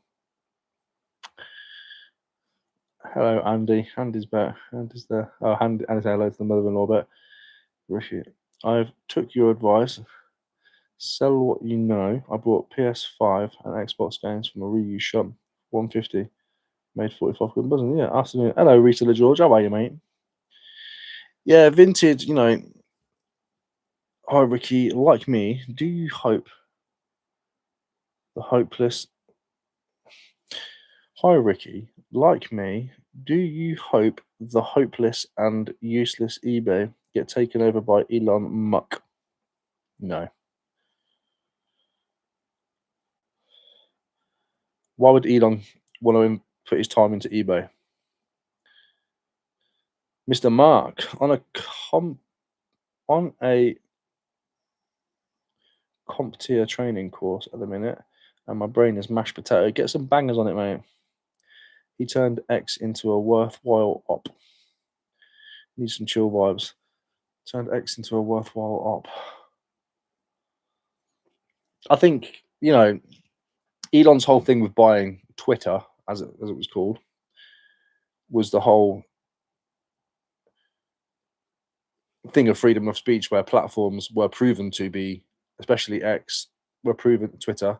Hello, Andy. Andy's back. Andy's there. Oh, Andy said hello to the mother-in-law, but Ricky, I've took your advice. Sell what you know. I bought PS5 and Xbox games from a reuse shop, 150. Made 45 quid buzzing. Yeah, afternoon. Hello, Reseller George. How are you, mate? Yeah, Vinted, you know. Hi, Ricky. Like me, do you hope the hopeless... Hi, Ricky. Like me, do you hope the hopeless and useless eBay get taken over by Elon Musk? No. Why would Elon want to put his time into eBay? Mr. Mark, on a CompTIA training course at the minute, and my brain is mashed potato. Get some bangers on it, mate. He turned X into a worthwhile op. Need some chill vibes. Turned X into a worthwhile op. I think, you know, Elon's whole thing with buying Twitter, as it was called, was the whole thing of freedom of speech, where platforms were proven to be, especially X, Twitter,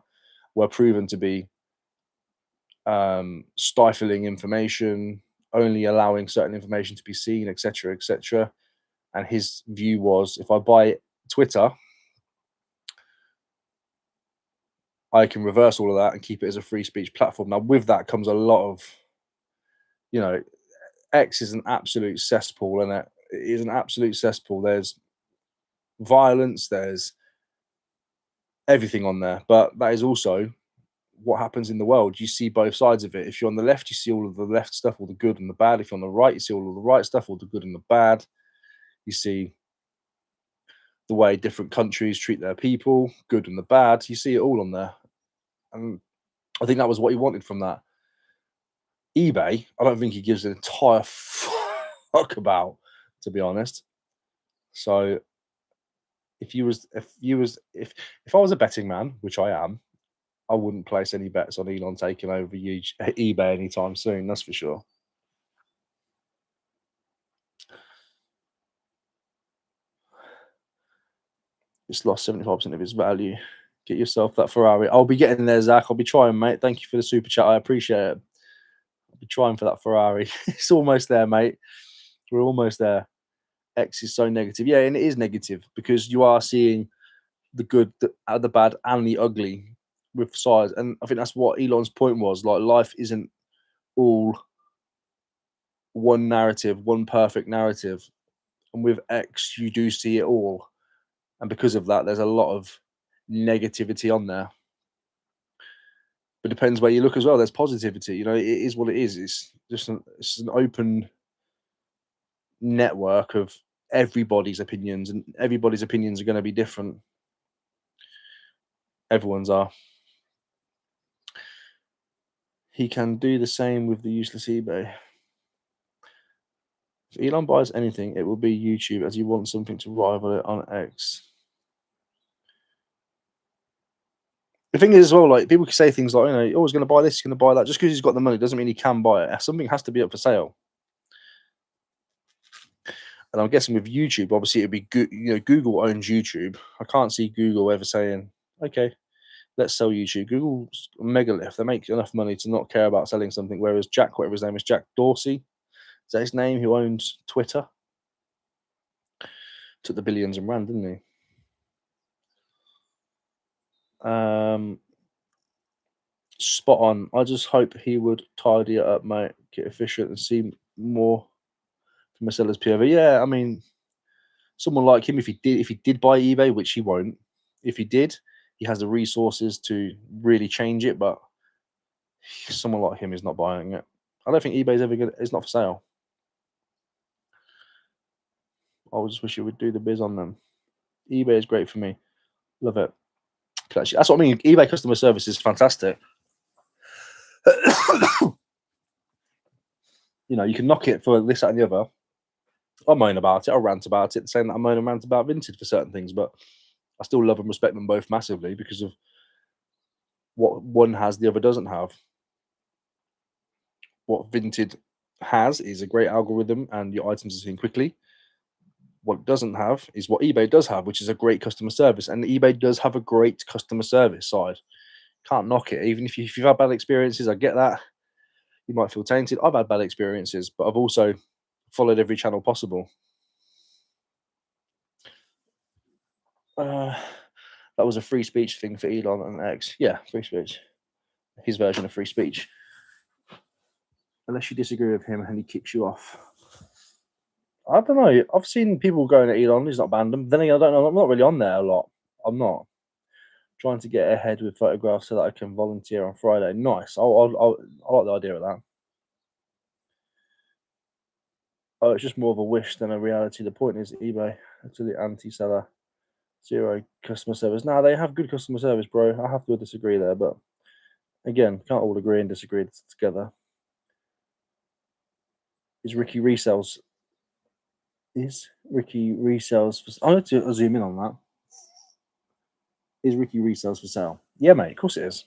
were proven to be stifling information, only allowing certain information to be seen, etc., etc. And his view was, if I buy Twitter, I can reverse all of that and keep it as a free speech platform. Now, with that comes a lot of, you know, X is an absolute cesspool, and it is an absolute cesspool. There's violence, there's everything on there, but that is also what happens in the world. You see both sides of it. If you're on the left, you see all of the left stuff, all the good and the bad. If you're on the right, you see all of the right stuff, all the good and the bad. You see the way different countries treat their people, good and the bad. You see it all on there. And I think that was what he wanted from that. eBay, I don't think he gives an entire fuck about, to be honest. So if I was a betting man, which I am, I wouldn't place any bets on Elon taking over eBay anytime soon, that's for sure. It's lost 75% of its value. Get yourself that Ferrari. I'll be getting there, Zach. I'll be trying, mate. Thank you for the super chat. I appreciate it. I'll be trying for that Ferrari. It's almost there, mate. We're almost there. X is so negative. Yeah, and it is negative because you are seeing the good, the bad, and the ugly with size. And I think that's what Elon's point was. Like, life isn't all one narrative, one perfect narrative. And with X, you do see it all. And because of that, there's a lot of negativity on there. But it depends where you look as well. There's positivity. You know, it is what it is. It's just it's an open network of everybody's opinions, and everybody's opinions are going to be different. Everyone's are. He can do the same with the useless eBay. If Elon buys anything, it will be YouTube, as he wants something to rival it on X. The thing is as well, like, people can say things like, you know, oh, he's going to buy this, he's going to buy that. Just because he's got the money doesn't mean he can buy it. Something has to be up for sale. And I'm guessing with YouTube, obviously it'd be Google owns YouTube. I can't see Google ever saying, okay, let's sell YouTube. Google's a megalith. They make enough money to not care about selling something. Whereas Jack, whatever his name is, Jack Dorsey, is that his name, who owns Twitter? Took the billions and ran, didn't he? Spot on. I just hope he would tidy it up, mate, get efficient and see more from a seller's POV. Yeah, I mean, someone like him, if he did buy eBay, which he won't, if he did, he has the resources to really change it, but someone like him is not buying it. I don't think eBay's ever it's not for sale. I just wish you would do the biz on them. eBay is great for me. Love it. That's what I mean. eBay customer service is fantastic. You know, you can knock it for this, that, and the other. I'll moan about it. I'll rant about it, saying that I moan and rant about Vinted for certain things, but I still love and respect them both massively because of what one has, the other doesn't have. What Vinted has is a great algorithm and your items are seen quickly. What it doesn't have is what eBay does have, which is a great customer service. And eBay does have a great customer service side. Can't knock it. Even if you've had bad experiences, I get that. You might feel tainted. I've had bad experiences, but I've also followed every channel possible. That was a free speech thing for Elon and X. Yeah, free speech. His version of free speech. Unless you disagree with him and he kicks you off. I don't know. I've seen people going at Elon. He's not banned them. Then again, I don't know. I'm not really on there a lot. I'm not trying to get ahead with photographs so that I can volunteer on Friday. Nice. I like the idea of that. Oh, it's just more of a wish than a reality. The point is eBay to the anti-seller. Zero customer service. Now they have good customer service, bro. I have to disagree there, but again, can't all agree and disagree together. Is Ricky Resells? Is Ricky Resells for? I need to zoom in on that. Is Ricky Resells for sale? Yeah, mate. Of course it is.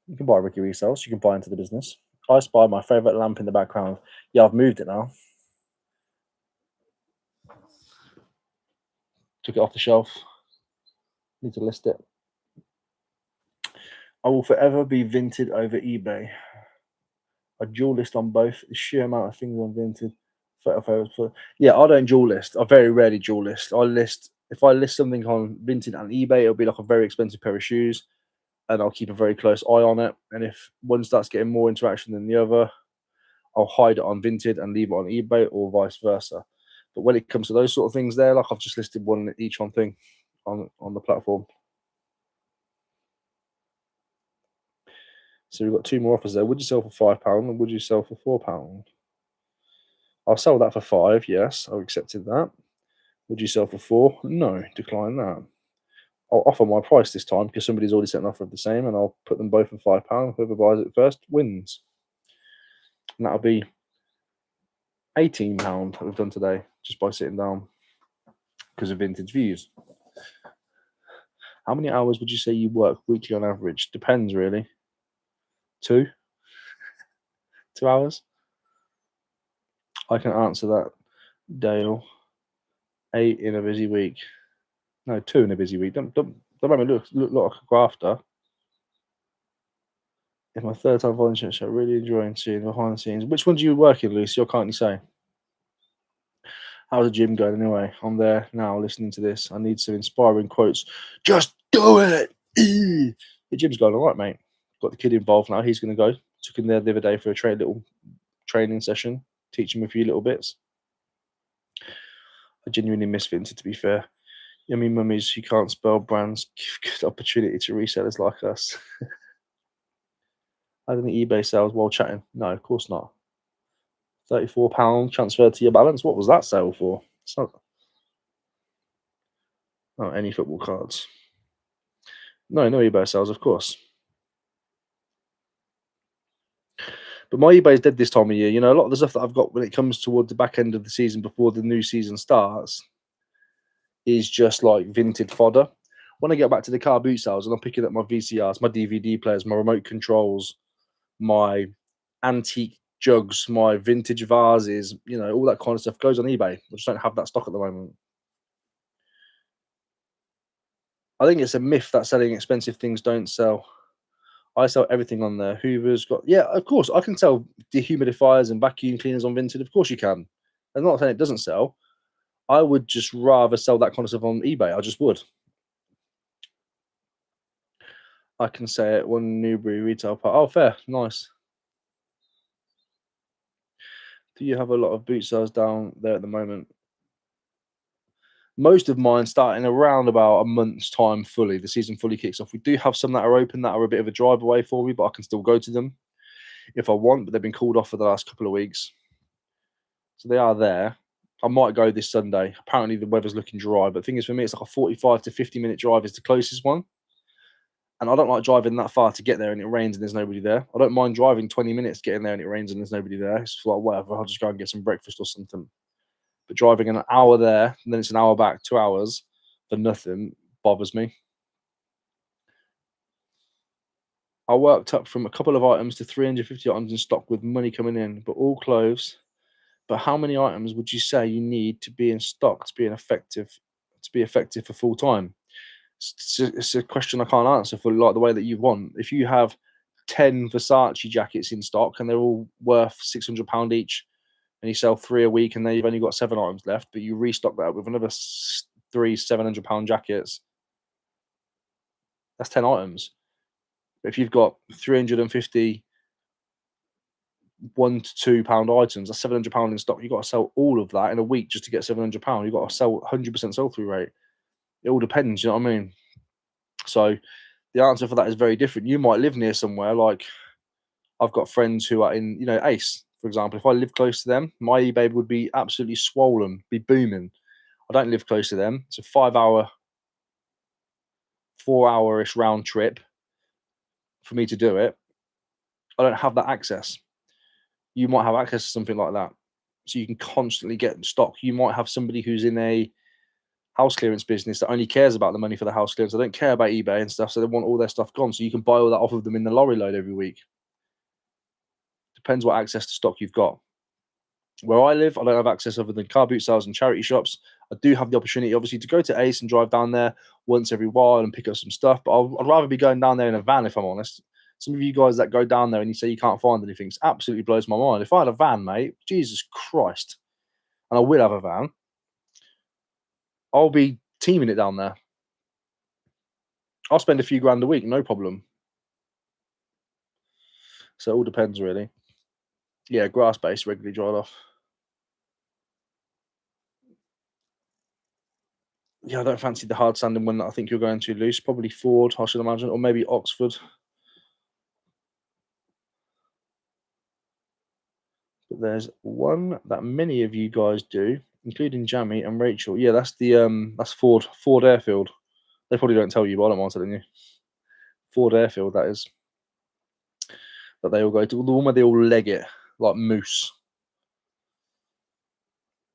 You can buy Ricky Resells. You can buy into the business. I spy my favorite lamp in the background. Yeah, I've moved it now. Took it off the shelf. Need to list it. I will forever be Vinted over eBay. I dual list on both. The sheer amount of things on Vinted. Yeah, I don't dual list. I very rarely dual list. If I list something on Vinted and eBay, it'll be like a very expensive pair of shoes, and I'll keep a very close eye on it. And if one starts getting more interaction than the other, I'll hide it on Vinted and leave it on eBay, or vice versa. But when it comes to those sort of things, there, like I've just listed one each on thing on the platform. So we've got two more offers there. Would you sell for £5 and would you sell for £4? I'll sell that for £5. Yes, I've accepted that. Would you sell for £4? No, decline that. I'll offer my price this time because somebody's already set an offer of the same, and I'll put them both for £5. Whoever buys it first wins. And that'll be £18 that we've done today just by sitting down because of Vintage Views. How many hours would you say you work weekly on average? Depends, really. 2 hours? I can answer that, Dale. 8 in a busy week. No, 2 in a busy week. Don't make me look like a grafter. It's my third time volunteering, so really enjoying seeing behind the scenes. Which one do you work in, Lucy, or can't you say? How's the gym going anyway? I'm there now listening to this. I need some inspiring quotes. Just do it! The gym's going all right, mate. Got the kid involved now. He's going to go. Took him there the other day for a little training session. Teach him a few little bits. I genuinely miss Vinted, to be fair. Yummy mummies who can't spell brands give good opportunity to resellers like us. I didn't eBay sales while chatting. No, of course not. £34 transferred to your balance. What was that sale for? It's not. Oh, any football cards. No eBay sales, of course. But my eBay is dead this time of year. You know, a lot of the stuff that I've got when it comes towards the back end of the season before the new season starts is just like Vinted fodder. When I get back to the car boot sales and I'm picking up my VCRs, my DVD players, my remote controls, my antique jugs, my vintage vases, you know, all that kind of stuff goes on eBay. I just don't have that stock at the moment. I think it's a myth that selling expensive things don't sell. I sell everything on there. Hoover's got, yeah, of course, I can sell dehumidifiers and vacuum cleaners on Vinted. Of course you can. I'm not saying it doesn't sell. I would just rather sell that kind of stuff on eBay. I just would. I can say it. One Newbury retail part. Oh, fair. Nice. Do you have a lot of boot sales down there at the moment? Most of mine starting around about a month's time fully. The season fully kicks off. We do have some that are open that are a bit of a drive away for me, but I can still go to them if I want, but they've been called off for the last couple of weeks. So they are there. I might go this Sunday. Apparently the weather's looking dry, but the thing is for me, it's like a 45 to 50-minute drive is the closest one. And I don't like driving that far to get there and it rains and there's nobody there. I don't mind driving 20 minutes, getting there and it rains and there's nobody there. It's like, whatever, I'll just go and get some breakfast or something. But driving an hour there and then it's an hour back, 2 hours for nothing bothers me. I worked up from a couple of items to 350 items in stock with money coming in, but all clothes. But how many items would you say you need to be in stock to be effective for full time? It's a question I can't answer for like the way that you want. If you have 10 Versace jackets in stock and they're all worth £600 each, and you sell 3 a week, and then you've only got 7 items left, but you restock that with another 3 £700 jackets, that's 10 items. But if you've got 350 £1 to £2 items, that's £700 in stock. You've got to sell all of that in a week just to get £700. You've got to sell 100% sell through rate. It all depends, you know what I mean? So the answer for that is very different. You might live near somewhere, like I've got friends who are in, you know, Ace, for example. If I live close to them, my eBay would be absolutely swollen, be booming. I don't live close to them. It's a 5-hour, 4-hour-ish round trip for me to do it. I don't have that access. You might have access to something like that. So you can constantly get stock. You might have somebody who's in a house clearance business that only cares about the money for the house clearance. They don't care about eBay and stuff, so they want all their stuff gone. So you can buy all that off of them in the lorry load every week. Depends what access to stock you've got. Where I live, I don't have access other than car boot sales and charity shops. I do have the opportunity, obviously, to go to Ace and drive down there once every while and pick up some stuff. But I'd rather be going down there in a van, if I'm honest. Some of you guys that go down there and you say you can't find anything, it absolutely blows my mind. If I had a van, mate, Jesus Christ, and I will have a van, I'll be teaming it down there. I'll spend a few grand a week, no problem. So it all depends, really. Yeah, grass base regularly dried off. Yeah, I don't fancy the hard sanding one that I think you're going too loose. Probably Ford, I should imagine, or maybe Oxford. But there's one that many of you guys do, including Jamie and Rachel. Yeah, that's the that's Ford Airfield. They probably don't tell you, but I don't mind telling you. Ford Airfield, that is. That they all go to, the one where they all leg it like moose.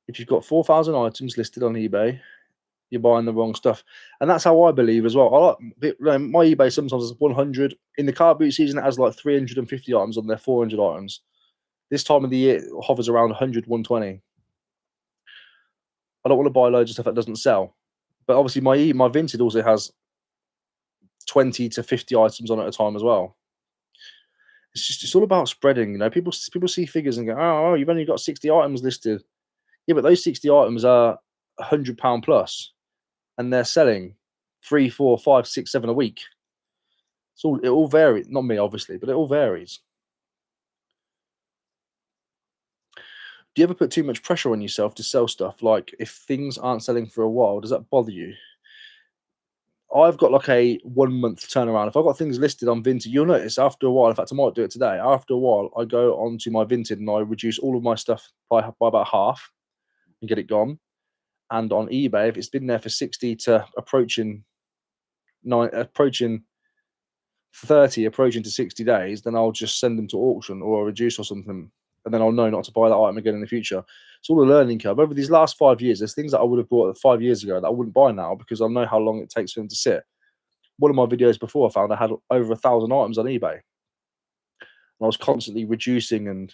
If you've got 4,000 items listed on eBay, you're buying the wrong stuff. And that's how I believe as well. I like my eBay sometimes is 100. In the car boot season, it has like 350 items on there, 400 items. This time of the year, it hovers around 100, 120. I don't want to buy loads of stuff that doesn't sell. But obviously my Vinted also has 20 to 50 items on at a time as well. It's all about spreading, you know. People see figures and go, oh, you've only got 60 items listed. Yeah, but those 60 items are £100 plus, and they're selling 3, 4, 5, 6, 7 a week. It all varies. Not me, obviously, but it all varies. Do you ever put too much pressure on yourself to sell stuff? Like if things aren't selling for a while, does that bother you? I've got like a 1 month turnaround. If I've got things listed on Vinted, you'll notice after a while, in fact, I might do it today. After a while, I go onto my Vinted and I reduce all of my stuff by about half and get it gone. And on eBay, if it's been there for 60 to approaching 30, approaching to 60 days, then I'll just send them to auction or I'll reduce or something. And then I'll know not to buy that item again in the future. It's all a learning curve. Over these last 5 years, there's things that I would have bought 5 years ago that I wouldn't buy now because I know how long it takes for them to sit. One of my videos before, I found I had over 1,000 items on eBay. And I was constantly reducing and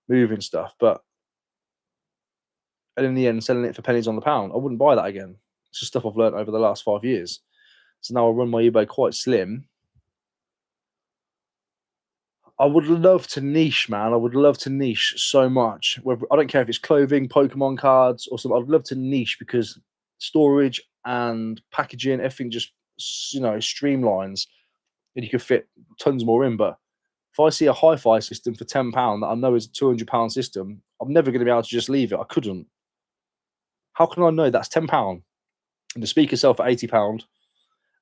moving stuff. But and in the end, selling it for pennies on the pound, I wouldn't buy that again. It's just stuff I've learned over the last 5 years. So now I run my eBay quite slim. I would love to niche, man. I would love to niche so much. I don't care if it's clothing, Pokemon cards, or something. I'd love to niche because storage and packaging, everything just, streamlines, and you can fit tons more in. But if I see a hi-fi system for £10 that I know is a £200 system, I'm never going to be able to just leave it. I couldn't. How can I know that's £10 and the speakers sell for £80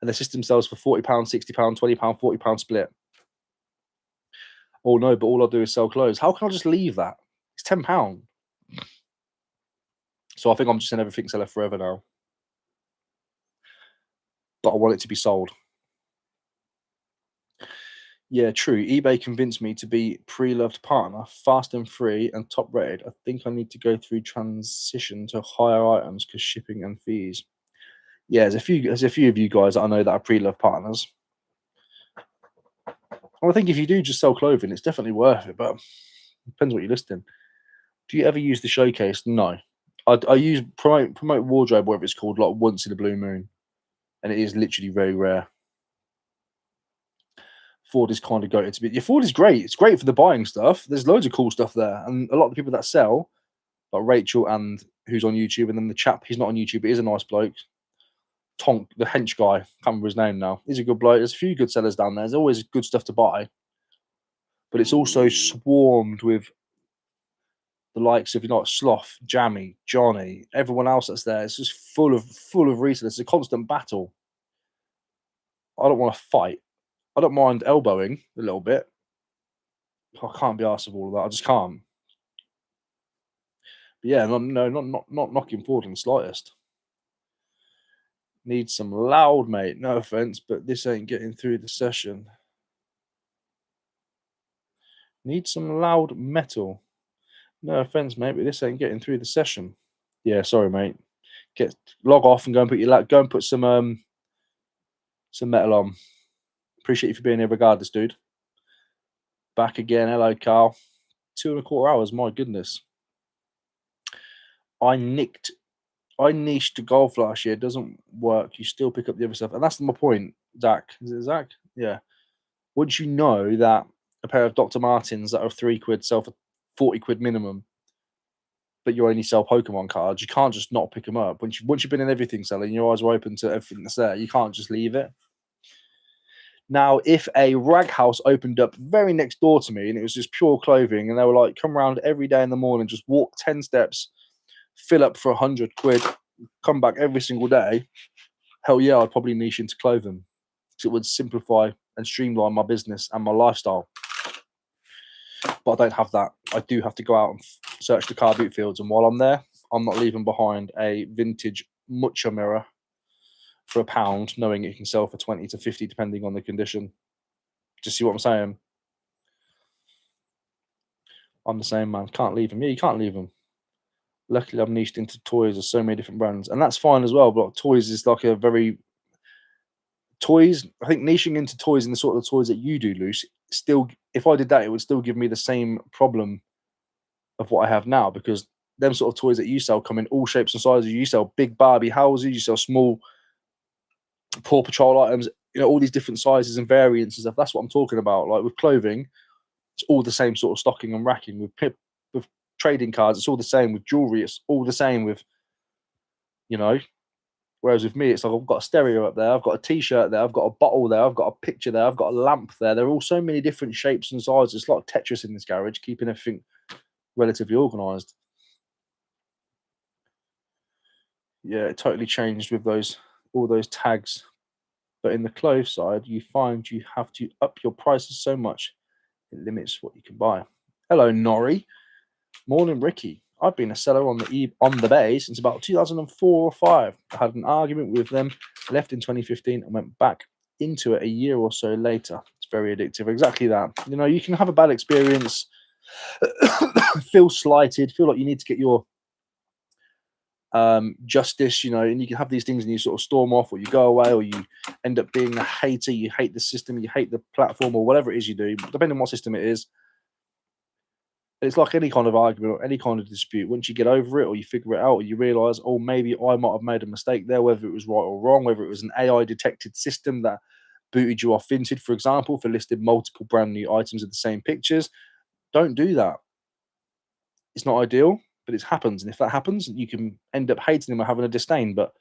and the system sells for £40, £60, £20, £40 split? Oh no, but all I do is sell clothes. How can I just leave that? It's £10. So I think I'm just an everything seller forever now. But I want it to be sold. Yeah, true. eBay convinced me to be pre-loved partner, fast and free, and top rated. I think I need to go through transition to higher items because shipping and fees. Yeah, there's a few of you guys that I know that are pre-loved partners. Well, I think if you do just sell clothing, it's definitely worth it, but it depends what you're listing. Do you ever use the showcase? No. I use promote wardrobe, whatever it's called, like once in a blue moon, and it is literally very rare. Ford is kind of goated to be. Yeah, Ford is great. It's great for the buying stuff. There's loads of cool stuff there, and a lot of the people that sell, like Rachel and who's on YouTube, and then the chap, he's not on YouTube, but he's a nice bloke. Tonk, the hench guy, can't remember his name now. He's a good bloke. There's a few good sellers down there. There's always good stuff to buy, but it's also swarmed with the likes of Sloth, Jammy, Johnny, everyone else that's there. It's just full of resellers. It's a constant battle. I don't want to fight. I don't mind elbowing a little bit. I can't be arsed with all of that. I just can't. But yeah, not knocking forward in the slightest. Need some loud, mate. No offense, but this ain't getting through the session. Need some loud metal. No offense, mate, but this ain't getting through the session. Yeah, sorry, mate. Log off and go and put some metal on. Appreciate you for being here regardless, dude. Back again. Hello, Carl. 2.25 hours. My goodness. I niched the golf last year. It doesn't work. You still pick up the other stuff. And that's my point, Zach. Is it Zach? Yeah. Once you know that a pair of Dr. Martens that are £3 sell for 40 quid minimum, but you only sell Pokemon cards, you can't just not pick them up. Once you've been in everything selling, your eyes are open to everything that's there. You can't just leave it. Now, if a rag house opened up very next door to me and it was just pure clothing and they were like, come around every day in the morning, just walk 10 steps, fill up for 100 quid, come back every single day, hell yeah, I'd probably niche into clothing because it would simplify and streamline my business and my lifestyle. But I don't have that. I do have to go out and search the car boot fields, and while I'm there, I'm not leaving behind a vintage Mucha mirror for £1, knowing it can sell for 20 to 50 depending on the condition. Just see what I'm saying? I'm the same, man. Can't leave them. Yeah, you can't leave them. Luckily, I've niched into toys. There's so many different brands, and that's fine as well. But toys is like a very toys. I think niching into toys and the sort of toys that you do, Luce, still, if I did that, it would still give me the same problem of what I have now, because them sort of toys that you sell come in all shapes and sizes. You sell big Barbie houses, you sell small Paw Patrol items, all these different sizes and variants and stuff. That's what I'm talking about. Like with clothing, it's all the same sort of stocking and racking. With trading cards, it's all the same. With jewelry, it's all the same. With whereas with me, it's like I've got a stereo up there, I've got a t-shirt there, I've got a bottle there, I've got a picture there, I've got a lamp there. They're all so many different shapes and sizes. It's like Tetris in this garage, keeping everything relatively organized. Yeah, it totally changed with all those tags. But in the clothes side, you find you have to up your prices so much, it limits what you can buy. Hello, Norrie. Morning, Ricky. I've been a seller on the Bay since about 2004 or 5. I had an argument with them, left in 2015, and went back into it a year or so later. It's very addictive. Exactly that. You can have a bad experience, feel slighted, feel like you need to get your justice, and you can have these things and you sort of storm off, or you go away, or you end up being a hater. You hate the system, you hate the platform, or whatever it is you do, depending on what system it is. It's like any kind of argument or any kind of dispute. Once you get over it or you figure it out or you realise, oh, maybe I might have made a mistake there, whether it was right or wrong, whether it was an AI detected system that booted you off Vinted, for example, for listing multiple brand new items of the same pictures. Don't do that. It's not ideal, but it happens. And if that happens, you can end up hating them or having a disdain. But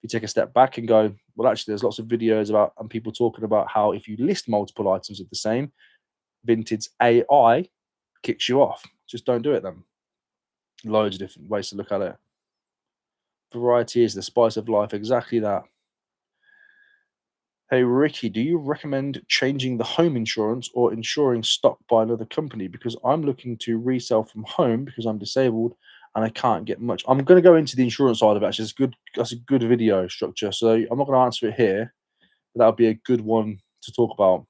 if you take a step back and go, well, actually, there's lots of videos about and people talking about how if you list multiple items of the same, Vinted's AI kicks you off. Just don't do it then. Loads of different ways to look at it. Variety is the spice of life. Exactly that. Hey, Ricky, do you recommend changing the home insurance or insuring stock by another company? Because I'm looking to resell from home because I'm disabled and I can't get much. I'm going to go into the insurance side of it. Actually, it's good. That's a good video structure. So I'm not going to answer it here. But that would be a good one to talk about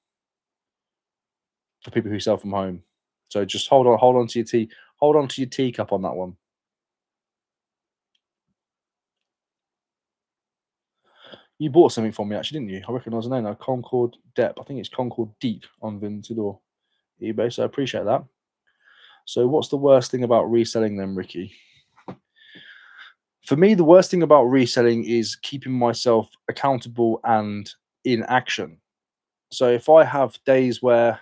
for people who sell from home. So just hold on to your teacup on that one. You bought something from me, actually, didn't you? I recognise the name now. Concord Dep. I think it's Concord Deep on Vinted or eBay. So I appreciate that. So what's the worst thing about reselling then, Ricky? For me, the worst thing about reselling is keeping myself accountable and in action. So if I have days where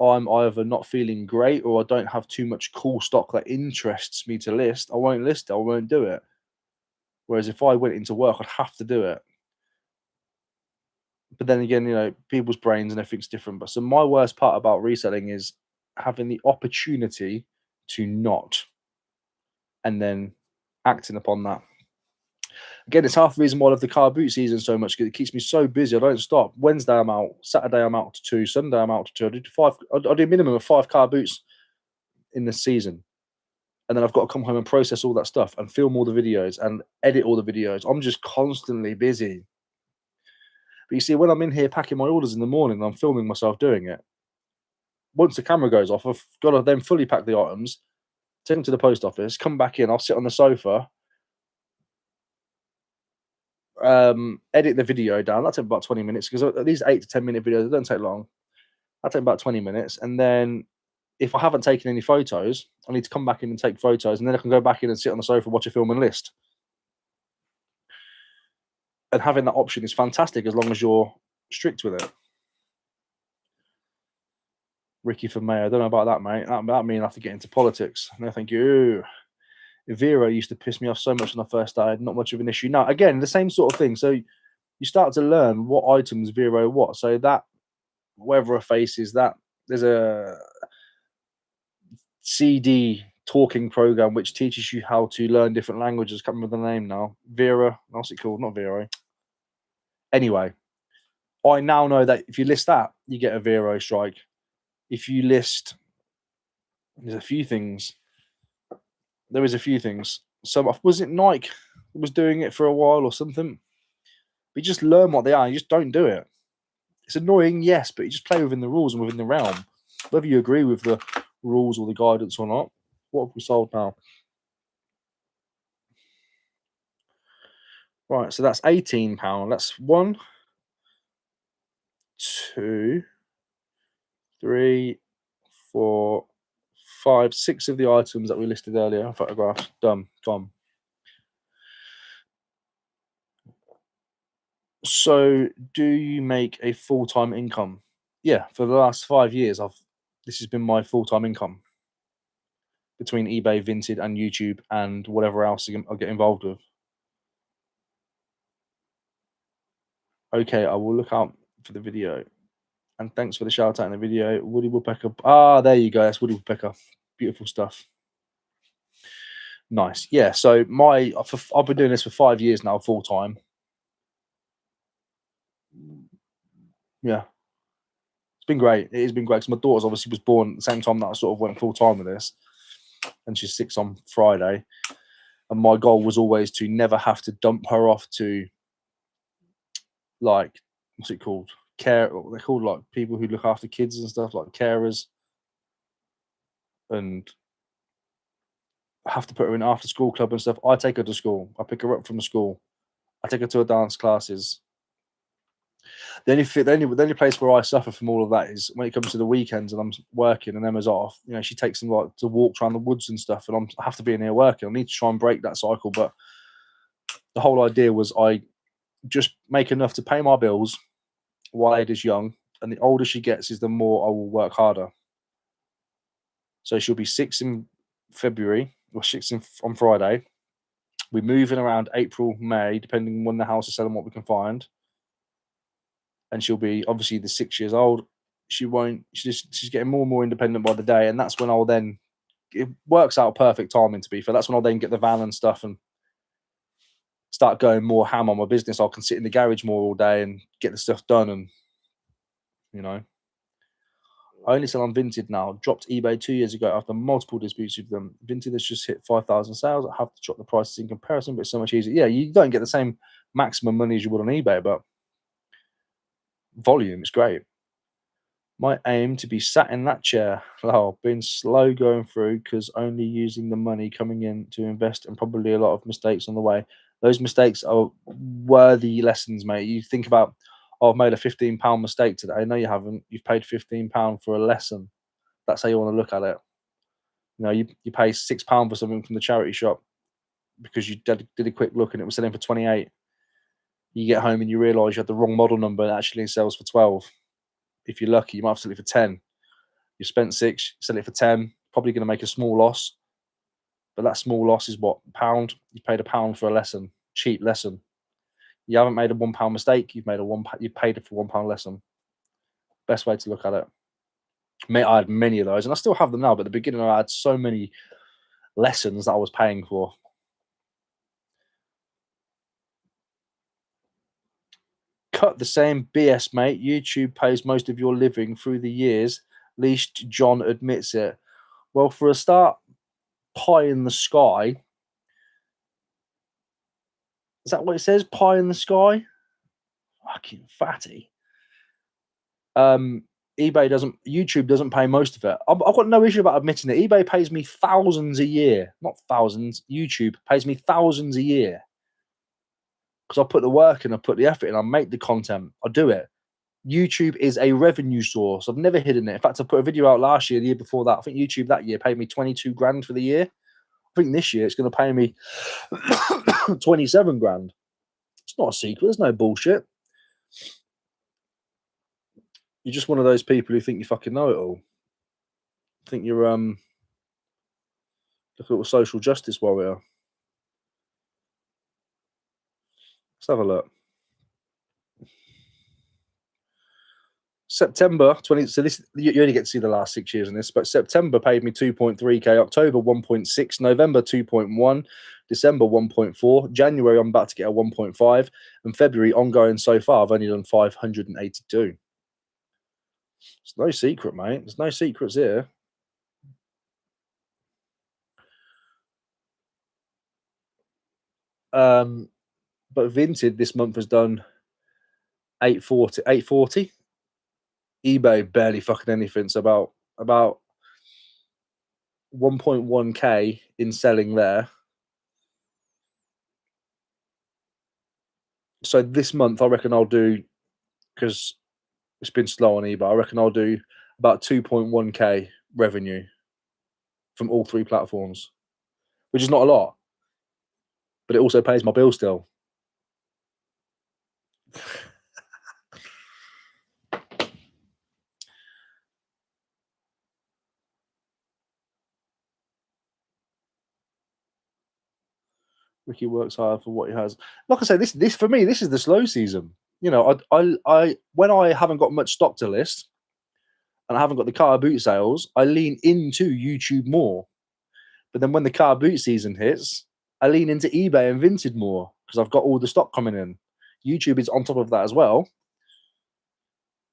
I'm either not feeling great or I don't have too much cool stock that interests me to list, I won't list it. I won't do it. Whereas if I went into work, I'd have to do it. But then again, people's brains and everything's different. But so my worst part about reselling is having the opportunity to not, and then acting upon that. Again, it's half the reason why I love the car boot season so much, because it keeps me so busy. I don't stop. Wednesday I'm out, Saturday I'm out to 2, Sunday I'm out to 2. I do a minimum of 5 car boots in the season. And then I've got to come home and process all that stuff and film all the videos and edit all the videos. I'm just constantly busy. But you see, when I'm in here packing my orders in the morning, I'm filming myself doing it. Once the camera goes off, I've got to then fully pack the items, take them to the post office, come back in, I'll sit on the sofa, edit the video down. That takes about 20 minutes because these 8 to 10 minute videos, they don't take long. That take about 20 minutes. And then if I haven't taken any photos, I need to come back in and take photos, and then I can go back in and sit on the sofa, watch a film and list. And having that option is fantastic as long as you're strict with it. Ricky from Mayo. I don't know about that, mate. That mean I have to get into politics. No, thank you. Vera used to piss me off so much when I first started. Not much of an issue now. Again, the same sort of thing. So you start to learn what items Vero what. So that whether a face is that there's a CD talking program which teaches you how to learn different languages. Can't remember the name now. Vera, what's it called? Not Vero. Anyway, I now know that if you list that, you get a Vero strike. If you list, there's a few things. There is a few things. So was it Nike that was doing it for a while or something? But you just learn what they are. You just don't do it. It's annoying, yes, but you just play within the rules and within the realm. Whether you agree with the rules or the guidance or not. What have we sold now? Right, so that's £18. That's 1, 2, 3, 4, 5, 6 of the items that we listed earlier. Photographs done, gone. So, do you make a full-time income? Yeah, for the last 5 years, this has been my full-time income between eBay, Vinted, and YouTube, and whatever else I get involved with. Okay, I will look out for the video. And thanks for the shout out in the video. Woody Woodpecker. Ah, there you go. That's Woody Woodpecker. Beautiful stuff. Nice. Yeah. So I've been doing this for 5 years now, full time. Yeah. It's been great. It has been great because my daughter's obviously was born at the same time that I sort of went full time with this. And she's 6 on Friday. And my goal was always to never have to dump her off to, like, what's it called? They're called like people who look after kids and stuff, like carers. And I have to put her in after school club and stuff. I take her to school. I pick her up from school. I take her to her dance classes. The only place where I suffer from all of that is when it comes to the weekends and I'm working and Emma's off. You know, she takes them like to walks around the woods and stuff, and I have to be in here working. I need to try and break that cycle, but the whole idea was I just make enough to pay my bills while Ada's young, and the older she gets is the more I will work harder. So she'll be 6 in February, or 6 on Friday. We're moving around April, May, depending on when the house is selling, what we can find. And she'll be obviously the 6 years old. She's getting more and more independent by the day, and that's when it works out perfect timing, to be fair. That's when I'll then get the van and stuff and start going more ham on my business. I can sit in the garage more all day and get the stuff done, and you know. I only sell on Vinted now. Dropped eBay 2 years ago after multiple disputes with them. Vinted has just hit 5,000 sales. I have to drop the prices in comparison, but it's so much easier. Yeah, you don't get the same maximum money as you would on eBay, but volume is great. My aim to be sat in that chair. Oh, been slow going through because only using the money coming in to invest, and probably a lot of mistakes on the way. Those mistakes are worthy lessons, mate. You think about, I've made a £15 mistake today. No, you haven't. You've paid £15 for a lesson. That's how you want to look at it. You know, you pay £6 for something from the charity shop because you did a quick look and it was selling for 28. You get home and you realise you had the wrong model number and actually sells for 12. If you're lucky, you might have to sell it for 10. You spent 6, sell it for 10. Probably going to make a small loss, but that small loss is what, £1? You paid £1 for a lesson, cheap lesson. You haven't made a £1 mistake. You've paid it for £1 lesson. Best way to look at it. Mate, I had many of those, and I still have them now. But at the beginning, I had so many lessons that I was paying for. Cut the same BS, mate. YouTube pays most of your living through the years. Least John admits it. Well, for a start, pie in the sky. Is that what it says? Pie in the sky? Fucking fatty. YouTube doesn't pay most of it. I've got no issue about admitting it. eBay pays me thousands a year, not thousands. YouTube pays me thousands a year because I put the work in, I put the effort in, I make the content, I do it. YouTube is a revenue source. I've never hidden it. In fact, I put a video out last year, the year before that. I think YouTube that year paid me 22 grand for the year. I think this year it's going to pay me 27 grand. It's not a secret. There's no bullshit. You're just one of those people who think you fucking know it all. Think you're a little social justice warrior. Let's have a look. September 20. So this you only get to see the last 6 years in this, but September paid me 2.3k, October 1.6, November 2.1, December 1.4, January I'm about to get a 1.5, and February ongoing so far I've only done 582. It's no secret, mate. There's no secrets here. But Vinted this month has done 840. eBay barely fucking anything. So about 1.1k in selling there. So this month I reckon I'll do, because it's been slow on eBay, I reckon I'll do about 2.1k revenue from all 3 platforms, which is not a lot, but it also pays my bill still. Ricky works hard for what he has. Like I say, this for me, this is the slow season. You know, I when I haven't got much stock to list and I haven't got the car boot sales, I lean into YouTube more. But then when the car boot season hits, I lean into eBay and Vinted more because I've got all the stock coming in. YouTube is on top of that as well.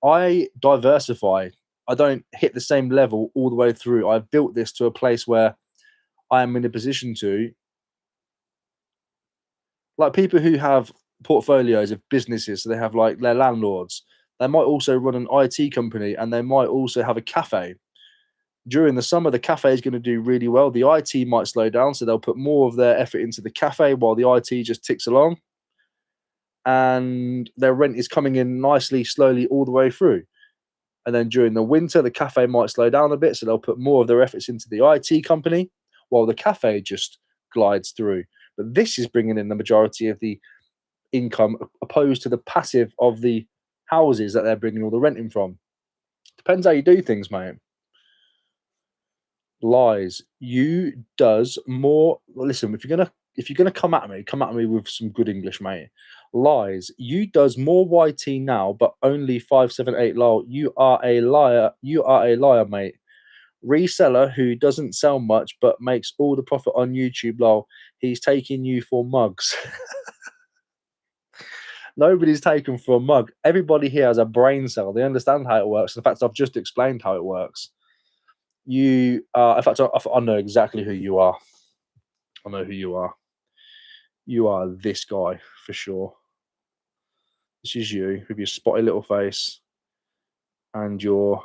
I diversify. I don't hit the same level all the way through. I've built this to a place where I am in a position to, like people who have portfolios of businesses, so they have like their landlords, they might also run an IT company and they might also have a cafe. During the summer, the cafe is going to do really well. The IT might slow down, so they'll put more of their effort into the cafe while the IT just ticks along. and their rent is coming in nicely, slowly all the way through. And then during the winter, the cafe might slow down a bit, so they'll put more of their efforts into the IT company while the cafe just glides through. But this is bringing in the majority of the income, opposed to the passive of the houses that they're bringing all the rent in from. Depends how you do things, mate. Lies. You does more. Listen, if you're gonna come at me with some good English, mate. Lies. You does more YT now, but only 578 lol. You are a liar. You are a liar, mate. Reseller who doesn't sell much but makes all the profit on YouTube, lol. He's taking you for mugs. Nobody's taken for a mug. Everybody here has a brain cell. They understand how it works. In fact, I've just explained how it works. You in fact, I know exactly who you are. I know who you are. You are this guy for sure. This is you with your spotty little face and your.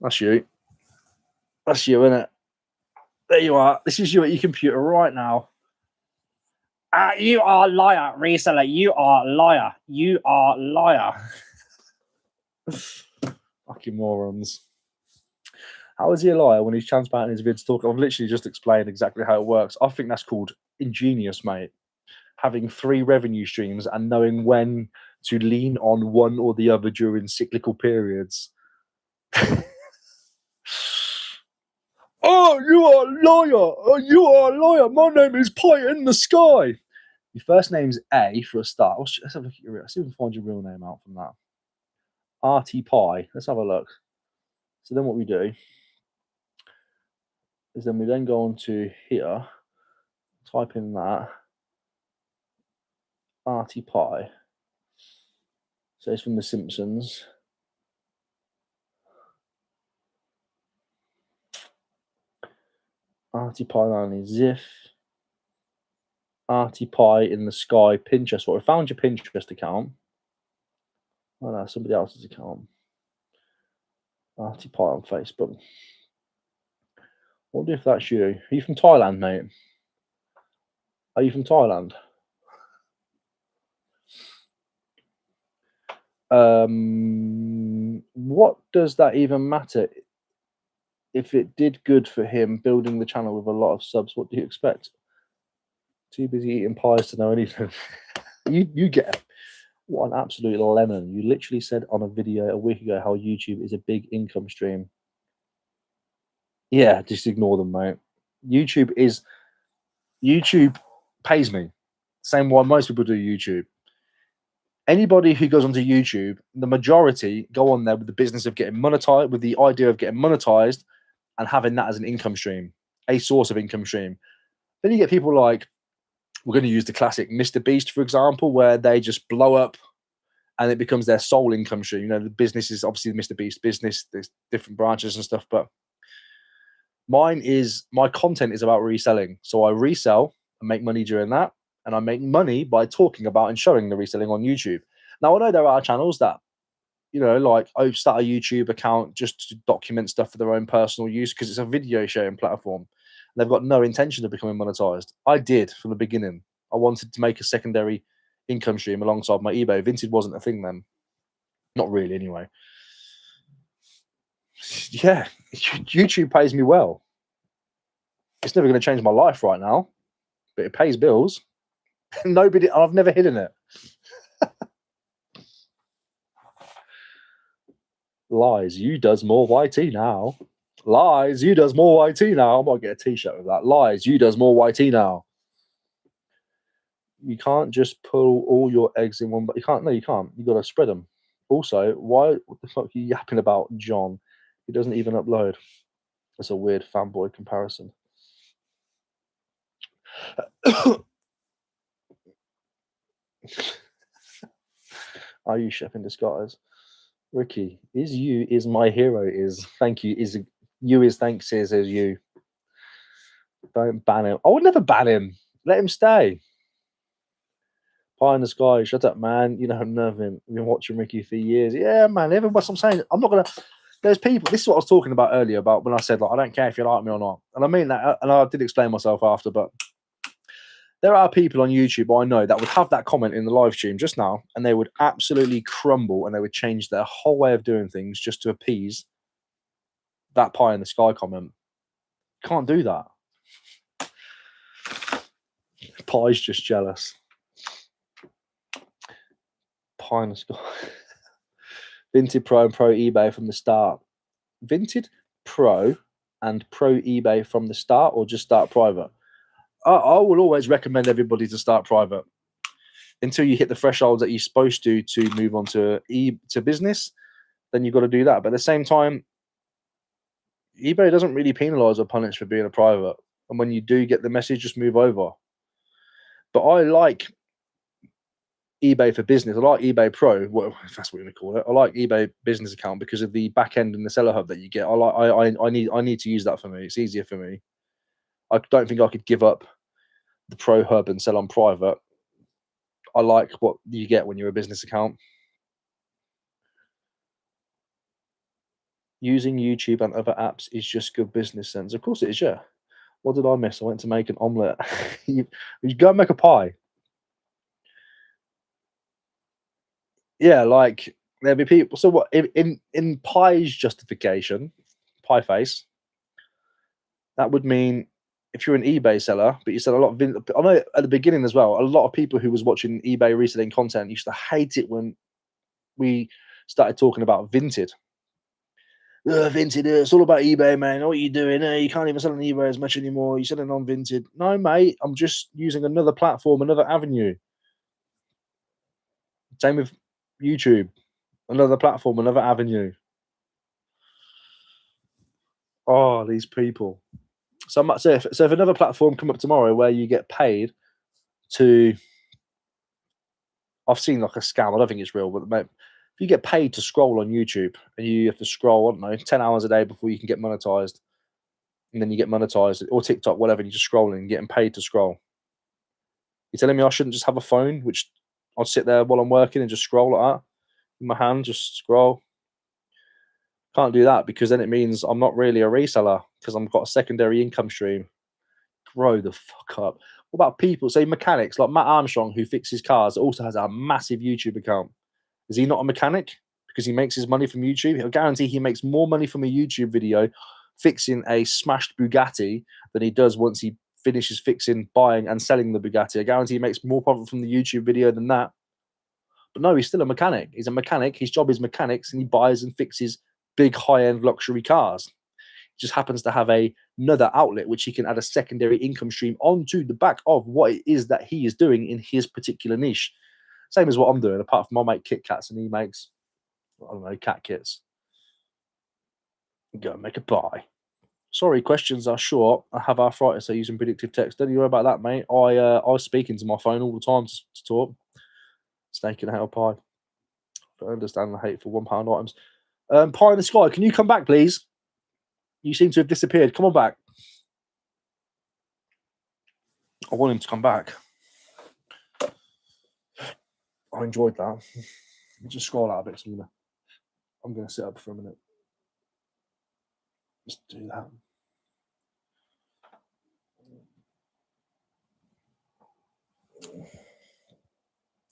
That's you. That's you, isn't it? There you are. This is you at your computer right now. You are a liar, reseller. You are a liar. You are a liar. Fucking morons. How is he a liar when he's transparent in his vids talk? I've literally just explained exactly how it works. I think that's called ingenious, mate. Having 3 revenue streams and knowing when to lean on one or the other during cyclical periods. Oh, you are a liar. Oh, you are a liar. My name is Pie in the Sky. Your first name's A for a start. Let's have a look at your real. Let's see if we can find your real name out from that. Artie Pie. Let's have a look. So then what we do is then we then go on to here, type in that Artie Pie. So it's from The Simpsons. Artie Pie only Ziff. Artie Pie in the Sky Pinterest. Well, we found your Pinterest account. Oh no, somebody else's account. Artie Pie on Facebook. I wonder if that's you. Are you from Thailand, mate? Are you from Thailand? What does that even matter? If it did good for him building the channel with a lot of subs, what do you expect? Too busy eating pies to know anything. you get what an absolute lemon. You literally said on a video a week ago how YouTube is a big income stream. Yeah, just ignore them, mate. YouTube pays me. Same why most people do YouTube. Anybody who goes onto YouTube, the majority go on there with the business of getting monetized, with the idea of getting monetized and having that as an income stream, a source of income stream. Then you get people like, we're going to use the classic Mr. Beast, for example, where they just blow up and it becomes their sole income stream. You know, the business is obviously the Mr. Beast business. There's different branches and stuff, but my content is about reselling. So I resell and make money during that. And I make money by talking about and showing the reselling on YouTube. Now, I know there are channels that, you know, like start a YouTube account just to document stuff for their own personal use because it's a video sharing platform. And they've got no intention of becoming monetized. I did from the beginning. I wanted to make a secondary income stream alongside my eBay. Vinted wasn't a thing then. Not really, anyway. Yeah, YouTube pays me well. It's never going to change my life right now, but it pays bills. I've never hidden it. Lies, you does more YT now. Lies, you does more YT now. I might get a t-shirt with that. Lies, you does more YT now. You can't just pull all your eggs in one, but you can't. No, you can't. You got to spread them. Also, what the fuck are you yapping about, John? He doesn't even upload. That's a weird fanboy comparison. Are you chef in disguise? Ricky, is my hero is thank you is you is thanks is you. Don't ban him. I would never ban him. Let him stay. Pie in the Sky, shut up, man. You know nothing. I've been watching Ricky for years. Yeah, man. What I'm saying, I'm not gonna. There's people. This is what I was talking about earlier about when I said like I don't care if you like me or not, and I mean that, and I did explain myself after, but There are people on YouTube I know that would have that comment in the live stream just now, and they would absolutely crumble and they would change their whole way of doing things just to appease that pie in the sky comment. Can't do that. Pie's just jealous. Pie in the sky. Vinted Pro and Pro eBay from the start. Vinted Pro and Pro eBay from the start, or just start private? I will always recommend everybody to start private until you hit the thresholds that you're supposed to move on to business. Then you've got to do that. But at the same time, eBay doesn't really penalize or punish for being a private. And when you do get the message, just move over. But I like eBay for business. I like eBay Pro, if that's what you're going to call it. I like eBay business account because of the back end and the seller hub that you get. I need to use that for me. It's easier for me. I don't think I could give up the Pro hub and sell on private. I like what you get when you're a business account. Using YouTube and other apps is just good business sense. Of course it is, yeah. What did I miss? I went to make an omelette. you go and make a pie. Yeah, like there'll be people. So what in pie's justification, pie face, that would mean if you're an eBay seller, but you sell a lot of I know at the beginning as well, a lot of people who was watching eBay reselling content used to hate it when we started talking about Vinted. Vinted, it's all about eBay, man. What are you doing? You can't even sell on eBay as much anymore. You're selling on Vinted. No, mate, I'm just using another platform, another avenue. Same with YouTube, another platform, another avenue. Oh, these people. So if another platform come up tomorrow where you get paid to, I've seen like a scam. I don't think it's real, but if you get paid to scroll on YouTube and you have to scroll, I don't know, 10 hours a day before you can get monetized, and then you get monetized, or TikTok, whatever, and you're just scrolling and getting paid to scroll. You're telling me I shouldn't just have a phone, which I'll sit there while I'm working and just scroll like that in my hand, just scroll. Can't do that because then it means I'm not really a reseller because I've got a secondary income stream. Grow the fuck up. What about people, say mechanics like Matt Armstrong, who fixes cars, also has a massive YouTube account? Is he not a mechanic because he makes his money from YouTube? I'll guarantee he makes more money from a YouTube video fixing a smashed Bugatti than he does once he finishes fixing, buying and selling the Bugatti. I guarantee he makes more profit from the YouTube video than that. But no, he's still a mechanic. He's a mechanic. His job is mechanics, and he buys and fixes big high-end luxury cars. He just happens to have another outlet which he can add a secondary income stream onto the back of what it is that he is doing in his particular niche. Same as what I'm doing, apart from I make Kit Kats and he makes, I don't know, cat kits. Go and make a pie. Sorry, questions are short. I have arthritis, so using predictive text. Don't you worry about that, mate. I was speaking to my phone all the time to talk. Snake and a hell pie. I understand the hate for £1 items. Pie in the sky, can you come back, please? You seem to have disappeared. Come on back. I want him to come back. I enjoyed that. Let me just scroll out a bit. So I'm going to sit up for a minute. Just do that.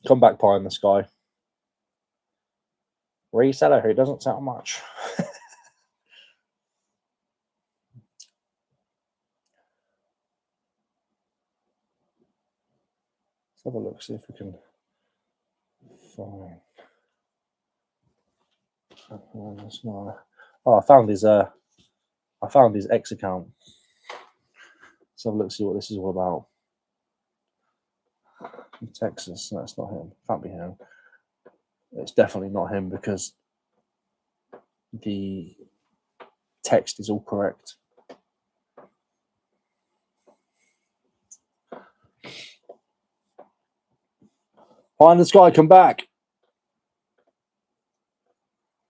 Come back, pie in the sky. Reseller who doesn't sell much. Let's have a look, see if we can find. Oh, I found his X account. Let's have a look, see what this is all about. In Texas, no, it's not him. Can't be him. It's definitely not him because the text is all correct. Pie in the sky, come back.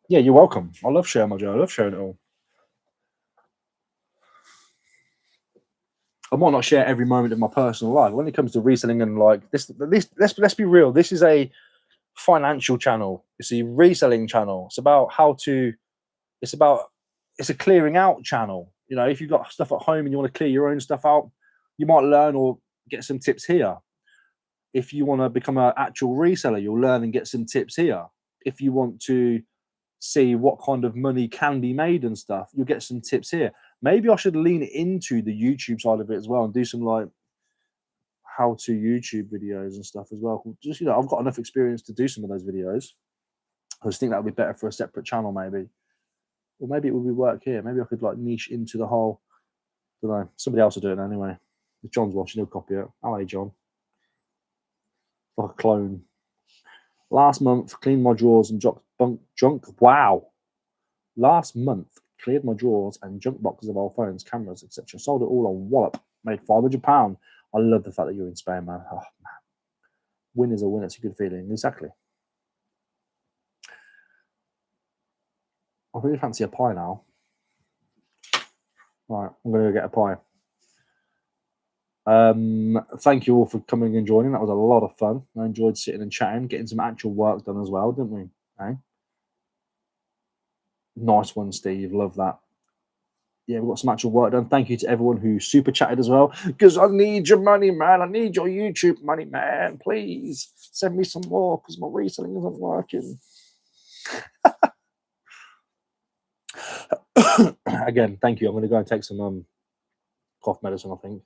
Yeah, you're welcome. I love sharing my journal. I love sharing it all. I might not share every moment of my personal life. When it comes to reselling and like this, let's be real. This is a financial channel. It's a reselling channel. It's about it's a clearing out channel. You know, if you've got stuff at home and you want to clear your own stuff out, you might learn or get some tips here. If you want to become an actual reseller, you'll learn and get some tips here. If you want to see what kind of money can be made and stuff, you'll get some tips here. Maybe I should lean into the YouTube side of it as well and do some like how-to YouTube videos and stuff as well. Just, you know, I've got enough experience to do some of those videos. I just think that would be better for a separate channel, maybe. Or maybe it would be work here. Maybe I could like niche into the whole, I don't know, somebody else will do it anyway. If John's watching, he'll copy it. Hello, John. Like a clone. Last month, cleaned my drawers and junk. Wow. Last month, cleared my drawers and junk boxes of old phones, cameras, etc. Sold it all on Wallop. Made £500. I love the fact that you're in Spain, man. Oh, man. Win is a win. It's a good feeling. Exactly. I really fancy a pie now. Right, I'm going to go get a pie. Thank you all for coming and joining. That was a lot of fun. I enjoyed sitting and chatting, getting some actual work done as well, didn't we? Eh? Nice one, Steve. Love that. Yeah, we've got some actual work done. Thank you to everyone who super chatted as well. Because I need your money, man. I need your YouTube money, man. Please send me some more because my reselling isn't working. Again, thank you. I'm going to go and take some cough medicine, I think.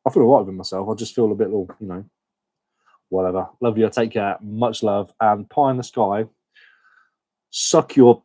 I feel all right with myself. I just feel a bit, you know, whatever. Love you. Take care. Much love. And pie in the sky. Suck your